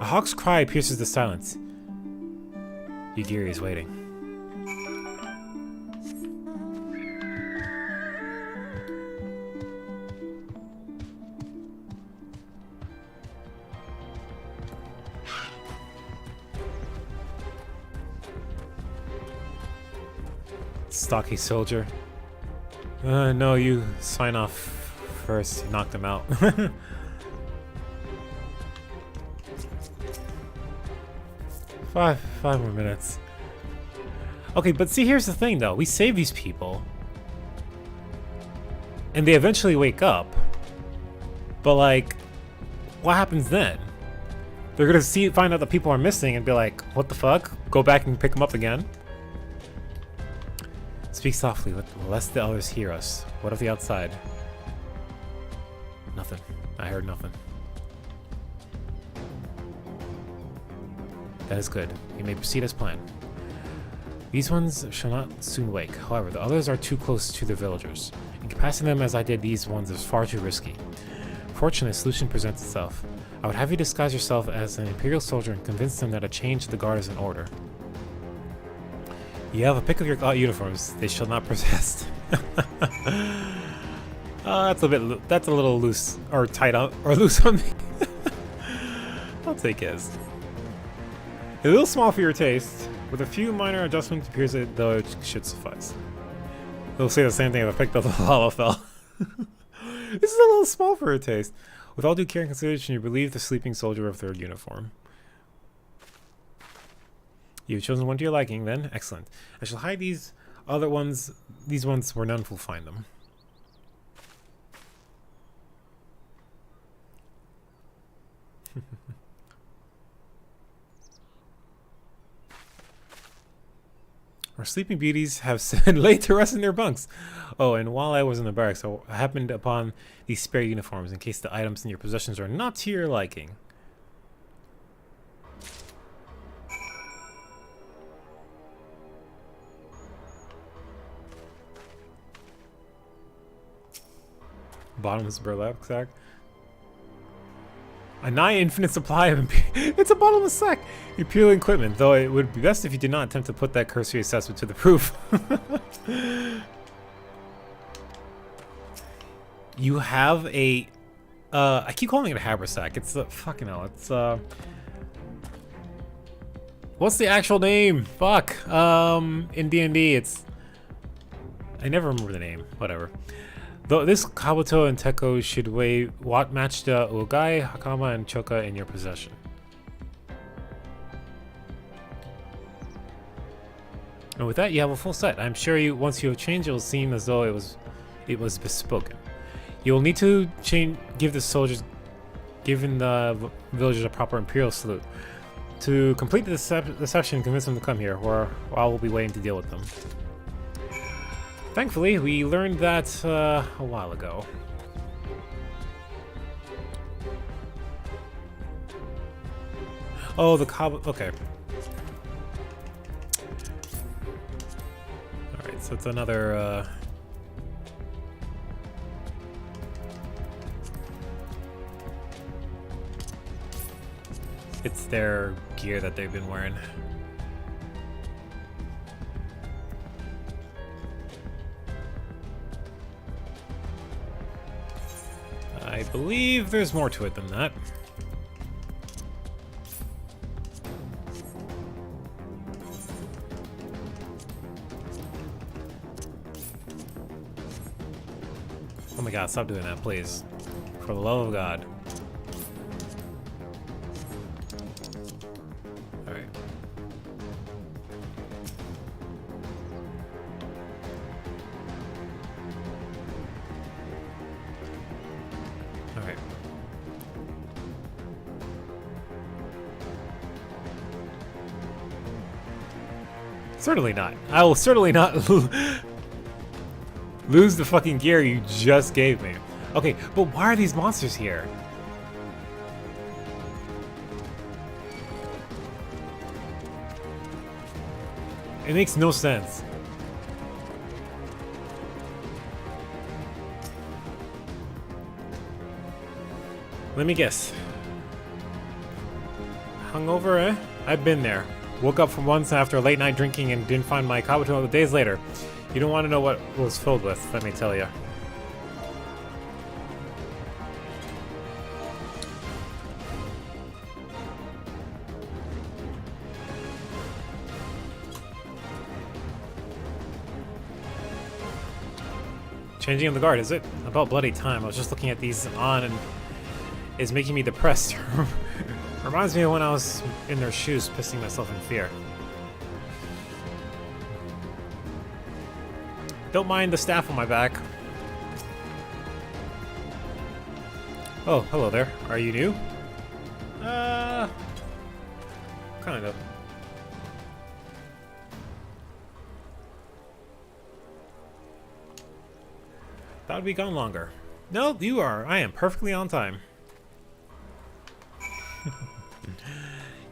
hawk's cry pierces the silence. Yugiri is waiting. Stocky soldier. No, you sign off first. You knocked him out. Five more minutes. Okay, but see, here's the thing, though. We save these people, and they eventually wake up. But like, what happens then? They're gonna find out that people are missing, and be like, "What the fuck?" Go back and pick them up again. Speak softly, lest the others hear us. What of the outside? Nothing. I heard nothing. That is good. You may proceed as planned. These ones shall not soon wake. However, the others are too close to the villagers. Incapacitating them as I did these ones is far too risky. Fortunately, a solution presents itself. I would have you disguise yourself as an Imperial soldier and convince them that a change to the guard is in order. You have a pick of your uniforms. They shall not persist. That's a little loose or tight up or loose on me. I'll take it. A little small for your taste. With a few minor adjustments, it appears that though it should suffice. They'll say the same thing if I picked up the Lalafell. This is a little small for your taste. With all due care and consideration, you relieve the sleeping soldier of their uniform. You've chosen one to your liking, then. Excellent. I shall hide these other ones. These ones where none will find them. Our sleeping beauties have been laid to rest in their bunks. Oh, and while I was in the barracks, I happened upon these spare uniforms in case the items in your possessions are not to your liking. Bottomless burlap sack. A nigh infinite supply of it's a bottomless sack. Imperial equipment, though it would be best if you did not attempt to put that cursory assessment to the proof. You have a I keep calling it a haversack. It's a fucking hell. It's what's the actual name? Fuck. In D&D it's I never remember the name. Whatever. Though this Kabuto and Teko should match the Ugai, Hakama, and Choka in your possession. And with that, you have a full set. I'm sure once you have changed, it will seem as though it was bespoken. You will need to give the villagers a proper Imperial salute. To complete the deception and convince them to come here, or I will be waiting to deal with them. Thankfully, we learned that a while ago. Oh, the cob. Okay. Alright, so it's another. It's their gear that they've been wearing. I believe there's more to it than that. Oh my god, stop doing that, please. For the love of God. Certainly not. I will certainly not lose the fucking gear you just gave me. Okay, but why are these monsters here? It makes no sense. Let me guess. Hungover, eh? I've been there. Woke up from once after a late night drinking and didn't find my copper until days later. You don't want to know what it was filled with, let me tell you. Changing of the guard, is it? About bloody time. I was just looking at these on and it's making me depressed. Reminds me of when I was in their shoes, pissing myself in fear. Don't mind the staff on my back. Oh, hello there. Are you new? Kind of. Thought would be gone longer. No, you are. I am perfectly on time.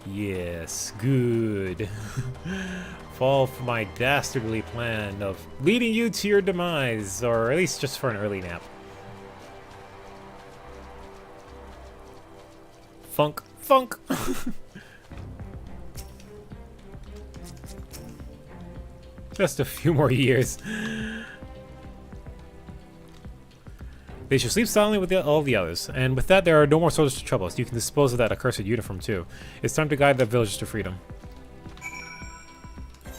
Yes, good. Fall for my dastardly plan of leading you to your demise, or at least just for an early nap. Funk. Funk! Just a few more years. They should sleep silently with all the others, and with that there are no more soldiers to trouble us. You can dispose of that accursed uniform too. It's time to guide the villagers to freedom.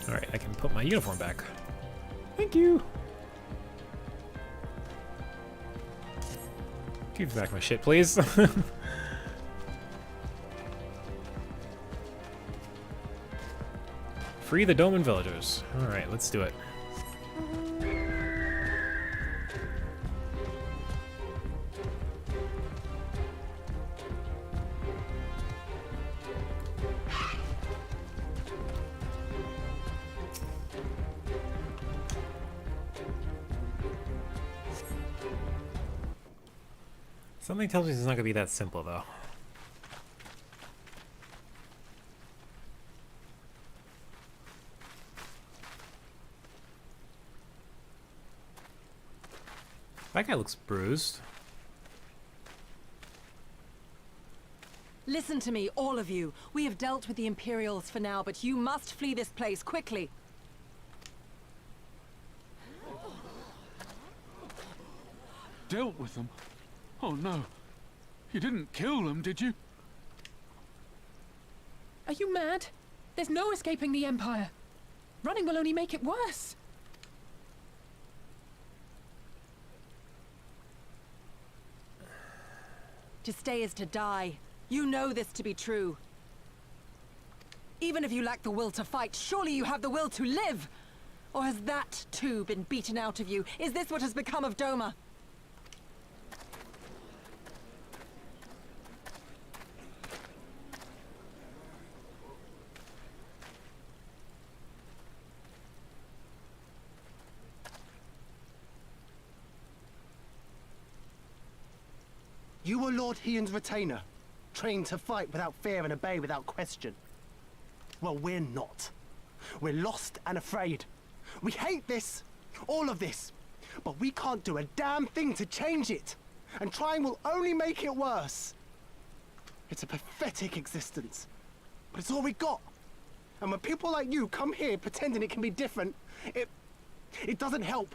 Alright, I can put my uniform back. Thank you! Give back my shit, please. Free the Doman villagers. Alright, let's do it. Something tells me it's not going to be that simple, though. That guy looks bruised. Listen to me, all of you. We have dealt with the Imperials for now, but you must flee this place quickly. Dealt with them? Oh no. You didn't kill them, did you? Are you mad? There's no escaping the Empire. Running will only make it worse. To stay is to die. You know this to be true. Even if you lack the will to fight, surely you have the will to live! Or has that, too, been beaten out of you? Is this what has become of Doma? You were Lord Hien's retainer, trained to fight without fear and obey without question. Well, we're not. We're lost and afraid. We hate this, all of this, but we can't do a damn thing to change it. And trying will only make it worse. It's a pathetic existence, but it's all we got. And when people like you come here pretending it can be different, it doesn't help,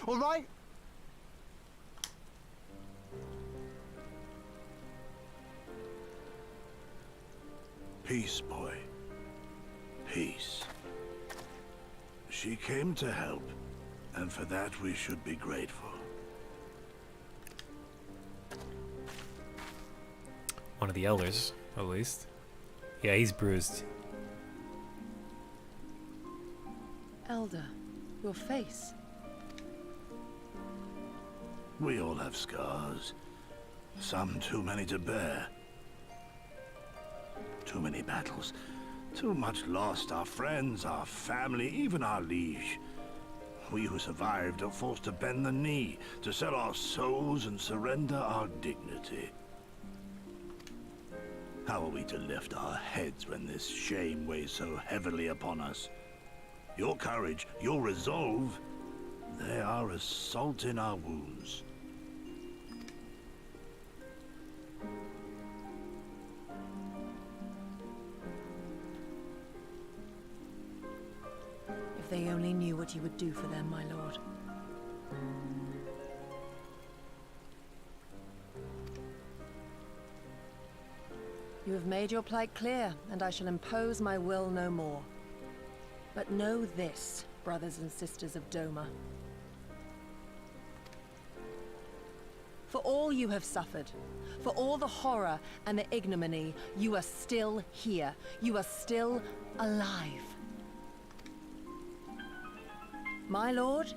all right? Peace, boy. Peace. She came to help, and for that we should be grateful. One of the elders, at least. Yeah, he's bruised. Elder, your face. We all have scars. Some too many to bear. Too many battles Too much lost, our friends, our family, even our liege. We who survived are forced to bend the knee, to sell our souls and surrender our dignity. How are we to lift our heads when this shame weighs so heavily upon us? Your courage, your resolve, they are as salt in our wounds. If they only knew what you would do for them, my lord. You have made your plight clear, and I shall impose my will no more. But know this, brothers and sisters of Doma. For all you have suffered, for all the horror and the ignominy, you are still here. You are still alive. My lord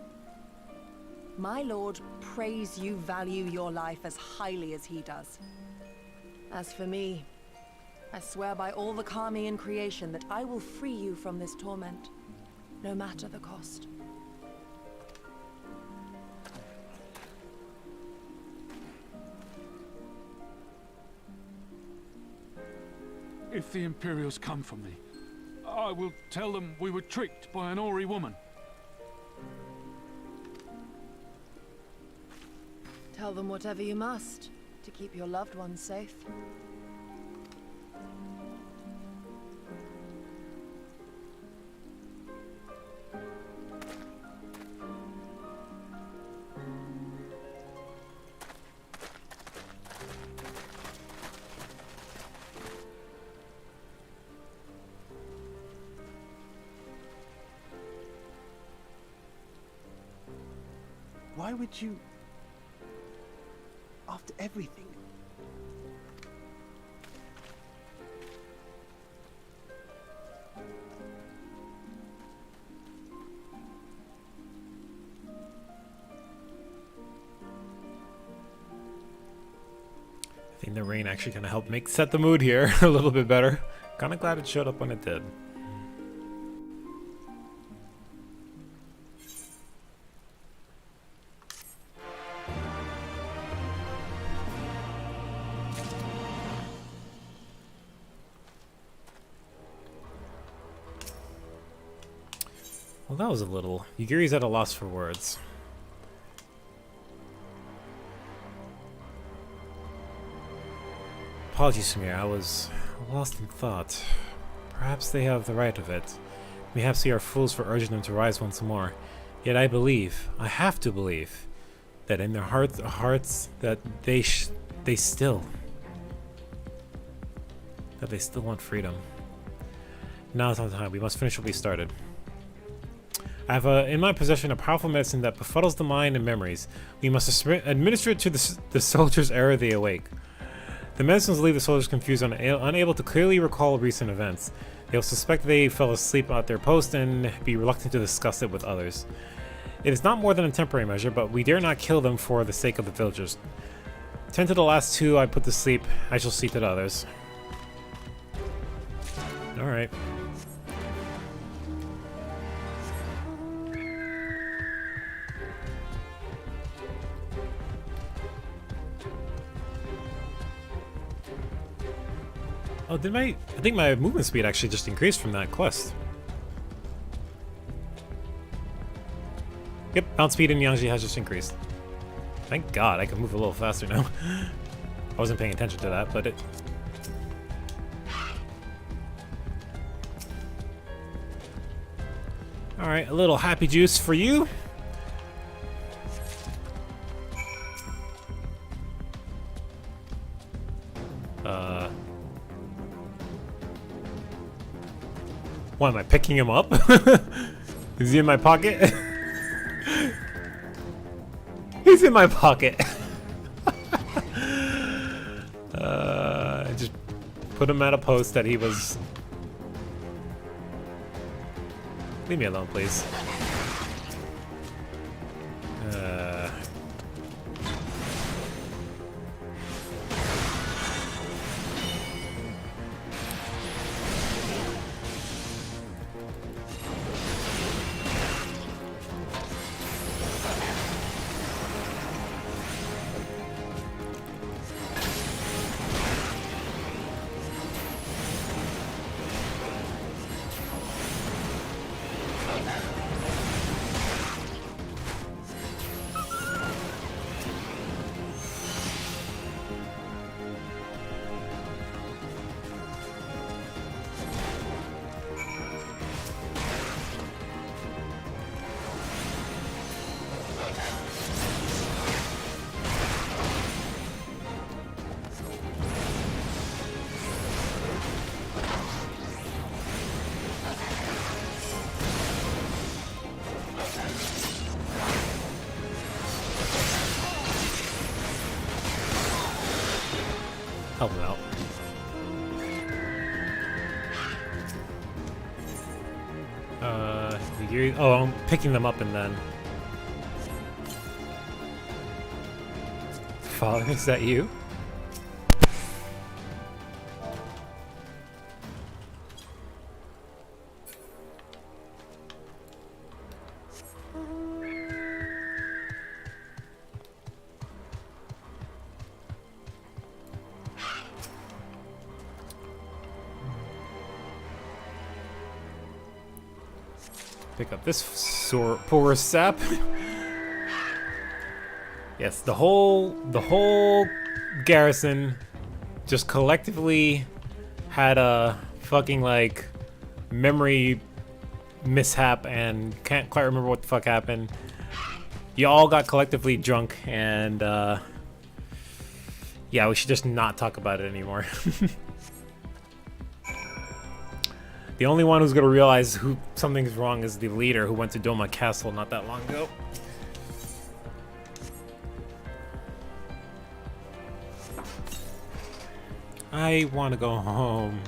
prays you value your life as highly as he does. As for me, I swear by all the kami in creation that I will free you from this torment, no matter the cost. If the Imperials come for me, I will tell them we were tricked by an Ori woman. Tell them whatever you must, to keep your loved ones safe. Why would you... after everything? I think the rain actually kind of helped set the mood here a little bit better. Kind of glad it showed up when it did. Well, that was a little... Yugiri's at a loss for words. Apologies, Samir. I was lost in thought. Perhaps they have the right of it. Perhaps we are fools for urging them to rise once more. Yet I believe, I have to believe, that in their hearts that they still want freedom. Now is not the time. We must finish what we started. I have in my possession a powerful medicine that befuddles the mind and memories. We must administer it to the soldiers ere they awake. The medicines will leave the soldiers confused and unable to clearly recall recent events. They will suspect they fell asleep at their post and be reluctant to discuss it with others. It is not more than a temporary measure, but we dare not kill them for the sake of the villagers. 10 to the last 2 I put to sleep. I shall see to the others. Alright. Oh, I think my movement speed actually just increased from that quest. Yep, bounce speed in Yangji has just increased. Thank God, I can move a little faster now. I wasn't paying attention to that, but it... Alright, a little happy juice for you. Why am I picking him up? Is he in my pocket? He's in my pocket. I just put him at a post that he was... Leave me alone, please. Help him out. Oh, I'm picking them up and then... Father, is that you? Pick up this poor sap. Yes, the whole garrison just collectively had a fucking like memory mishap and can't quite remember what the fuck happened. You all got collectively drunk and yeah, we should just not talk about it anymore. The only one who's gonna realize something's wrong is the leader who went to Doma Castle not that long ago. I want to go home.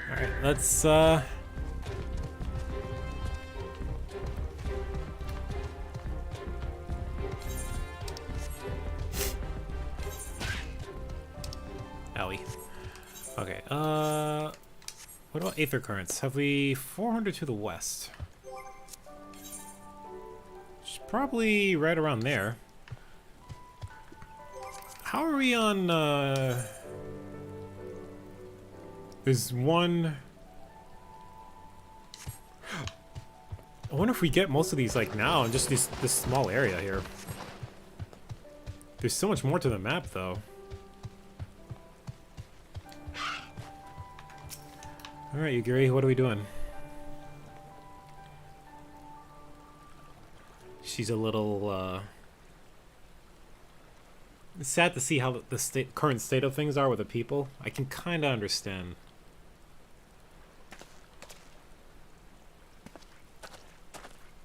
Alright, let's Owie. Okay, what about Aether Currents? Have we 400 to the west? It's probably right around there. How are we on, there's one... I wonder if we get most of these, like, now in just this small area here. There's so much more to the map, though. Alright, Yugiri, what are we doing? She's a little, It's sad to see how the current state of things are with the people. I can kind of understand.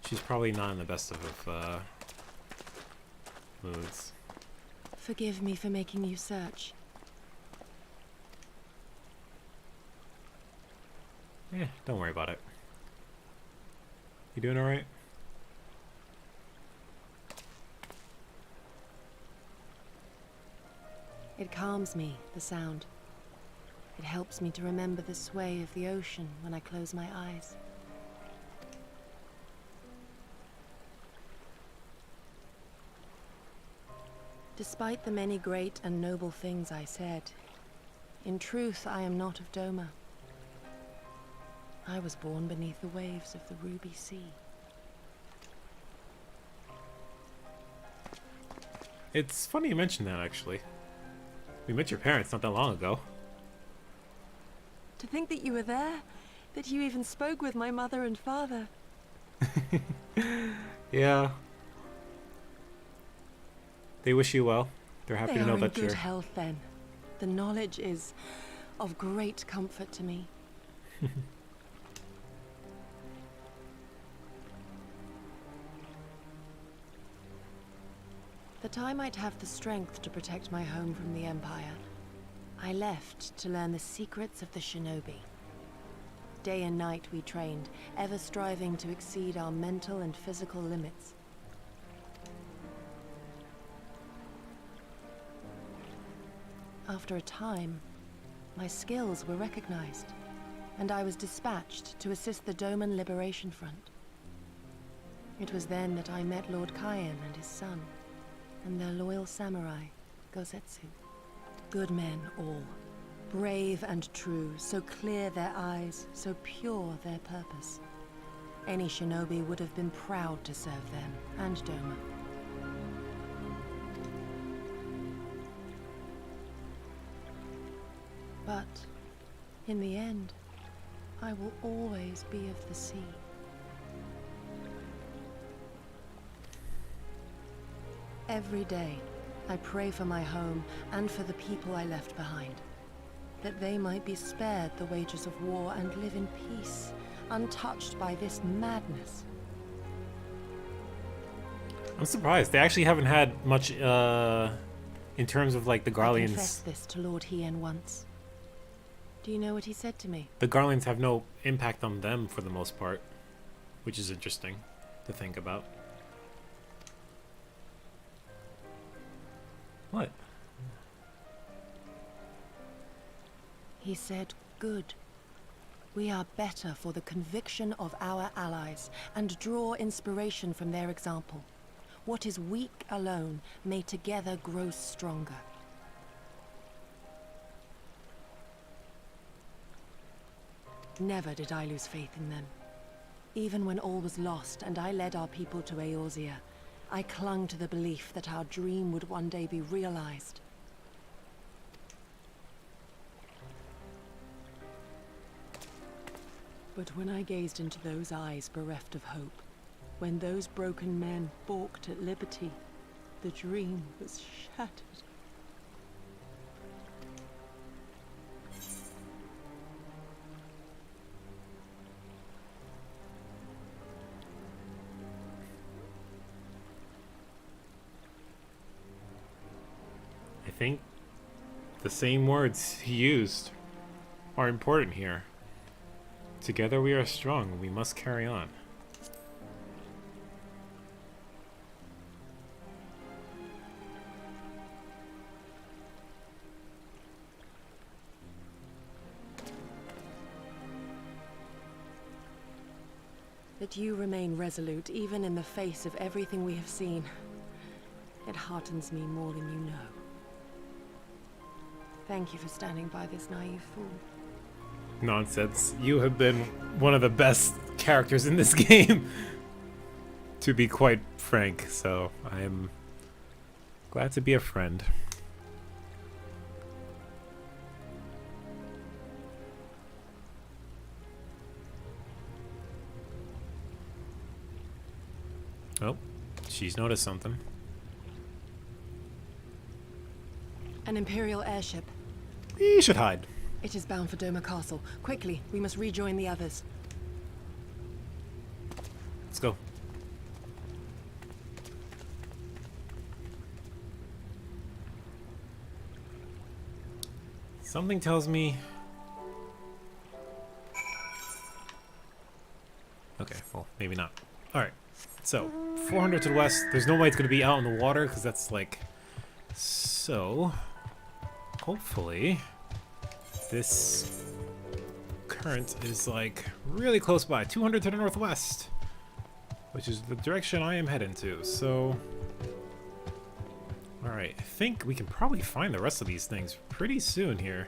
She's probably not in the best of moods. Forgive me for making you search. Yeah, don't worry about it. You doing alright? It calms me, the sound. It helps me to remember the sway of the ocean when I close my eyes. Despite the many great and noble things I said, in truth I am not of Doma. I was born beneath the waves of the Ruby Sea. It's funny you mention that, actually. We met your parents not that long ago. To think that you were there, that you even spoke with my mother and father. Yeah. They wish you well. They're happy to know that They are you're... in good health then. The knowledge is of great comfort to me. That I might have the strength to protect my home from the Empire, I left to learn the secrets of the shinobi. Day and night we trained, ever striving to exceed our mental and physical limits. After a time, my skills were recognized, and I was dispatched to assist the Doman Liberation Front. It was then that I met Lord Kaien and his son, and their loyal samurai, Gosetsu. Good men all, brave and true, so clear their eyes, so pure their purpose. Any shinobi would have been proud to serve them, and Doma. But, in the end, I will always be of the sea. Every day, I pray for my home and for the people I left behind, that they might be spared the wages of war and live in peace, untouched by this madness. I'm surprised. They actually haven't had much in terms of like the I confessed Garleans. this to Lord Hien once. Do you know what he said to me? The Garleans have no impact on them for the most part, which is interesting to think about. What? He said, good. We are better for the conviction of our allies, and draw inspiration from their example. What is weak alone may together grow stronger. Never did I lose faith in them. Even when all was lost and I led our people to Eorzea, I clung to the belief that our dream would one day be realized. But when I gazed into those eyes bereft of hope, when those broken men balked at liberty, the dream was shattered. I think the same words he used are important here. Together we are strong. We must carry on. That you remain resolute even in the face of everything we have seen. It heartens me more than you know. Thank you for standing by this naive fool. Nonsense. You have been one of the best characters in this game, to be quite frank, so I am glad to be a friend. Oh, she's noticed something. An Imperial airship. We should hide. It is bound for Doma Castle. Quickly, we must rejoin the others. Let's go. Something tells me... Okay, well, maybe not. Alright, so, 400 to the west. There's no way it's going to be out in the water, because that's like... So... Hopefully... This... current is like really close by. 200 to the northwest. Which is the direction I am heading to, so... Alright, I think we can probably find the rest of these things pretty soon here.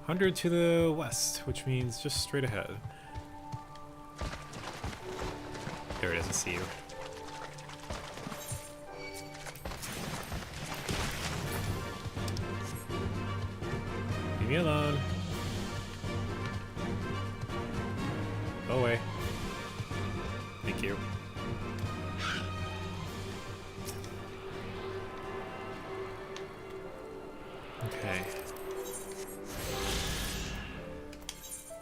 100 to the west, which means just straight ahead. There it is, I see you. Leave me alone. Go away. Thank you. Okay.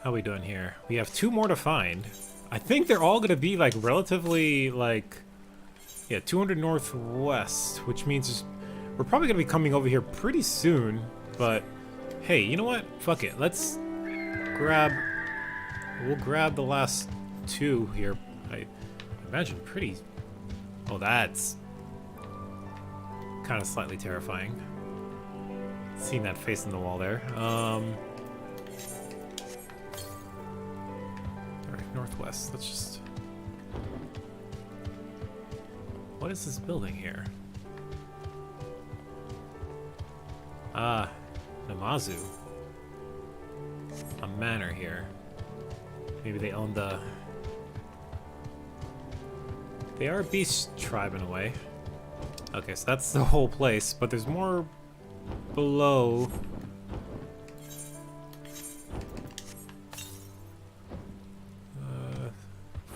How are we doing here? We have 2 more to find. I think they're all gonna be like relatively like, yeah, 200 northwest, which means we're probably gonna be coming over here pretty soon. But hey, you know what? Fuck it. Let's grab. We'll grab the last 2 here. I imagine pretty. Oh, that's kind of slightly terrifying. Seeing that face in the wall there. Alright, northwest. Let's just... What is this building here? Ah, Namazu. A manor here. Maybe they own the... They are a beast tribe in a way. Okay, so that's the whole place, but there's more below.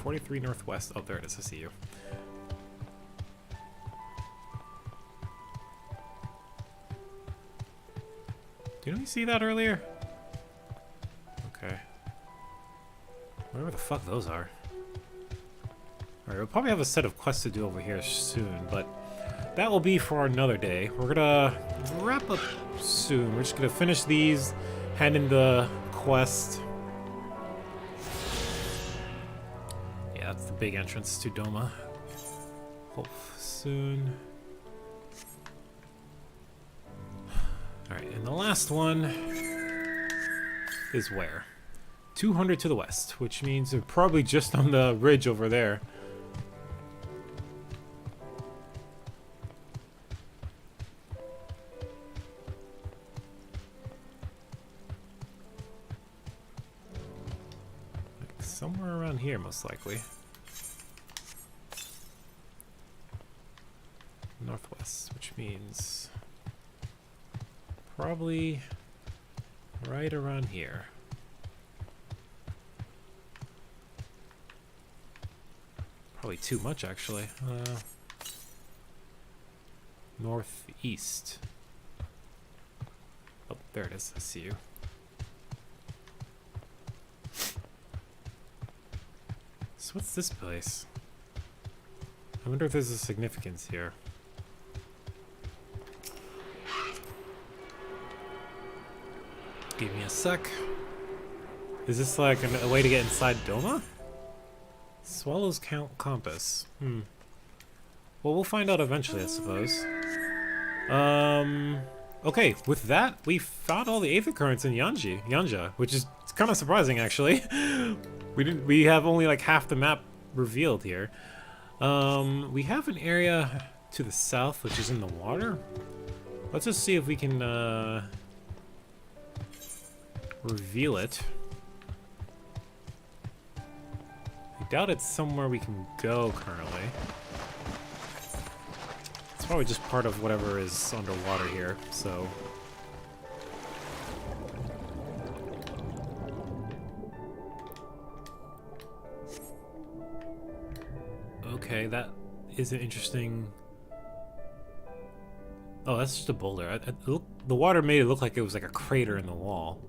43 northwest. Oh, there it is. I see you. Didn't we see that earlier? Okay. Whatever the fuck those are. Alright, we'll probably have a set of quests to do over here soon, but that will be for another day. We're gonna wrap up soon. We're just gonna finish these, hand in the quest. Yeah, that's the big entrance to Doma. Hope soon. Alright, and the last one is where? 200 to the west, which means they're probably just on the ridge over there. Like somewhere around here, most likely. Northwest, which means probably right around here. Probably too much, actually. Northeast. Oh, there it is. I see you. So what's this place? I wonder if there's a significance here. Give me a sec. Is this like a way to get inside Doma? Swallow's Compass. Well, we'll find out eventually, I suppose. Okay, with that, we found all the Aether Currents in Yanja, which is kind of surprising, actually. We have only like half the map revealed here. We have an area to the south, which is in the water. Let's just see if we can, reveal it. I doubt it's somewhere we can go currently. It's probably just part of whatever is underwater here, so. Okay, that is an interesting. Oh, that's just a boulder. The water made it look like it was like a crater in the wall.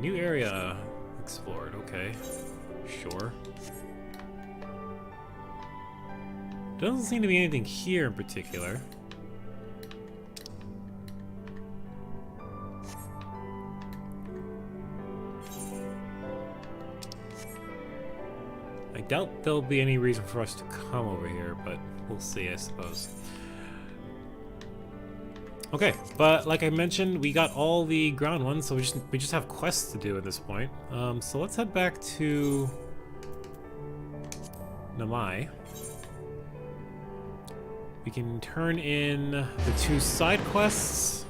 New area explored, okay. Sure. Doesn't seem to be anything here in particular. I doubt there'll be any reason for us to come over here, but we'll see, I suppose. Okay, but like I mentioned, we got all the ground ones, so we just have quests to do at this point. So let's head back to Namai. We can turn in the 2 side quests.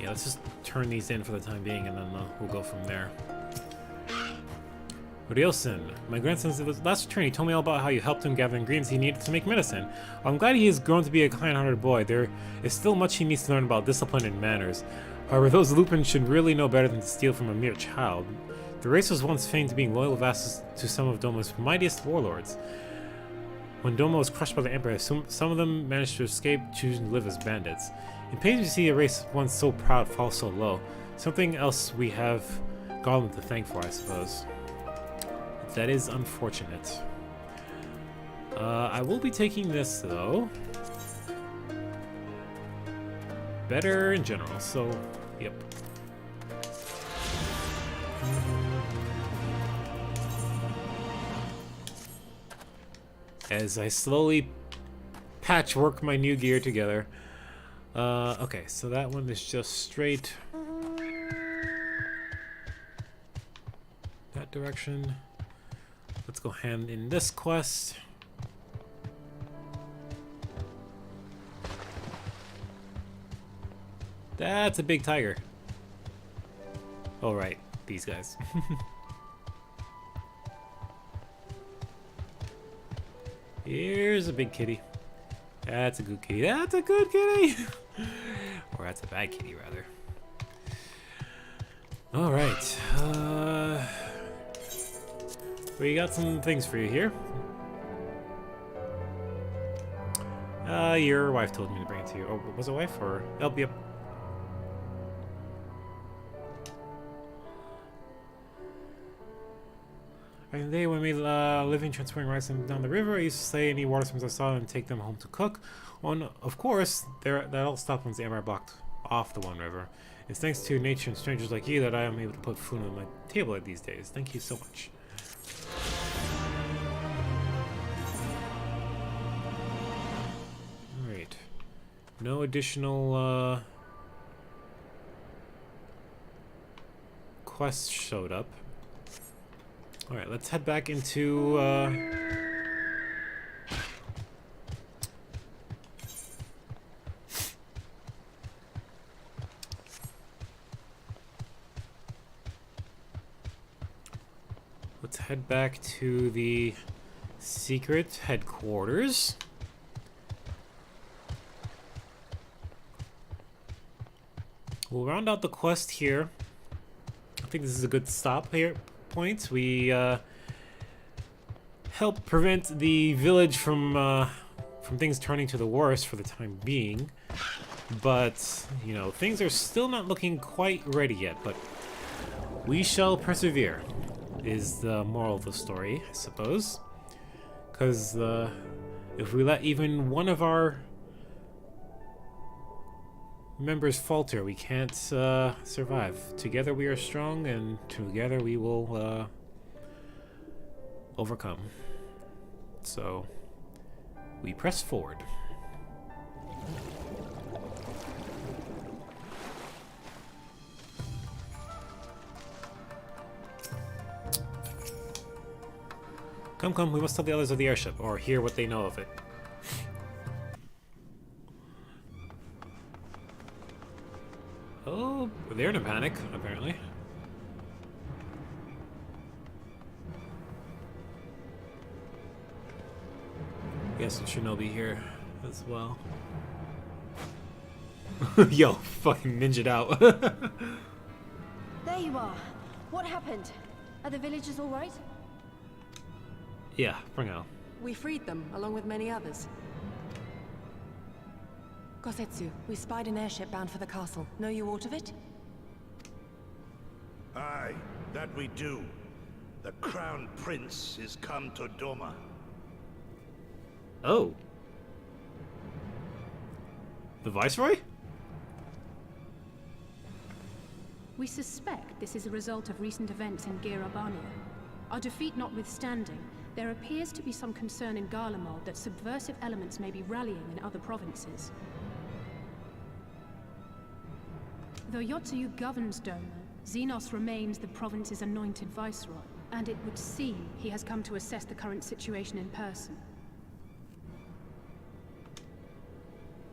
Yeah, let's just turn these in for the time being, and then we'll go from there. Ryosen, my grandson's last return, he told me all about how you helped him gather ingredients he needed to make medicine. I'm glad he has grown to be a kind-hearted boy. There is still much he needs to learn about discipline and manners. However, those Lupins should really know better than to steal from a mere child. The race was once famed to being loyal vassals to some of Doma's mightiest warlords. When Doma was crushed by the Empire, some of them managed to escape, choosing to live as bandits. It pains me to see a race once so proud fall so low. Something else we have Goblin to thank for, I suppose. That is unfortunate. I will be taking this, though. Better in general, so, yep. As I slowly patchwork my new gear together. Okay, so that one is just straight that direction. Let's go hand in this quest. That's a big tiger. Oh, right, these guys. Here's a big kitty. That's a good kitty. That's a good kitty! Or that's a bad kitty, rather. Alright. We got some things for you here. Your wife told me to bring it to you. Oh, was it wife or? Oh, yep. Back in the day when we living transporting rice down the river, I used to slay any water swims I saw and take them home to cook. Well, of course, that all stopped once the Empire blocked off the one river. It's thanks to nature and strangers like you that I am able to put food on my table these days. Thank you so much. Alright. No additional quests showed up. Alright, let's head back into let's head back to the secret headquarters. We'll round out the quest here. I think this is a good stop here. Point. We help prevent the village from things turning to the worse for the time being, but you know, things are still not looking quite ready yet. But we shall persevere, is the moral of the story, I suppose. Because if we let even one of our members falter, we can't survive. Together we are strong, and together we will overcome. So we press forward. Come, come, we must tell the others of the airship, or hear what they know of it. Oh, they're in a panic, apparently. Yes, it should be here as well. Yo, fucking ninja'd out. There you are. What happened? Are the villagers all right? Yeah, for now. We freed them, along with many others. Gosetsu, we spied an airship bound for the castle. Know you aught of it? Aye, that we do. The Crown Prince is come to Doma. Oh. The Viceroy? We suspect this is a result of recent events in Girabania. Our defeat notwithstanding, there appears to be some concern in Garlemald that subversive elements may be rallying in other provinces. Though Yotsuyu governs Doma, Xenos remains the province's anointed viceroy, and it would seem he has come to assess the current situation in person.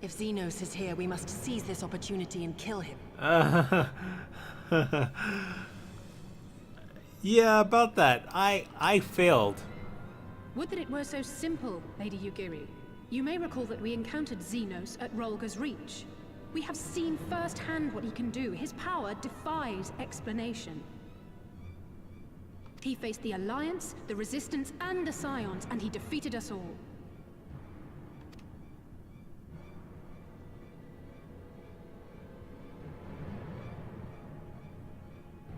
If Xenos is here, we must seize this opportunity and kill him. Yeah, about that. I failed. Would that it were so simple, Lady Yugiri. You may recall that we encountered Xenos at Rolga's Reach. We have seen firsthand what he can do. His power defies explanation. He faced the Alliance, the Resistance, and the Scions, and he defeated us all.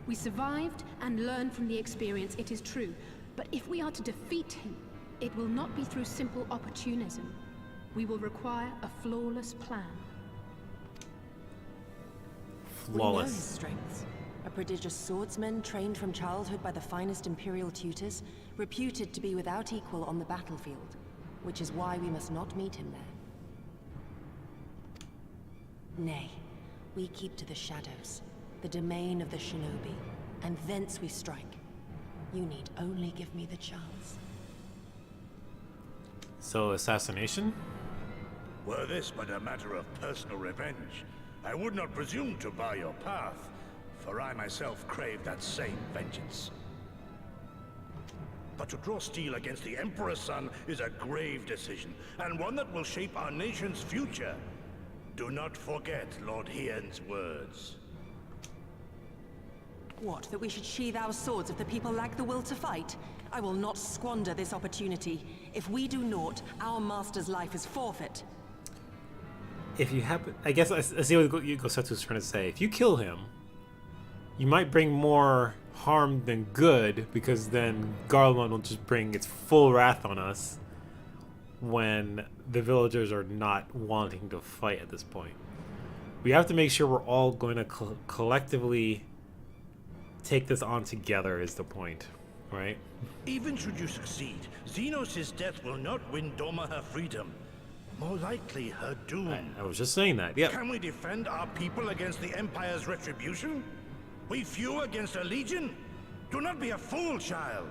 We survived and learned from the experience, it is true. But if we are to defeat him, it will not be through simple opportunism. We will require a flawless plan. We know his Flawless. strengths. A prodigious swordsman trained from childhood by the finest Imperial tutors, reputed to be without equal on the battlefield, which is why we must not meet him there. Nay, we keep to the shadows, the domain of the shinobi, and thence we strike. You need only give me the chance. So, assassination? Were this but a matter of personal revenge, I would not presume to bar your path, for I myself crave that same vengeance. But to draw steel against the Emperor's son is a grave decision, and one that will shape our nation's future. Do not forget Lord Hien's words. What, that we should sheathe our swords if the people lack the will to fight? I will not squander this opportunity. If we do naught, our master's life is forfeit. if you happen, I guess I see what Gosetsu's trying to say. If you kill him, you might bring more harm than good, because then Garlemald will just bring its full wrath on us when the villagers are not wanting to fight at this point. We have to make sure we're all going to collectively take this on together is the point, right? Even should you succeed, Xenos' death will not win Doma her freedom. More likely, her doom. I was just saying that, yeah. Can we defend our people against the Empire's retribution? We few against a legion? Do not be a fool, child.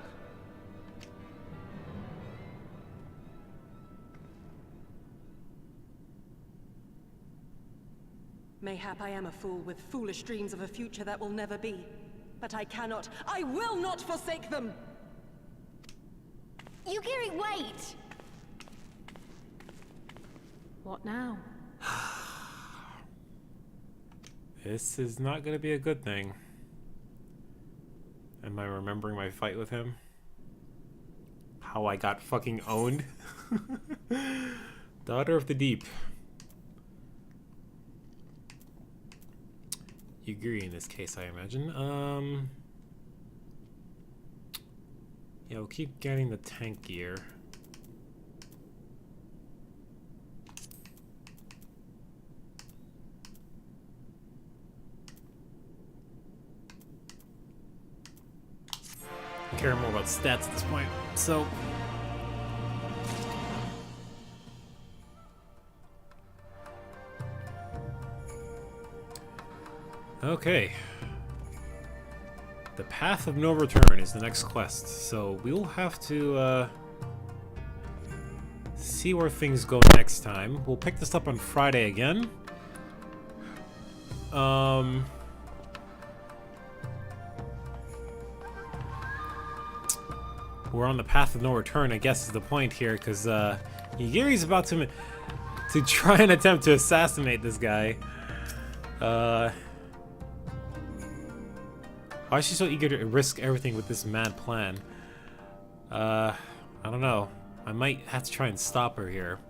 Mayhap I am a fool with foolish dreams of a future that will never be. But I cannot, I will not forsake them! Yugiri, wait! What now? This is not going to be a good thing. Am I remembering my fight with him? How I got fucking owned? Daughter of the Deep. Yugiri in this case, I imagine. Yeah, we'll keep getting the tank gear. I care more about stats at this point, so... Okay. The Path of No Return is the next quest, so we'll have to see where things go next time. We'll pick this up on Friday again. We're on the Path of No Return, I guess is the point here, because Yugiri's about to try and attempt to assassinate this guy. Why is she so eager to risk everything with this mad plan? I don't know. I might have to try and stop her here.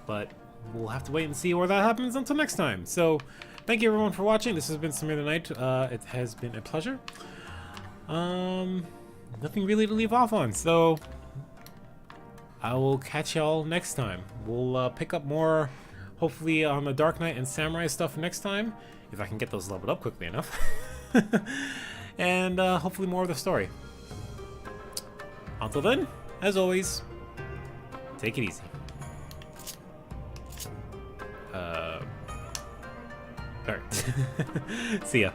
But we'll have to wait and see where that happens until next time. So, thank you everyone for watching. This has been Samir the Knight. It has been a pleasure. Nothing really to leave off on, so I will catch y'all next time. We'll pick up more, hopefully, on the Dark Knight and Samurai stuff next time, if I can get those leveled up quickly enough. And hopefully more of the story. Until then, as always, take it easy. Alright. See ya.